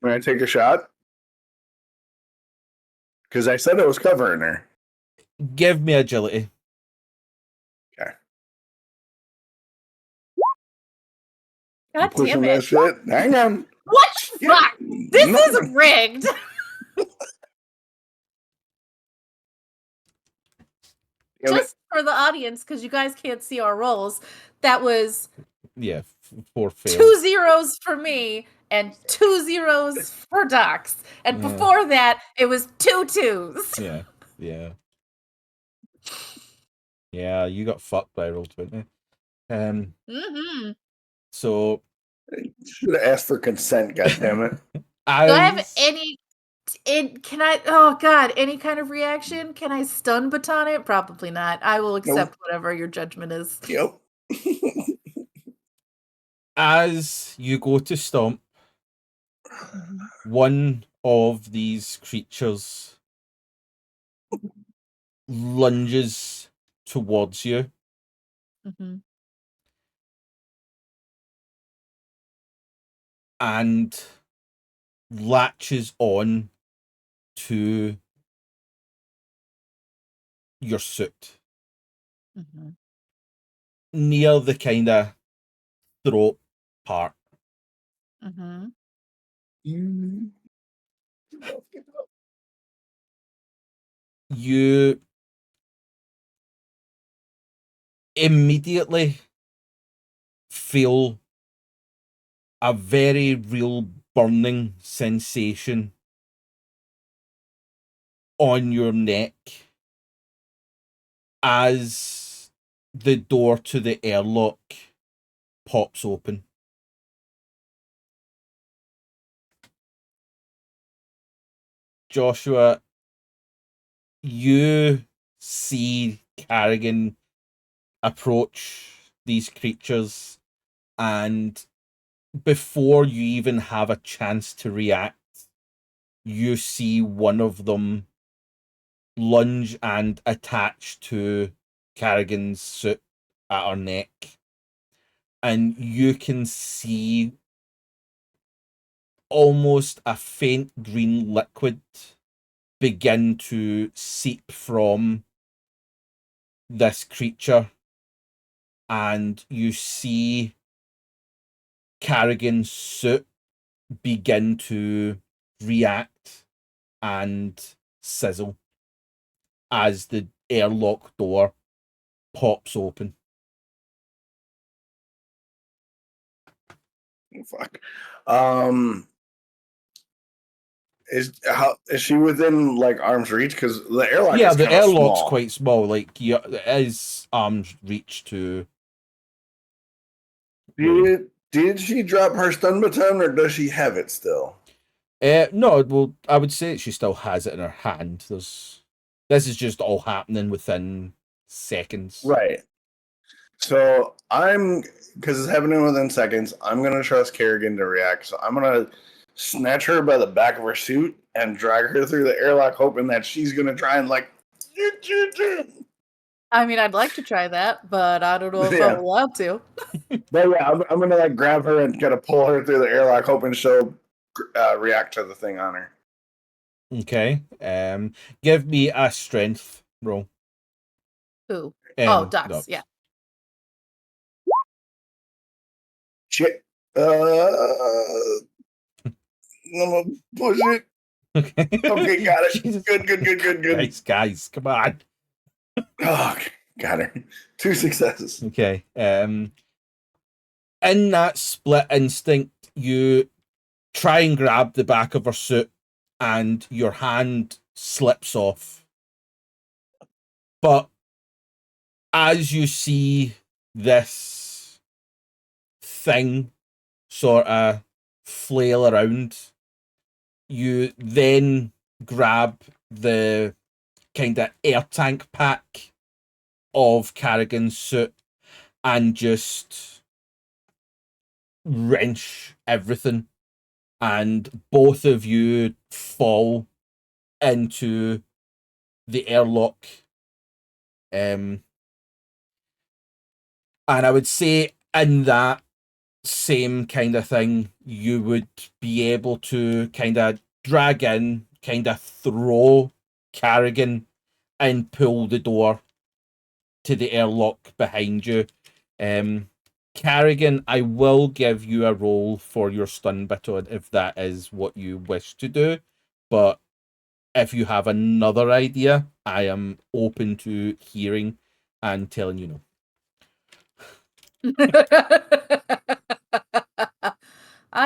S2: Can I take a shot? Because I said I was covering her.
S1: Give me agility.
S5: God
S2: Pushing
S5: damn
S2: that
S5: it.
S2: shit. Hang on.
S5: What? Fuck. This
S2: No.
S5: is rigged.
S2: Damn it.
S5: Just for the audience, because you guys can't see our rolls, that was
S1: Yeah, 4 fails.
S5: 2 zeros for me and 2 zeros for Docs. And
S1: Yeah.
S5: before that, it was 2 twos.
S1: Yeah, yeah. Yeah, you got fucked by Roll20.
S5: Mm-hmm.
S1: So
S2: Should have asked for consent, goddammit.
S5: Do I have
S1: as
S5: any... Can I... Oh, God. Any kind of reaction? Can I stun baton it? Probably not. I will accept whatever your judgment is.
S2: Yep.
S1: as you go to stomp, one of these creatures lunges towards you.
S5: Mm-hmm.
S1: And latches on to your suit
S5: Mm-hmm.
S1: near the kind of throat part.
S5: Mm-hmm.
S1: You immediately feel a very real burning sensation on your neck as the door to the airlock pops open. Joshua, you see Carrigan approach these creatures, and before you even have a chance to react, you see one of them lunge and attach to Carrigan's suit at her neck. And you can see almost a faint green liquid begin to seep from this creature. And you see Carrigan's suit begin to react and sizzle as the airlock door pops open.
S2: Fuck. Is she within like arm's reach? Because the airlock
S1: Yeah,
S2: is
S1: the
S2: kind of
S1: airlock's
S2: small.
S1: quite small. Like, yeah, it is arm's reach to.
S2: Did she drop her stun baton, or does she have it still?
S1: No, well, I would say she still has it in her hand. This is just all happening within seconds.
S2: Right. So because it's happening within seconds, I'm gonna trust Carrigan to react. So I'm gonna snatch her by the back of her suit and drag her through the airlock, hoping that she's gonna try and like.
S5: I mean, I'd like to try that, but I don't know if
S2: Yeah.
S5: I'm allowed to.
S2: But yeah, I'm gonna like grab her and kind of pull her through the airlock, hoping she'll react to the thing on her.
S1: Okay. Give me a strength roll.
S5: Who? Docs.
S1: Docs.
S5: Yeah.
S2: Shit. I'm gonna push it.
S1: Okay.
S2: Okay, got it.
S1: Jesus.
S2: Good.
S1: Guys, come on.
S2: Oh, got her. 2 successes.
S1: Okay. In that split instinct, you try and grab the back of her suit, and your hand slips off. But as you see this thing sort of flail around, you then grab the kind of air tank pack of Carrigan's suit and just wrench everything, and both of you fall into the airlock. And I would say in that same kind of thing, you would be able to kind of drag in, kind of throw Carrigan and pull the door to the airlock behind you. Carrigan, I will give you a roll for your stun baton if that is what you wish to do, but if you have another idea, I am open to hearing and telling you no.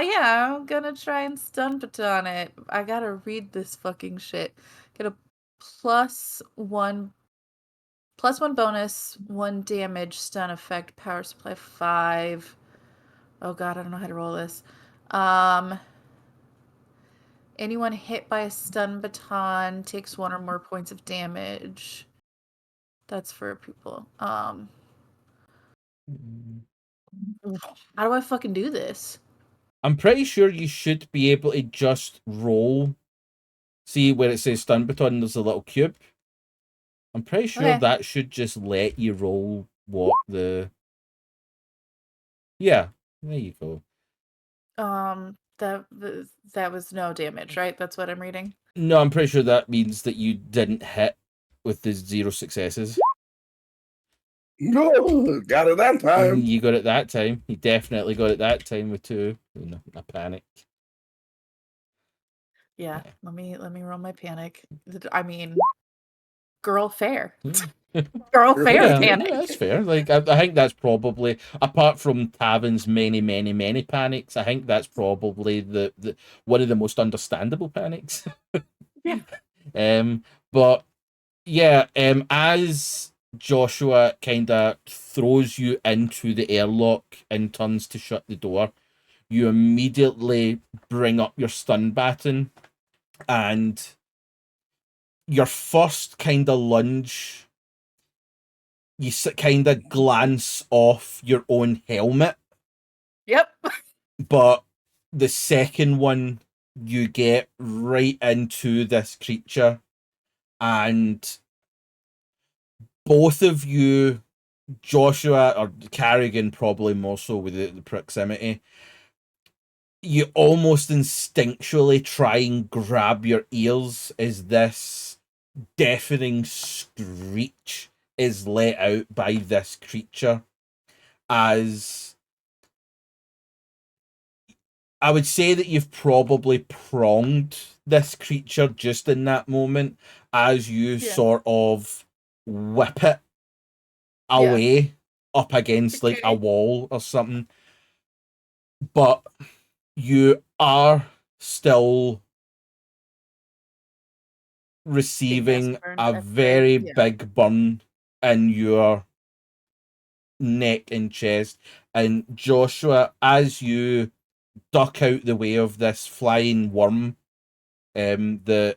S5: Yeah, I'm gonna try and stun baton it. I gotta read this fucking shit. Get a +1 bonus, 1 damage, stun effect, power supply 5. Oh god, I don't know how to roll this. Anyone hit by a stun baton takes 1 or more points of damage. That's for people. How do I fucking do this?
S1: I'm pretty sure you should be able to just roll. See where it says stun baton, there's a little cube. I'm pretty sure
S5: Okay.
S1: that should just let you roll what the... Yeah, there you go.
S5: That was no damage, right? That's what I'm reading.
S1: No, I'm pretty sure that means that you didn't hit with the 0 successes.
S2: No, got it that time.
S1: You got it that time. You definitely got it that time with 2. I panicked.
S5: Yeah, let me roll my panic. I mean, girl fair. Girl fair panic.
S1: Yeah, that's fair. Like I think that's probably, apart from Tavin's many panics, I think that's probably the one of the most understandable panics.
S5: Yeah.
S1: But yeah, as Joshua kind of throws you into the airlock and turns to shut the door, you immediately bring up your stun baton, and your first kind of lunge, you kind of glance off your own helmet.
S5: Yep.
S1: But the second one, you get right into this creature, and both of you, Joshua or Carrigan, probably more so with the proximity, you almost instinctually try and grab your ears as this deafening screech is let out by this creature. As I would say that you've probably pronged this creature just in that moment as you sort of whip it away up against like a wall or something. But you are still receiving a very big burn in your neck and chest. And Joshua, as you duck out the way of this flying worm that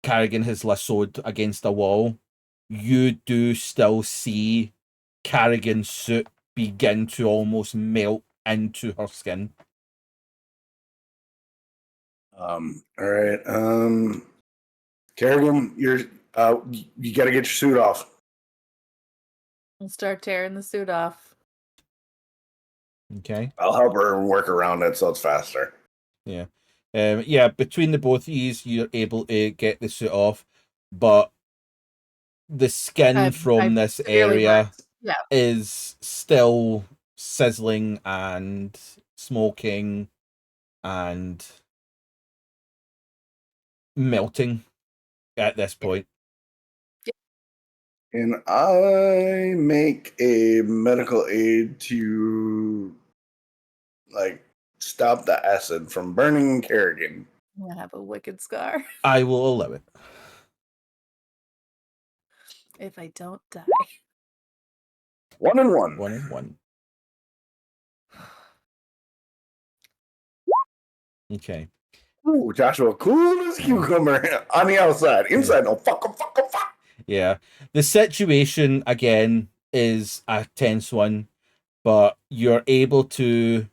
S1: Carrigan has lassoed against a wall, you do still see Carrigan's suit begin to almost melt into her skin.
S2: All right. Carrigan, you gotta get your suit off.
S5: We'll start tearing the suit off.
S1: Okay.
S2: I'll help her work around it so it's faster.
S1: Yeah. Yeah, between the both of you, you're able to get the suit off, but the skin from this area is still sizzling and smoking and melting at this point.
S2: And I make a medical aid to stop the acid from burning Carrigan.
S5: I'm gonna have a wicked scar.
S1: I will allow it.
S5: If I don't die.
S2: 1 and 1.
S1: 1 and 1. Okay.
S2: Ooh, Joshua, cool as cucumber on the outside. Inside, no fuck.
S1: Yeah. The situation, again, is a tense one, but you're able to...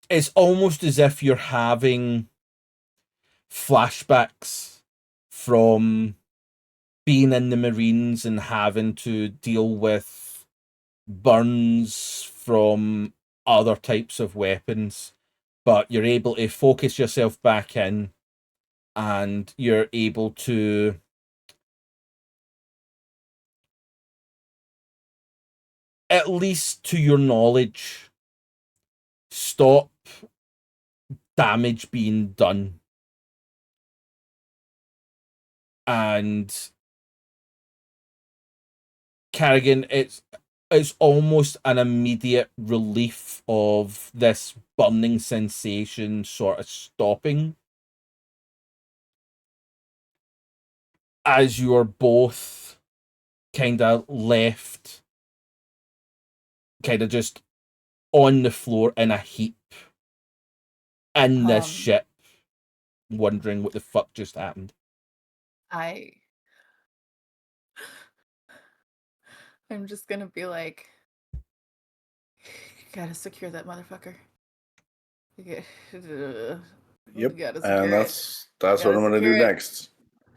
S1: It's almost as if you're having flashbacks from being in the Marines and having to deal with burns from other types of weapons, but you're able to focus yourself back in, and you're able to at least to your knowledge, stop damage being done. And Carrigan, it's almost an immediate relief of this burning sensation sort of stopping as you are both kind of left kind of just on the floor in a heap in this ship, wondering what the fuck just happened.
S5: I'm just gonna be like, you gotta secure that motherfucker.
S2: Yep,
S5: and
S2: that's what I'm gonna do next.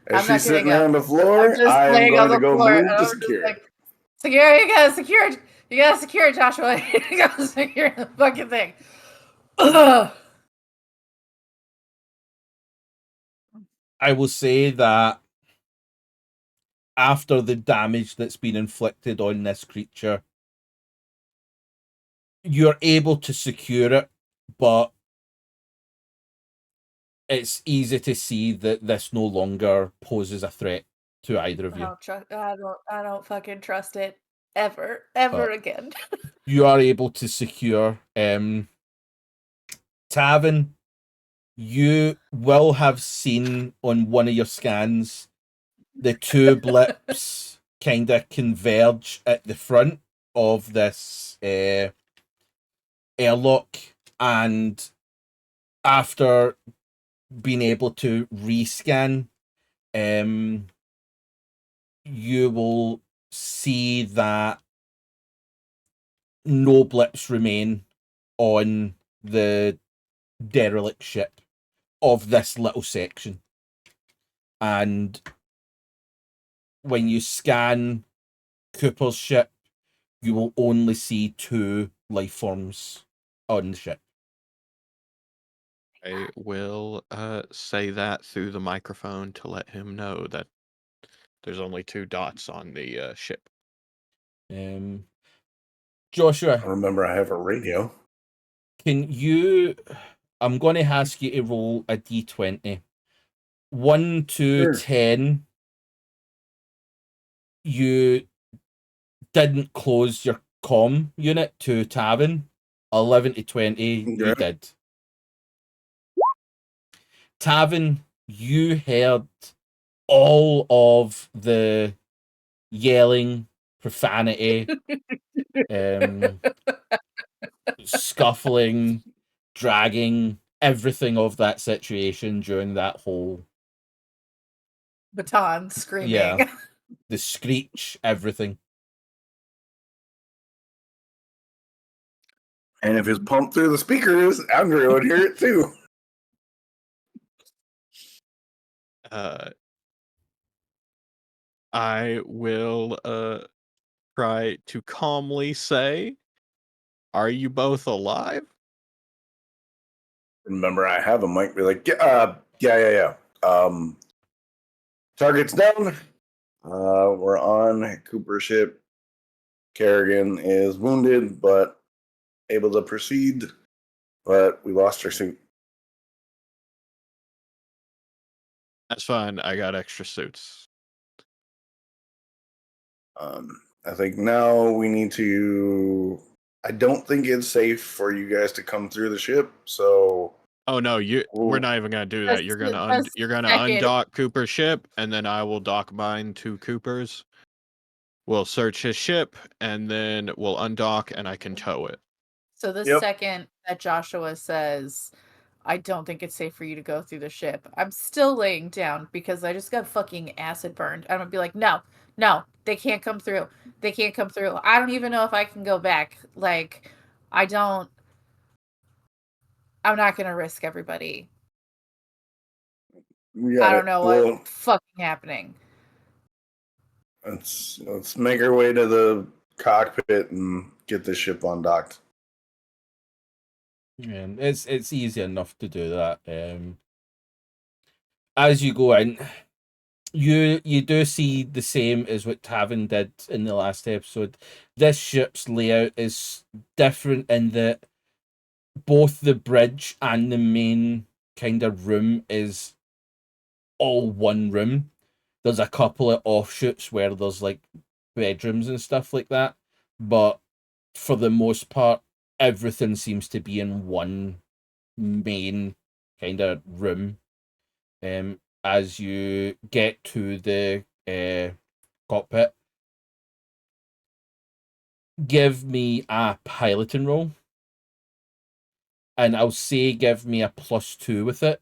S2: As
S5: I'm not
S2: she's sitting
S5: getting
S2: there
S5: up.
S2: on the floor,
S5: I'm just
S2: I am
S5: laying on
S2: going to
S5: the
S2: go
S5: floor,
S2: move
S5: and
S2: to
S5: I'm just
S2: secure
S5: like,
S2: it.
S5: secure, you gotta secure it. You gotta secure it, Joshua. You gotta secure the fucking thing.
S1: I will say that after the damage that's been inflicted on this creature, you're able to secure it, but it's easy to see that this no longer poses a threat to either of you.
S5: I don't fucking trust it ever again.
S1: You are able to secure Tavin. You will have seen on one of your scans the two blips kind of converge at the front of this airlock, and after being able to rescan, you will see that no blips remain on the derelict ship of this little section. And when you scan Cooper's ship, you will only see 2 life forms on the ship.
S3: I will say that through the microphone to let him know that there's only 2 dots on the ship.
S1: Joshua,
S2: Remember, I have a radio.
S1: can you... I'm going to ask you to roll a d20. 1 to
S2: Sure.
S1: 10, you didn't close your comm unit to Tavin. 11 to 20, you
S2: Okay.
S1: did. Tavin, you heard all of the yelling, profanity, scuffling, dragging, everything of that situation during that whole...
S5: Baton screaming.
S1: Yeah. The screech, everything.
S2: And if it's pumped through the speakers, Andrea would hear it too.
S3: I will try to calmly say, "Are you both alive?"
S2: Remember, I have a mic. Be like, yeah. Target's down. We're on Cooper's ship. Carrigan is wounded, but able to proceed. But we lost her suit.
S3: That's fine. I got extra suits.
S2: I think now we need to... I don't think it's safe for you guys to come through the ship, so...
S3: Oh no, we're not even gonna do that. You're gonna undock Cooper's ship, and then I will dock mine to Cooper's. We'll search his ship, and then we'll undock, and I can tow it.
S5: So the second that Joshua says, I don't think it's safe for you to go through the ship, I'm still laying down because I just got fucking acid burned. I'm gonna be like, no, they can't come through. They can't come through. I don't even know if I can go back. Like, I'm not gonna risk everybody. I don't know what's fucking happening.
S2: Let's make our way to the cockpit and get the ship undocked.
S1: Yeah, it's easy enough to do that. As you go in, You do see the same as what Tavin did in the last episode. This ship's layout is different in that both the bridge and the main kind of room is all one room. There's a couple of offshoots where there's like bedrooms and stuff like that, but for the most part, everything seems to be in one main kind of room. As you get to the cockpit, give me a piloting roll, and I'll say give me a +2 with it.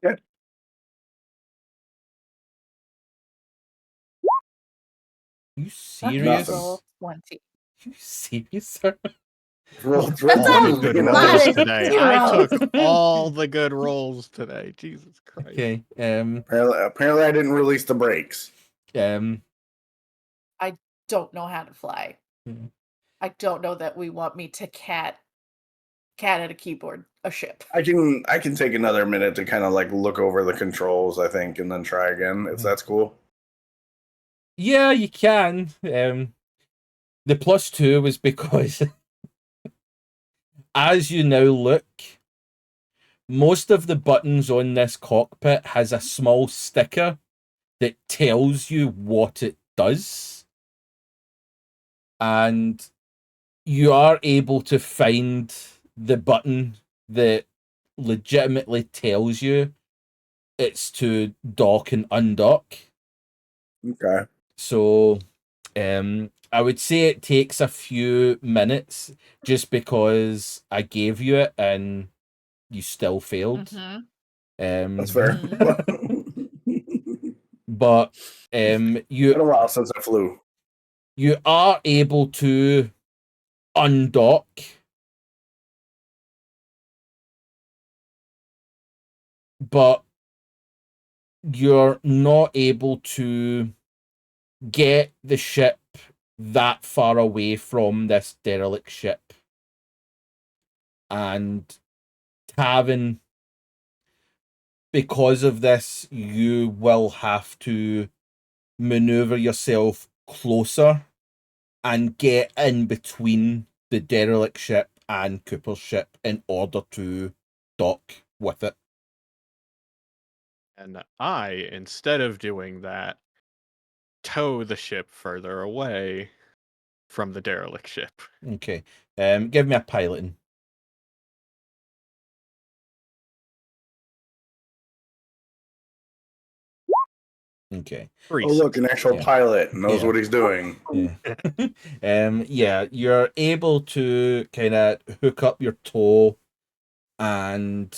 S2: Yeah.
S1: You
S5: Lucky
S1: serious?
S2: Nothing.
S5: roll 20.
S1: You serious, sir?
S2: Rolled
S3: All the
S2: you
S3: good
S2: know,
S3: rolls
S4: lot of
S3: today. I took all the good rolls today. Jesus Christ.
S1: Okay.
S2: apparently I didn't release the brakes.
S5: Don't know how to fly.
S1: Mhm.
S5: I don't know that we want me to cat at a keyboard a ship.
S2: I can take another minute to kind of like look over the controls, I think, and then try again if that's cool.
S1: Yeah, you can. The +2 was because as you now look, most of the buttons on this cockpit has a small sticker that tells you what it does. And you are able to find the button that legitimately tells you it's to dock and undock.
S2: Okay.
S1: So I would say it takes a few minutes just because I gave you it and you still failed.
S5: Mhm.
S2: That's fair.
S1: But
S2: Been
S1: you
S2: a while since I flew.
S1: you are able to undock, but you're not able to get the ship that far away from this derelict ship. And Tavin, because of this, you will have to maneuver yourself closer and get in between the derelict ship and Cooper's ship in order to dock with it.
S3: And I, instead of doing that, tow the ship further away from the derelict ship.
S1: Okay. Give me a piloting. Okay.
S3: Three
S2: Oh, look, an actual
S1: Yeah.
S2: pilot knows
S1: Yeah.
S2: what he's doing.
S1: Yeah. Yeah, you're able to kind of hook up your toe and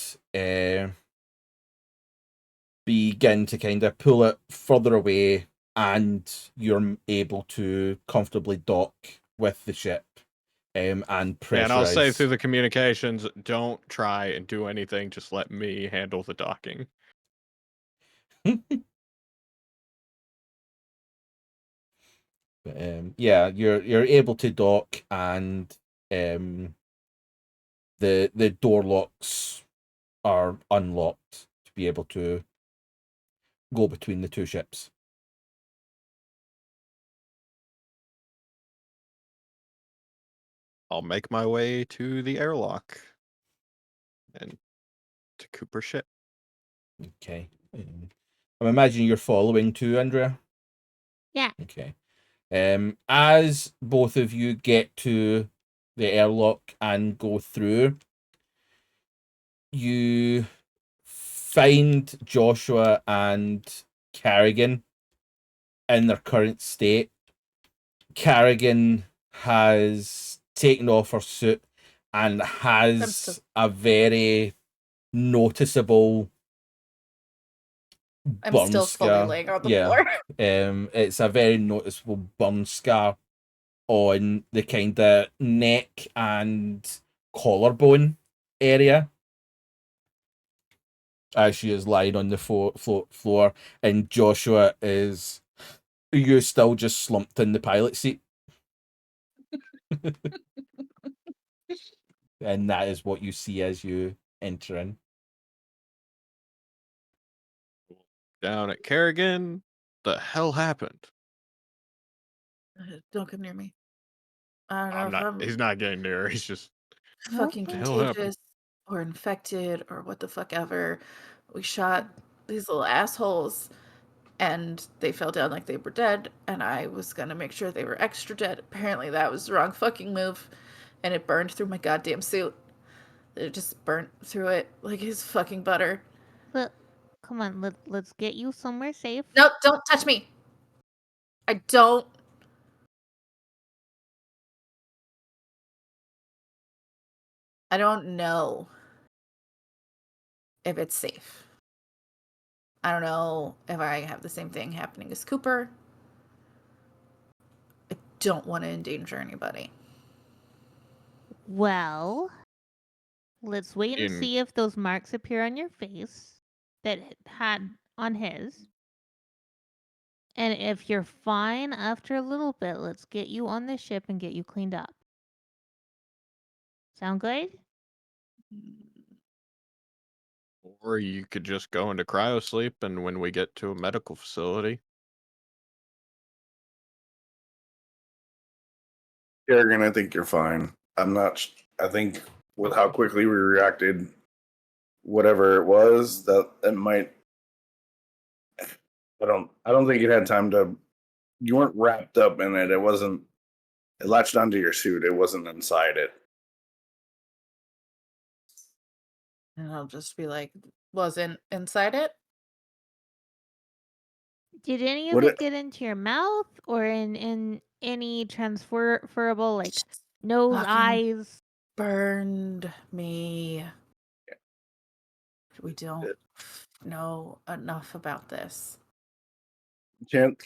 S1: begin to kind of pull it further away, and you're able to comfortably dock with the ship and pressurize.
S3: And I'll say through the communications, don't try and do anything. Just let me handle the docking.
S1: Yeah, you're able to dock, and the door locks are unlocked to be able to go between the two ships.
S3: I'll make my way to the airlock and to Cooper's ship.
S1: Okay. I'm imagining you're following too, Andrea.
S4: Yeah.
S1: Okay. As both of you get to the airlock and go through, you find Joshua and Carrigan in their current state. Carrigan has taken off her suit and has a very noticeable
S5: I'm
S1: burn
S5: still fully
S1: scar.
S5: laying on the
S1: Yeah.
S5: floor.
S1: It's a very noticeable burn scar on the kind of neck and collarbone area as she is lying on the floor, and Joshua is you still just slumped in the pilot seat. And that is what you see as you enter in.
S3: down at Carrigan. The hell happened?
S5: Don't come near me. I don't know
S3: I'm
S5: if
S3: not.
S5: I'm
S3: He's not getting near. He's just.
S5: fucking
S4: Okay.
S3: hell happened?
S5: contagious or infected or what the fuck ever. We shot these little assholes and they fell down like they were dead, and I was gonna make sure they were extra dead. Apparently that was the wrong fucking move, and it burned through my goddamn suit. It just burnt through it like his fucking butter.
S4: Look, come on, let's get you somewhere safe.
S5: No, don't touch me. I don't. I don't know if it's safe. I don't know if I have the same thing happening as Cooper. I don't want to endanger anybody.
S4: Well, let's wait and
S3: In-
S4: see if those marks appear on your face that it had on his. And if you're fine after a little bit, let's get you on the ship and get you cleaned up. Sound good?
S3: Or you could just go into cryosleep, and when we get to a medical facility,
S2: Kerrigan, I think you're fine. I'm not. I think with how quickly we reacted, whatever it was, that it might. I don't think it had time to. You weren't wrapped up in it. It wasn't. It latched onto your suit. It wasn't inside it.
S5: And I'll just be like, wasn't inside it?
S4: Did any of
S2: Would
S4: it
S2: it-
S4: get into your mouth or in any transferable like nose,
S5: Fucking
S4: eyes?
S5: burned me. We don't know enough about this.
S2: Can't.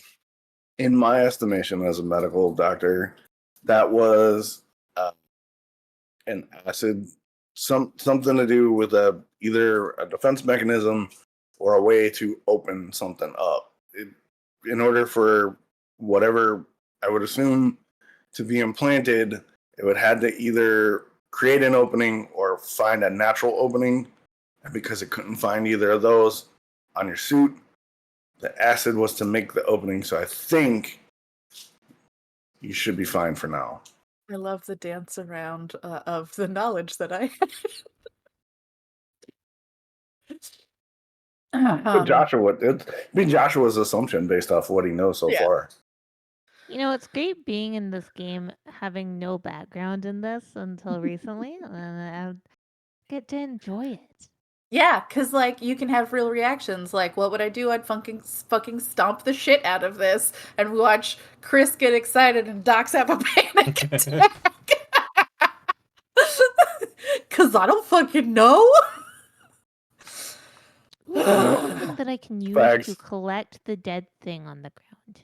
S2: In my estimation, as a medical doctor, that was an acid, something to do with either a defense mechanism or a way to open something up. In order for whatever I would assume to be implanted, it would had to either create an opening or find a natural opening. And because it couldn't find either of those on your suit, the acid was to make the opening. So I think you should be fine for now.
S5: I love the dance around of the knowledge that I
S2: But Joshua, it's been Joshua's assumption based off what he knows so
S5: Yeah.
S2: far.
S4: You know, it's great being in this game, having no background in this until recently, and I get to enjoy it.
S5: Yeah, because like you can have real reactions. Like, what would I do? I'd fucking stomp the shit out of this and watch Chris get excited and Docs have a panic attack. Because I don't fucking know.
S4: Ooh, something that I can use
S2: Facts.
S4: to collect the dead thing on the ground.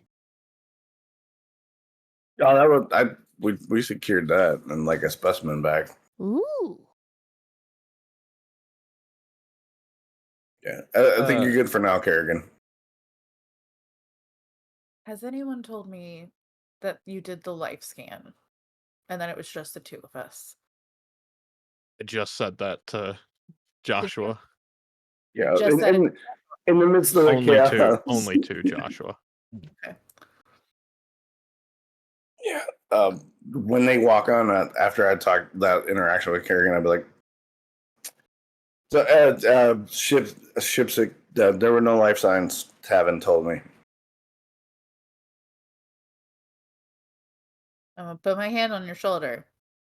S2: Oh, that was we secured that and like a specimen bag.
S4: Ooh.
S2: Yeah, I think you're good for now, Kerrigan.
S5: Has anyone told me that you did the life scan and then it was just the two of us?
S3: I just said that to Joshua.
S2: Yeah,
S5: Just said it.
S2: in the midst of the
S3: Only
S2: chaos.
S3: two. Only two, Joshua.
S5: Okay.
S2: Yeah. When they walk on, after I talk that interaction with Kerrigan, I'd be like, so, ships, there were no life signs, Tavin told me.
S5: I'm gonna put my hand on your shoulder.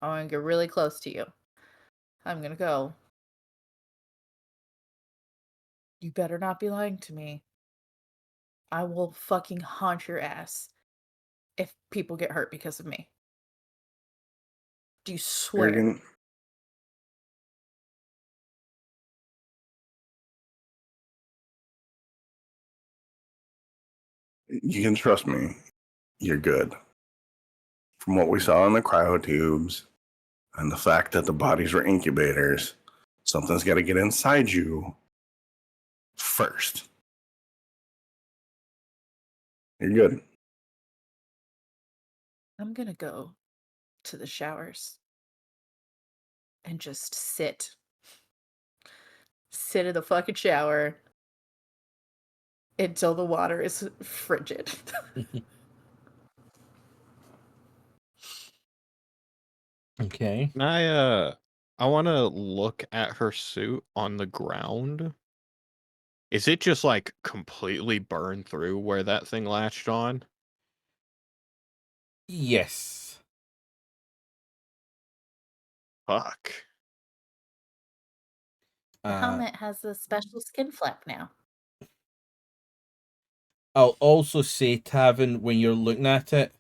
S5: I want to get really close to you. I'm gonna go. You better not be lying to me. I will fucking haunt your ass if people get hurt because of me. Do you swear?
S2: Kerrigan, you can trust me. You're good. From what we saw in the cryo tubes and the fact that the bodies were incubators, something's got to get inside you first. You're good.
S5: I'm gonna go to the showers and just sit in the fucking shower until the water is frigid.
S1: Okay.
S3: I want to look at her suit on the ground. Is it just like completely burned through where that thing latched on?
S1: Yes.
S3: Fuck.
S5: The helmet has a special skin flap now.
S1: I'll also say, Tavin, when you're looking at it,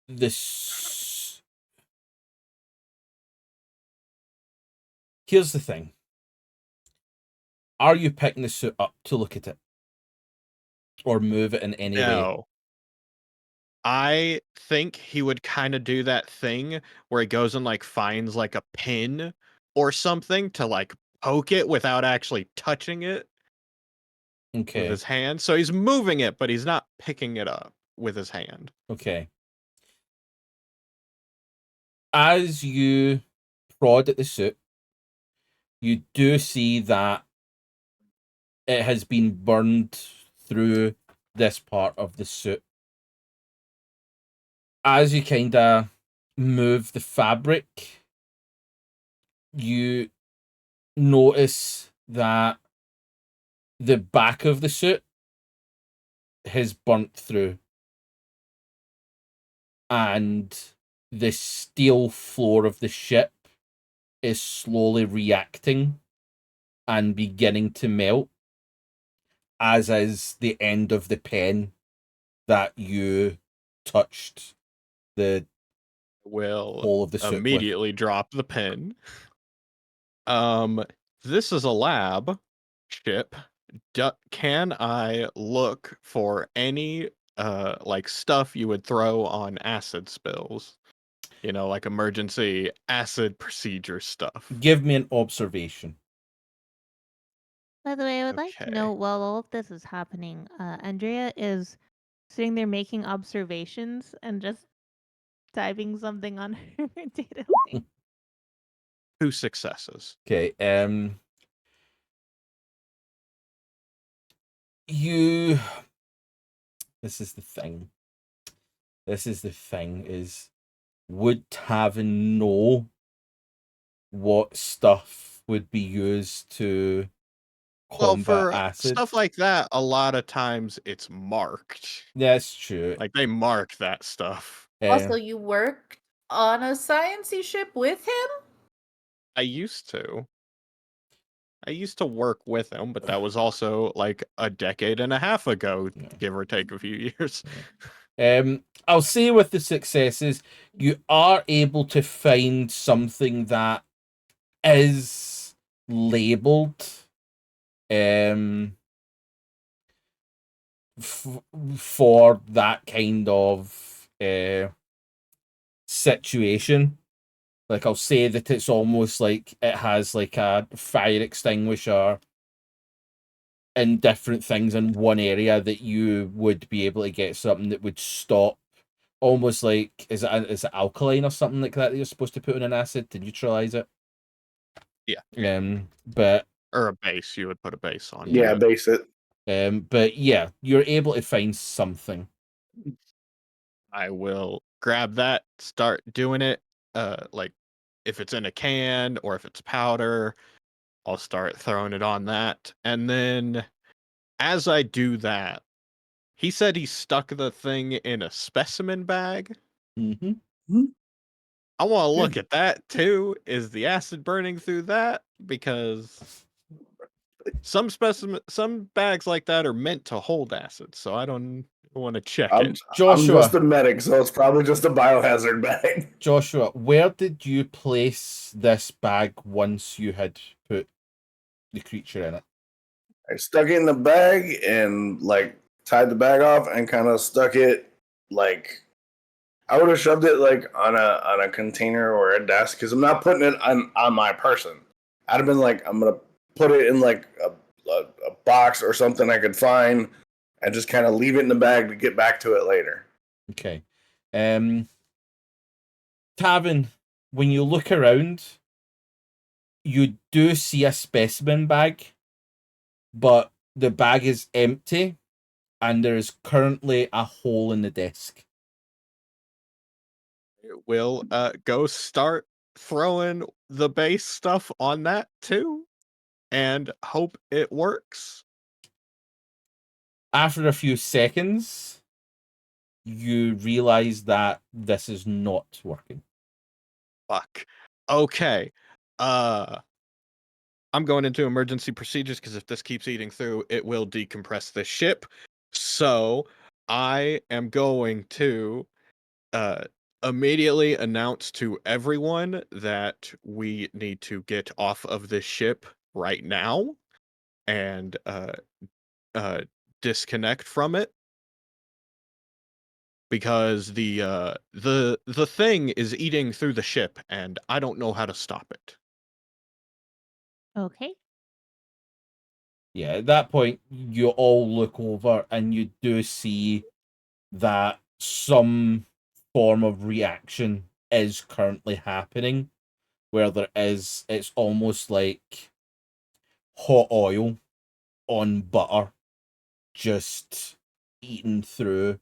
S1: this. Here's the thing. Are you picking the suit up to look at it? Or move it in any way?
S3: No. I think he would kind of do that thing where he goes and like finds like a pin or something to like poke it without actually touching it with
S1: Okay.
S3: his hand. So he's moving it, but he's not picking it up with his hand.
S1: Okay. As you prod at the suit, you do see that it has been burned through this part of the suit. As you kind of move the fabric, you notice that the back of the suit has burnt through, and the steel floor of the ship is slowly reacting and beginning to melt, as is the end of the pen that you touched the
S3: Will
S1: whole of the suit with.
S3: immediately drop the pen. This is a lab ship. Can I look for any like stuff you would throw on acid spills? You know, like emergency acid procedure stuff.
S1: Give me an observation.
S4: By the way, I would like to
S3: Okay.
S4: know while all of this is happening, Andrea is sitting there making observations and just typing something on her data link.
S3: 2 successes.
S1: Okay. You. This is the thing. Is would Tavin know what stuff would be used to
S3: Well,
S1: combat
S3: for
S1: acid?
S3: stuff like that, a lot of times it's marked.
S1: That's true.
S3: Like they mark that stuff.
S5: Also, you worked on a sciencey ship with him?
S3: I used to work with him, but that was also like a decade and a half ago,
S1: Yeah.
S3: give or take a few years.
S1: I'll say with the successes, you are able to find something that is labeled for that kind of situation. Like, I'll say that it's almost like it has like a fire extinguisher and different things in one area that you would be able to get something that would stop, almost like, is it alkaline or something like that you're supposed to put in an acid to neutralize it?
S3: Yeah.
S1: But
S3: Or a base, you would put a base on.
S2: Yeah, base it.
S1: but yeah, you're able to find something.
S3: I will grab that, start doing it. Like if it's in a can or if it's powder, I'll start throwing it on that. And then as I do that, he said he stuck the thing in a specimen bag.
S1: Mm-hmm.
S3: I want to look at that too. Is the acid burning through that? Because some bags like that are meant to hold acid, so I don't want to check
S2: I'm
S3: it.
S1: Joshua.
S2: I'm just a medic, so it's probably just a biohazard bag.
S1: Joshua, where did you place this bag once you had put the creature in it?
S2: I stuck it in the bag and like tied the bag off and kind of stuck it like I would have shoved it like on a container or a desk because I'm not putting it on my person. I'd have been like, I'm gonna put it in like a box or something I could find and just kind of leave it in the bag to get back to it later.
S1: Okay. Tavin, when you look around, you do see a specimen bag, but the bag is empty, and there is currently a hole in the desk.
S3: We'll go start throwing the base stuff on that too, and hope it works.
S1: After a few seconds, you realize that this is not working.
S3: Fuck. Okay. I'm going into emergency procedures because if this keeps eating through, it will decompress the ship. So I am going to immediately announce to everyone that we need to get off of this ship right now and disconnect from it, because the thing is eating through the ship and I don't know how to stop it.
S4: Okay.
S1: Yeah, at that point, you all look over and you do see that some form of reaction is currently happening, where it's almost like hot oil on butter just eating through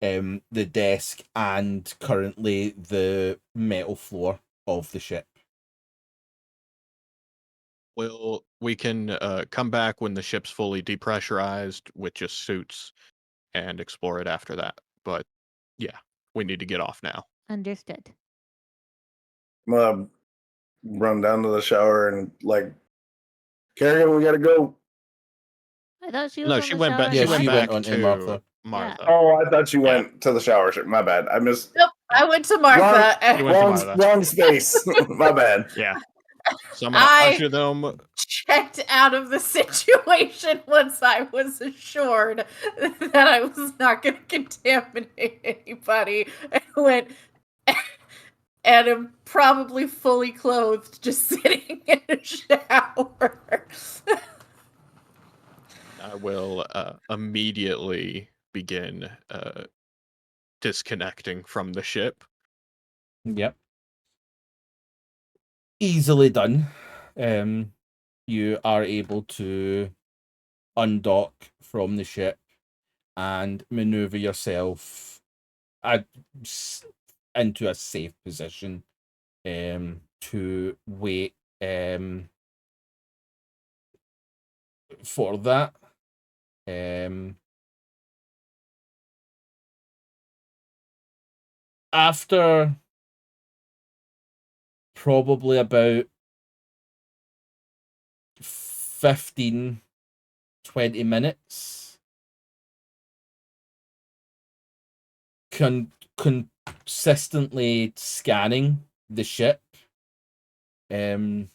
S1: the desk and currently the metal floor of the ship.
S3: We can come back when the ship's fully depressurized with just suits and explore it after that. But yeah, we need to get off now.
S4: Understood.
S2: I'm gonna run down to the shower and like, Carrigan, we gotta go.
S4: I thought she was
S3: No,
S4: on
S3: she
S4: the
S3: went
S4: shower
S3: back.
S4: and
S1: Yeah,
S3: She went
S1: she
S3: back
S1: went on
S3: to
S1: to Martha.
S3: Martha.
S2: Oh, I thought you
S3: Yeah.
S2: went to the shower. My bad. I missed.
S5: Nope, I went to Martha.
S3: You went to
S2: Wrong,
S3: Martha.
S2: wrong space. My bad.
S3: Yeah. So I'm gonna
S5: I
S3: usher them.
S5: checked out of the situation once I was assured that I was not going to contaminate anybody. I went and am probably fully clothed, just sitting in a shower.
S3: I will immediately begin disconnecting from the ship.
S1: Yep. Easily done. You are able to undock from the ship and maneuver yourself into a safe position to wait for that. After probably about 15-20 minutes, consistently scanning the ship, you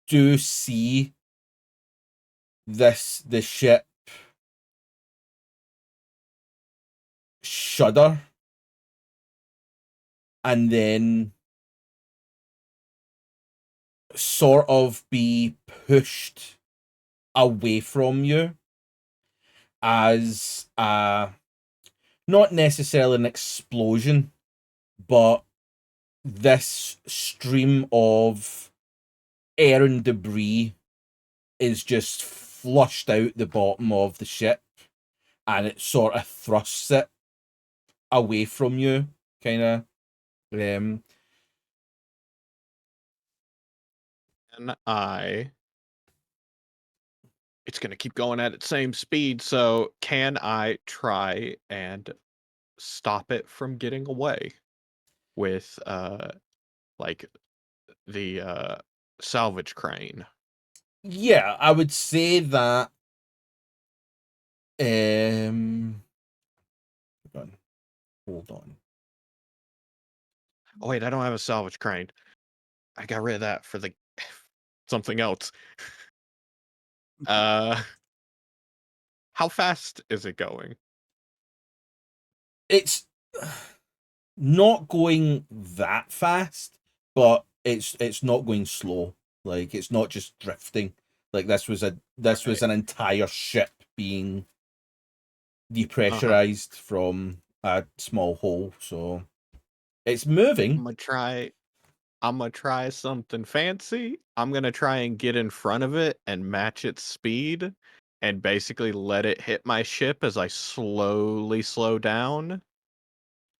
S1: do see the ship shudder and then sort of be pushed away from you as not necessarily an explosion, but this stream of air and debris is just flushed out the bottom of the ship, and it sort of thrusts it away from you, kind of.
S3: And it's going to keep going at its same speed, so can I try and stop it from getting away with like the salvage crane?
S1: Yeah, I would say that hold on.
S3: Oh wait, I don't have a salvage crane. I got rid of that for the something else. How fast is it going?
S1: It's not going that fast, but it's not going slow. Like, it's not just drifting. Like, this was an entire ship being depressurized from a small hole, so it's moving.
S3: I'm gonna try I'm gonna try something fancy. I'm gonna try and get in front of it and match its speed and basically let it hit my ship as I slowly slow down.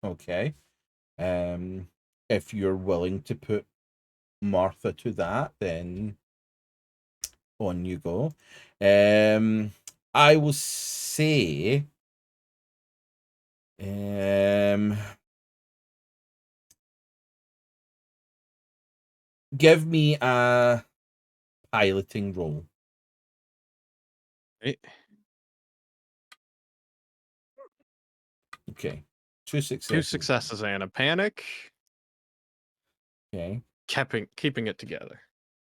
S1: Okay. If you're willing to put Martha to that, then on you go. I will say, give me a piloting roll.
S3: Right?
S1: Okay. 2
S3: 2
S1: successes.
S3: successes and a panic.
S1: Okay.
S3: Keeping it together.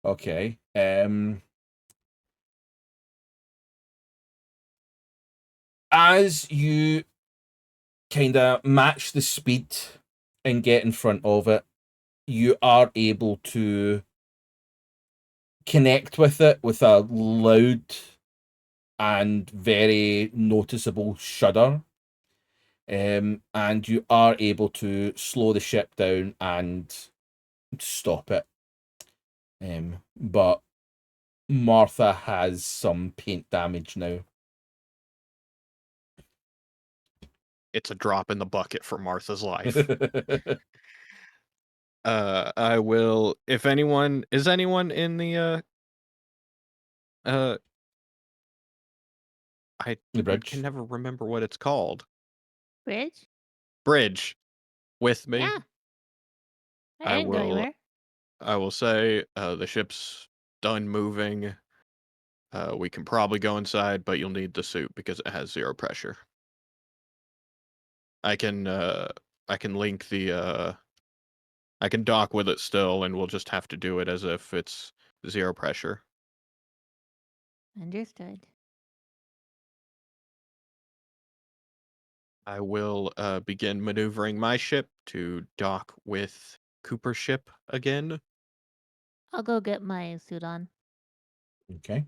S1: Okay. As you kind of match the speed and get in front of it, you are able to connect with it with a loud and very noticeable shudder. And you are able to slow the ship down and stop it. But Martha has some paint damage now.
S3: It's a drop in the bucket for Martha's life. I will. If anyone in the I
S1: The bridge.
S3: can never remember what it's called.
S4: Bridge?
S3: Bridge with me.
S4: Yeah.
S3: I
S4: didn't go
S3: will.
S4: anywhere.
S3: I will say the ship's done moving. We can probably go inside, but you'll need the suit because it has 0 pressure. I can link the I can dock with it still, and we'll just have to do it as if it's 0 pressure.
S4: Understood.
S3: I will begin maneuvering my ship to dock with Cooper's ship again.
S4: I'll go get my suit on.
S1: Okay.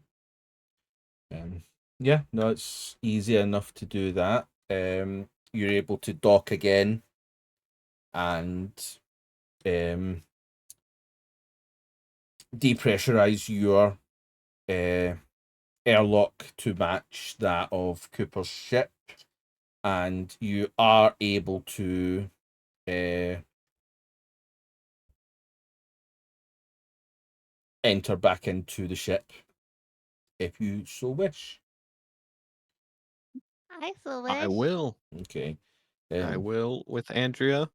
S1: Yeah, no, it's easy enough to do that. You're able to dock again and depressurize your airlock to match that of Cooper's ship, and you are able to enter back into the ship if you so wish.
S4: I so wish.
S3: I will.
S1: Okay.
S3: I will with Andrea.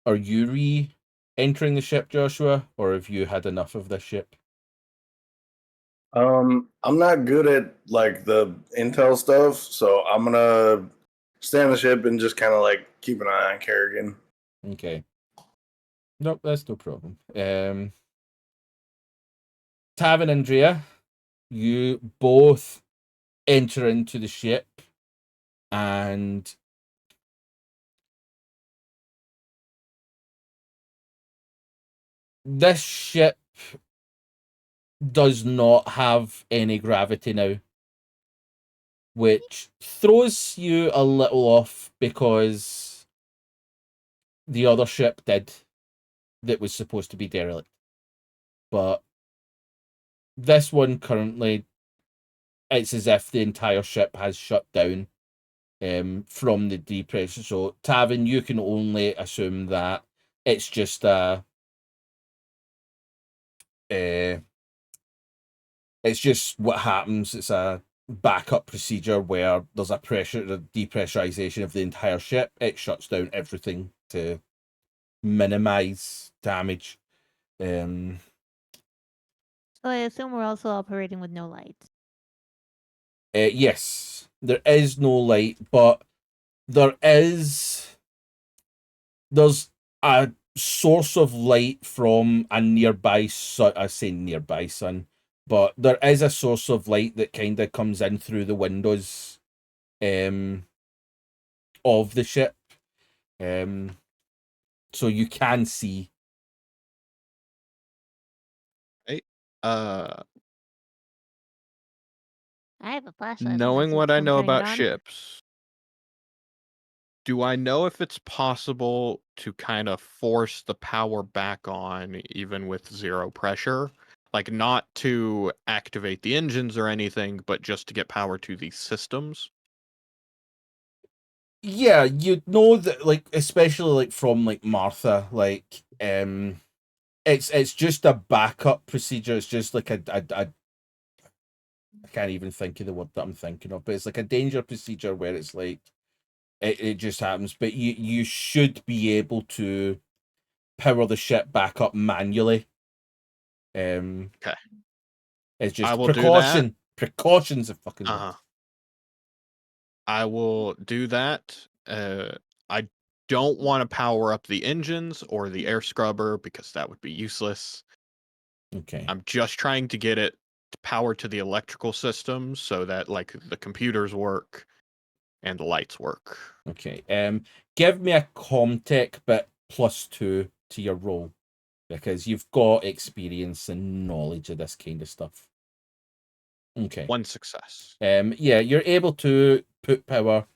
S1: Are you re-entering the ship, Joshua, or have you had enough of this ship?
S2: I'm not good at like the intel stuff, so I'm gonna stay on the ship and just kind of like keep an eye on Carrigan.
S1: Okay. Nope, that's no problem. Tavin and Andrea, you both enter into the ship, and this ship does not have any gravity now, which throws you a little off because the other ship did, that was supposed to be derelict. But this one currently, it's as if the entire ship has shut down from the depression. So, Tavin, you can only assume that it's just it's just what happens. It's a backup procedure where there's a depressurization of the entire ship. It shuts down everything to minimize damage.
S4: So I assume we're also operating with no lights.
S1: Yes, there is no light, but there's a source of light from a nearby sun. I say nearby sun, but there is a source of light that kind of comes in through the windows of the ship. So you can see.
S3: Right.
S4: I have a flashlight.
S3: Knowing what I know
S4: turn it
S3: about
S4: on.
S3: ships, Do I know if it's possible to kind of force the power back on even with zero pressure? Like, not to activate the engines or anything, but just to get power to these systems?
S1: Yeah, you know that, like, especially like from like Martha, like it's just a backup procedure. It's just like I can't even think of the word that I'm thinking of, but it's like a danger procedure where it's like it just happens. But you should be able to power the ship back up manually.
S3: Okay.
S1: It's
S3: I
S1: just
S3: will do that.
S1: Precaution's a fucking word.
S3: Uh-huh. I will do that. I don't want to power up the engines or the air scrubber because that would be useless.
S1: Okay.
S3: I'm just trying to get it power to the electrical systems so that like the computers work and the lights work.
S1: Okay. Give me a Comtech but +2 to your roll, because you've got experience and knowledge of this kind of stuff. Okay.
S3: 1 success.
S1: Yeah, you're able to put power,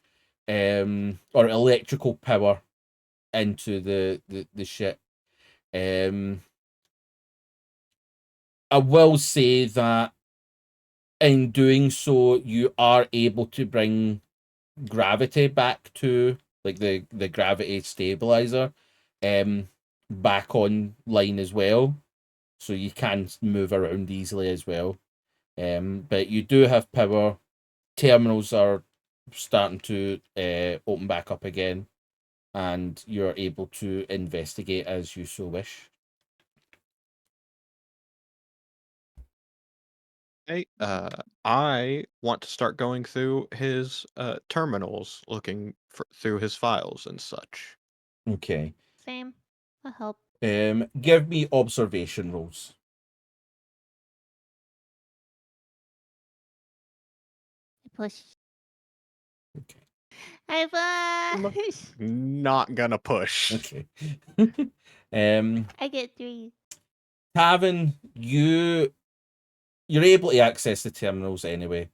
S1: or electrical power into the ship. I will say that in doing so, you are able to bring gravity back to, like, the gravity stabilizer back online as well, so you can move around easily as well. But you do have power. Terminals are starting to open back up again, and you're able to investigate as you so wish.
S3: Hey, I want to start going through his terminals, looking through his files and such.
S1: Okay.
S4: Same. I'll help.
S1: Give me observation rolls.
S4: Push.
S1: Okay.
S4: I push.
S3: Not gonna push.
S1: Okay.
S4: I get 3.
S1: Tavin, you're able to access the terminals anyway.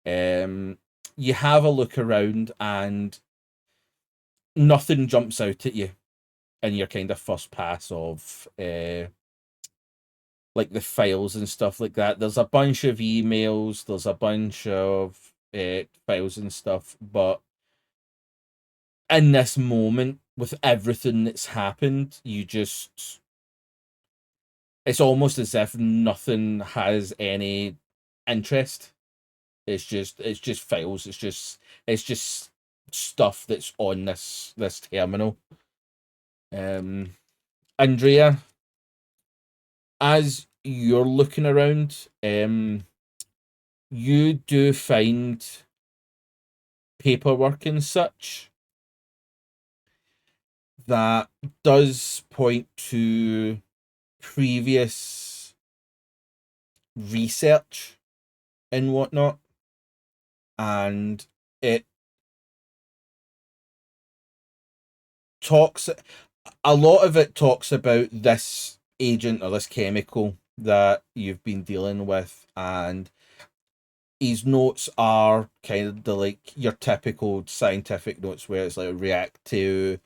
S1: You have a look around and nothing jumps out at you in your kind of first pass of like the files and stuff like that. There's a bunch of emails, there's a bunch of files and stuff, but in this moment, with everything that's happened, it's almost as if nothing has any interest. It's just files. It's just stuff that's on this terminal. Andrea, as you're looking around, you do find paperwork and such that does point to previous research and whatnot, and it talks a lot of it talks about this agent or this chemical that you've been dealing with, and his notes are kind of like your typical scientific notes where it's like react to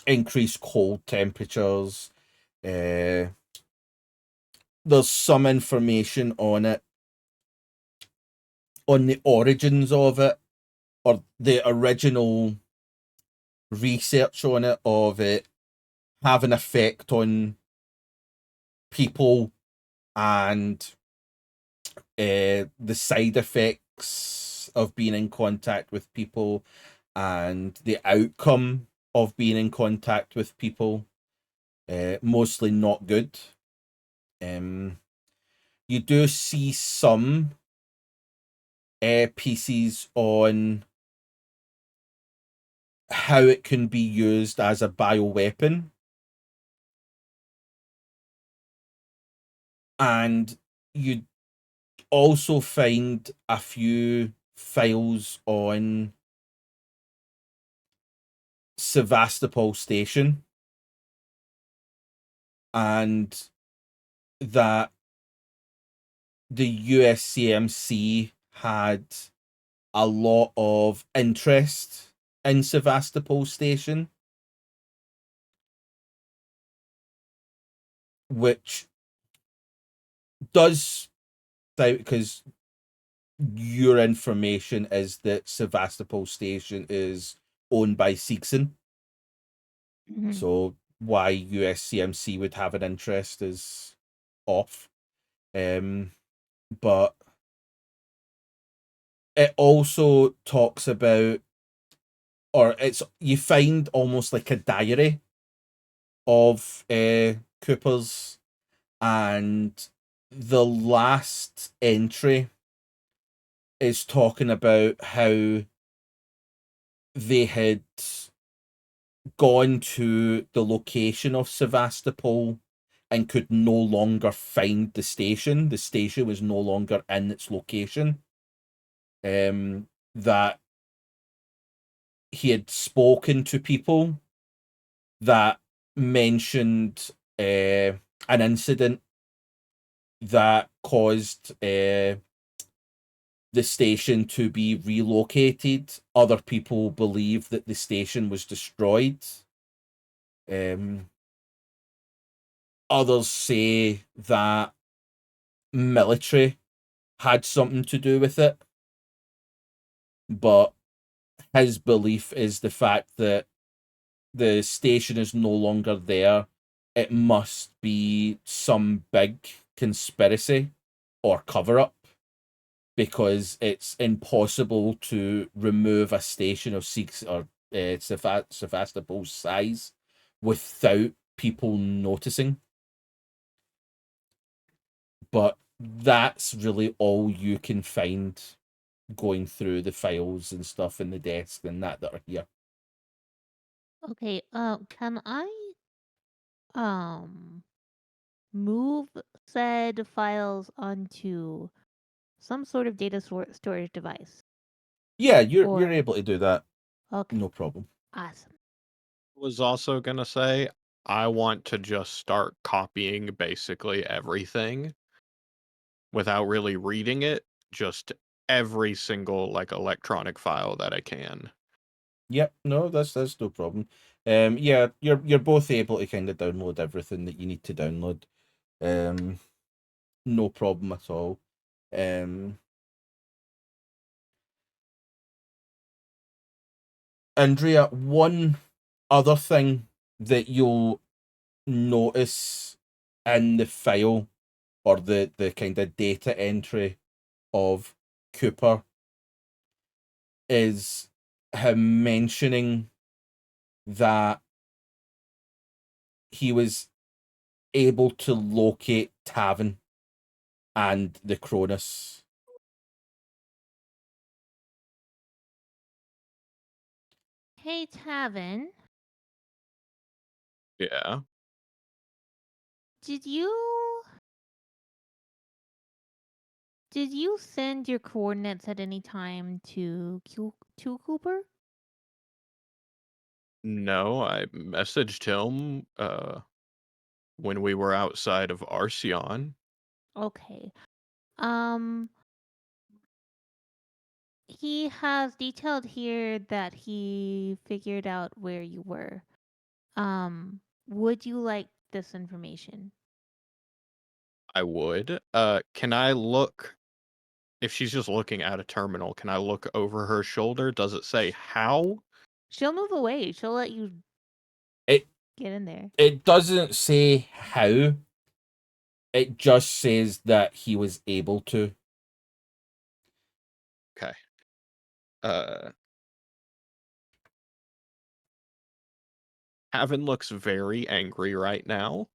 S1: increased cold temperatures. There's some information on it, on the origins of it, or the original research on it, of it having effect on people, and the side effects of being in contact with people, and the outcome of being in contact with people. Mostly not good. You do see some pieces on how it can be used as a bioweapon, and you also find a few files on Sevastopol Station, and that the USCMC had a lot of interest in Sevastopol Station, which does, because your information is that Sevastopol Station is owned by Seegson.
S4: Mhm.
S1: So why USCMC would have an interest is off. But it also talks about, or you find almost like a diary of Cooper's, and the last entry is talking about how they had gone to the location of Sevastopol and could no longer find the station. The station was no longer in its location. That he had spoken to people that mentioned an incident that caused the station to be relocated. Other people believe that the station was destroyed. Others say that military had something to do with it. But his belief is the fact that the station is no longer there. It must be some big conspiracy or cover up, because it's impossible to remove a station of Sevastopol's size without people noticing. But that's really all you can find going through the files and stuff in the desk and that are here.
S4: Okay, can I move said files onto some sort of data storage device?
S1: Yeah, you're
S4: Or-
S1: able to do that.
S4: Okay,
S1: No problem.
S4: awesome.
S3: Was also gonna say, I want to just start copying basically everything without really reading it, just every single like electronic file that I can.
S1: Yep, no, that's no problem. Yeah, you're both able to kind of download everything that you need to download. No problem at all. Andrea, one other thing that you'll notice in the file, or the kind of data entry of Cooper, is him mentioning that he was able to locate Tavin and the Cronus.
S4: Hey, Tavin,
S3: Yeah.
S4: did you send your coordinates at any time to Cooper?
S3: No, I messaged him when we were outside of Arceon.
S4: Okay. He has detailed here that he figured out where you were. Would you like this information?
S3: I would. Can I look, if she's just looking at a terminal, can I look over her shoulder? Does it say how?
S4: She'll move away. She'll let you
S1: It
S4: get in there.
S1: it doesn't say how. It just says that he was able to.
S3: Okay. Tavin looks very angry right now.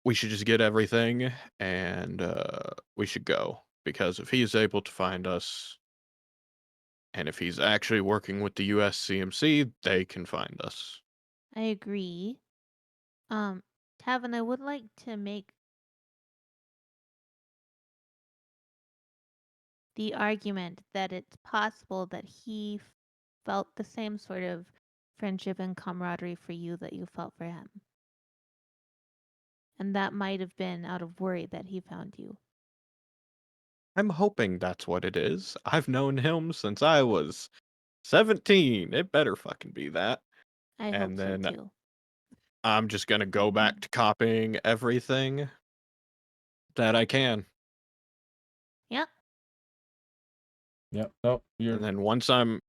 S3: We should just get everything and we should go, because if he's able to find us and if he's actually working with the USCMC, they can find us.
S4: I agree. Tavin, I would like to make the argument that it's possible that he felt the same sort of friendship and camaraderie for you that you felt for him. And that might have been out of worry that he found you.
S3: I'm hoping that's what it is. I've known him since I was 17. It better fucking be that.
S4: I hope
S3: And
S4: so
S3: then
S4: too.
S3: I'm just gonna go back to copying everything that I can.
S4: Yep.
S1: Yep. Oh, you're
S3: And then once I'm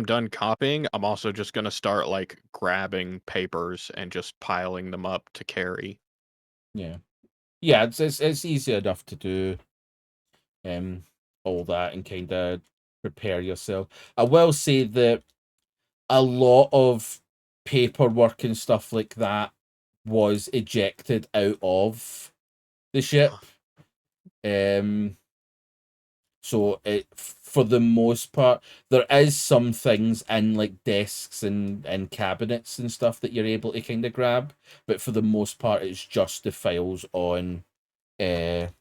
S3: done copying, I'm also just gonna start like grabbing papers and just piling them up to carry.
S1: yeah. Yeah, it's easy enough to do all that and kind of prepare yourself. I will say that a lot of paperwork and stuff like that was ejected out of the ship. So it, for the most part, there is some things in like desks and cabinets and stuff that you're able to kind of grab, but for the most part, it's just the files on the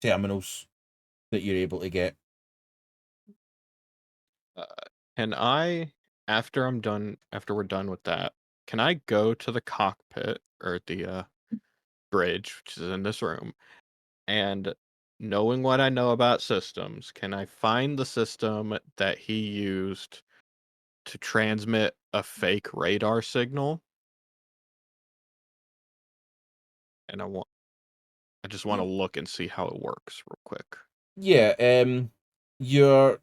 S1: terminals that you're able to get.
S3: Can I, after we're done with that, can I go to the cockpit or the bridge, which is in this room, and knowing what I know about systems, can I find the system that he used to transmit a fake radar signal? And I just want to look and see how it works real quick.
S1: Yeah, you're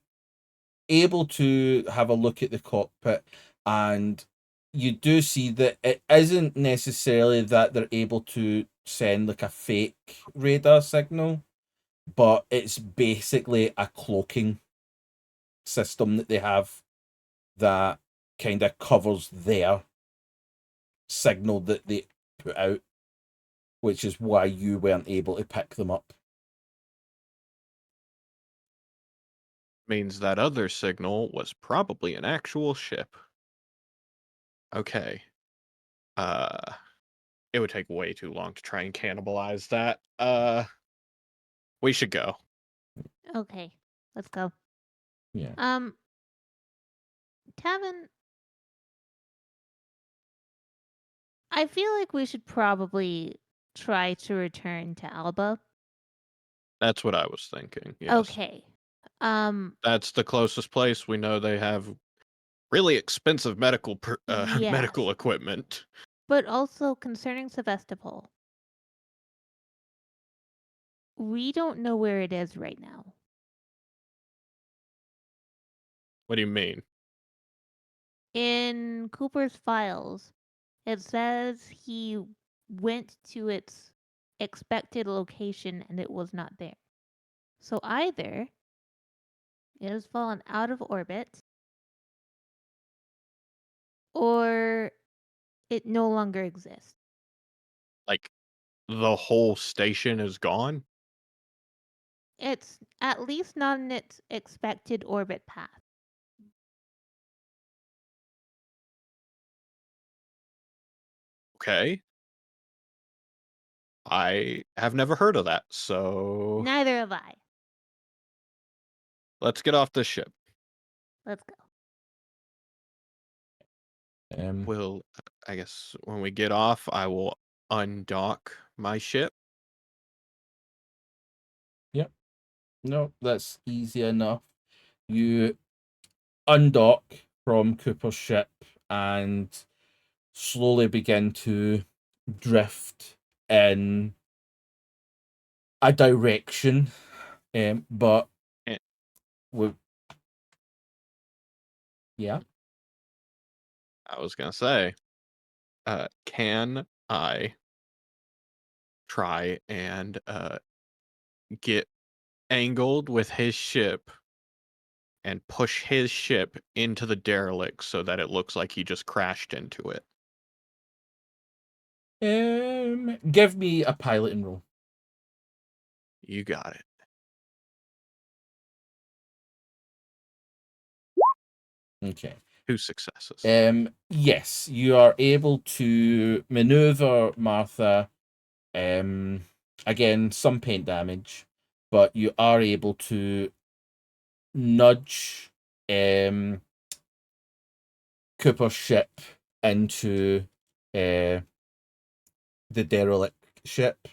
S1: able to have a look at the cockpit, and you do see that it isn't necessarily that they're able to send like a fake radar signal, but it's basically a cloaking system that they have that kind of covers their signal that they put out, which is why you weren't able to pick them up.
S3: Means that other signal was probably an actual ship. Okay. It would take way too long to try and cannibalize that. We should go.
S4: Okay, let's go.
S1: Yeah.
S4: Tavin, I feel like we should probably try to return to Alba.
S3: That's what I was thinking. Yes.
S4: Okay.
S3: That's the closest place. We know they have really expensive medical
S4: Yes.
S3: medical equipment.
S4: But also concerning Sevastopol, we don't know where it is right now.
S3: What do you mean?
S4: In Cooper's files, it says he went to its expected location and it was not there. So either it has fallen out of orbit or it no longer exists.
S3: Like the whole station is gone?
S4: It's at least not in its expected orbit path.
S3: Okay. I have never heard of that, so
S4: Neither have I.
S3: let's get off this ship.
S4: Let's go.
S3: We'll, I guess, when we get off, I will undock my ship.
S1: Yep. No, that's easy enough. You undock from Cooper's ship and slowly begin to drift in a direction, but
S3: Eh.
S1: we, yeah.
S3: I was gonna say, can I try and get angled with his ship and push his ship into the derelict so that it looks like he just crashed into it?
S1: Give me a piloting roll.
S3: You got it.
S1: Okay.
S3: 2 successes.
S1: Yes, you are able to maneuver Martha. Again, some paint damage, but you are able to nudge Cooper's ship into the derelict ship,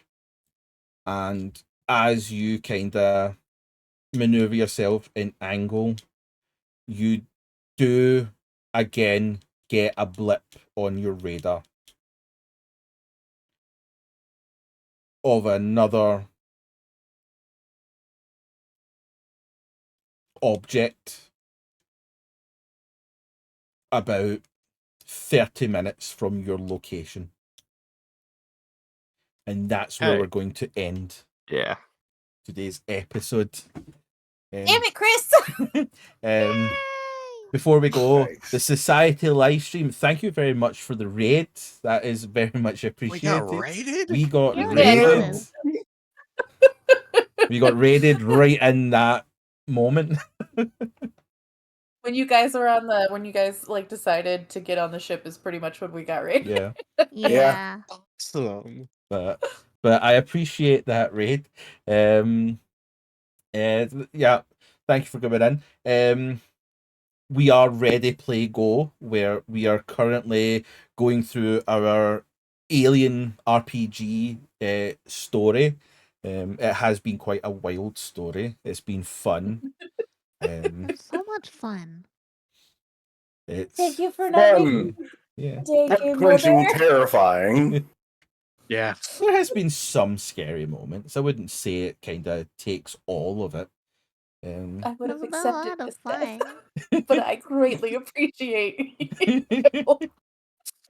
S1: and as you kind of maneuver yourself in angle, you do again get a blip on your radar of another object about 30 minutes from your location. And that's where
S3: Hey.
S1: we're going to end
S3: Yeah.
S1: today's episode.
S5: Damn it, Chris!
S1: Before we go,
S2: Nice.
S1: the Society live stream, thank you very much for the raid. That is very much
S3: We
S1: appreciated.
S3: got raided?
S1: We got
S4: You're
S1: raided.
S4: welcome.
S1: We got raided right in that moment.
S5: When you guys like decided to get on the ship is pretty much when we got raided.
S1: Yeah.
S4: Yeah.
S3: Awesome.
S1: But I appreciate that raid. Yeah, thank you for coming in. We are Ready Play Go, where we are currently going through our Alien RPG story. It has been quite a wild story. It's been fun.
S4: So much fun.
S1: It's
S5: Thank you for
S2: Fun,
S1: yeah.
S2: clenching, terrifying.
S3: Yeah.
S1: There has been some scary moments. I wouldn't say it kind of takes all of it.
S5: I would have
S4: It was a lot
S5: accepted
S4: of
S5: this
S4: fun.
S5: death, but I greatly appreciate you.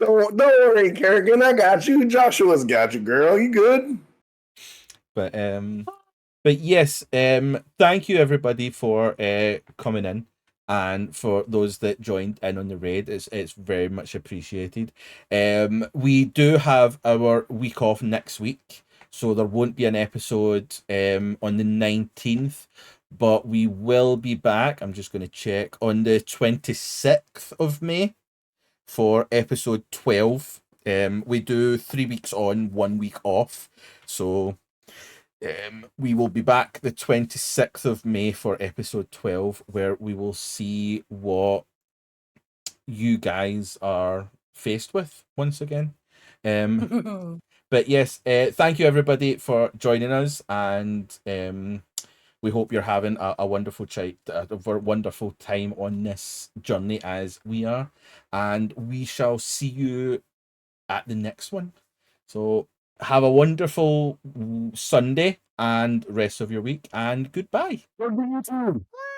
S2: Don't worry, Carrigan. I got you. Joshua's got you, girl. You good?
S1: But yes, thank you everybody for coming in, and for those that joined in on the raid. It's very much appreciated. We do have our week off next week, so there won't be an episode on the 19th, but we will be back. I'm just going to check on the 26th of May for episode 12. We do 3 weeks on, 1 week off, so we will be back the 26th of May for episode 12, where we will see what you guys are faced with once again. But yes, thank you everybody for joining us, and we hope you're having a wonderful wonderful time on this journey as we are, and we shall see you at the next one. So have a wonderful Sunday and rest of your week, and goodbye.
S2: What do you do?
S4: Bye.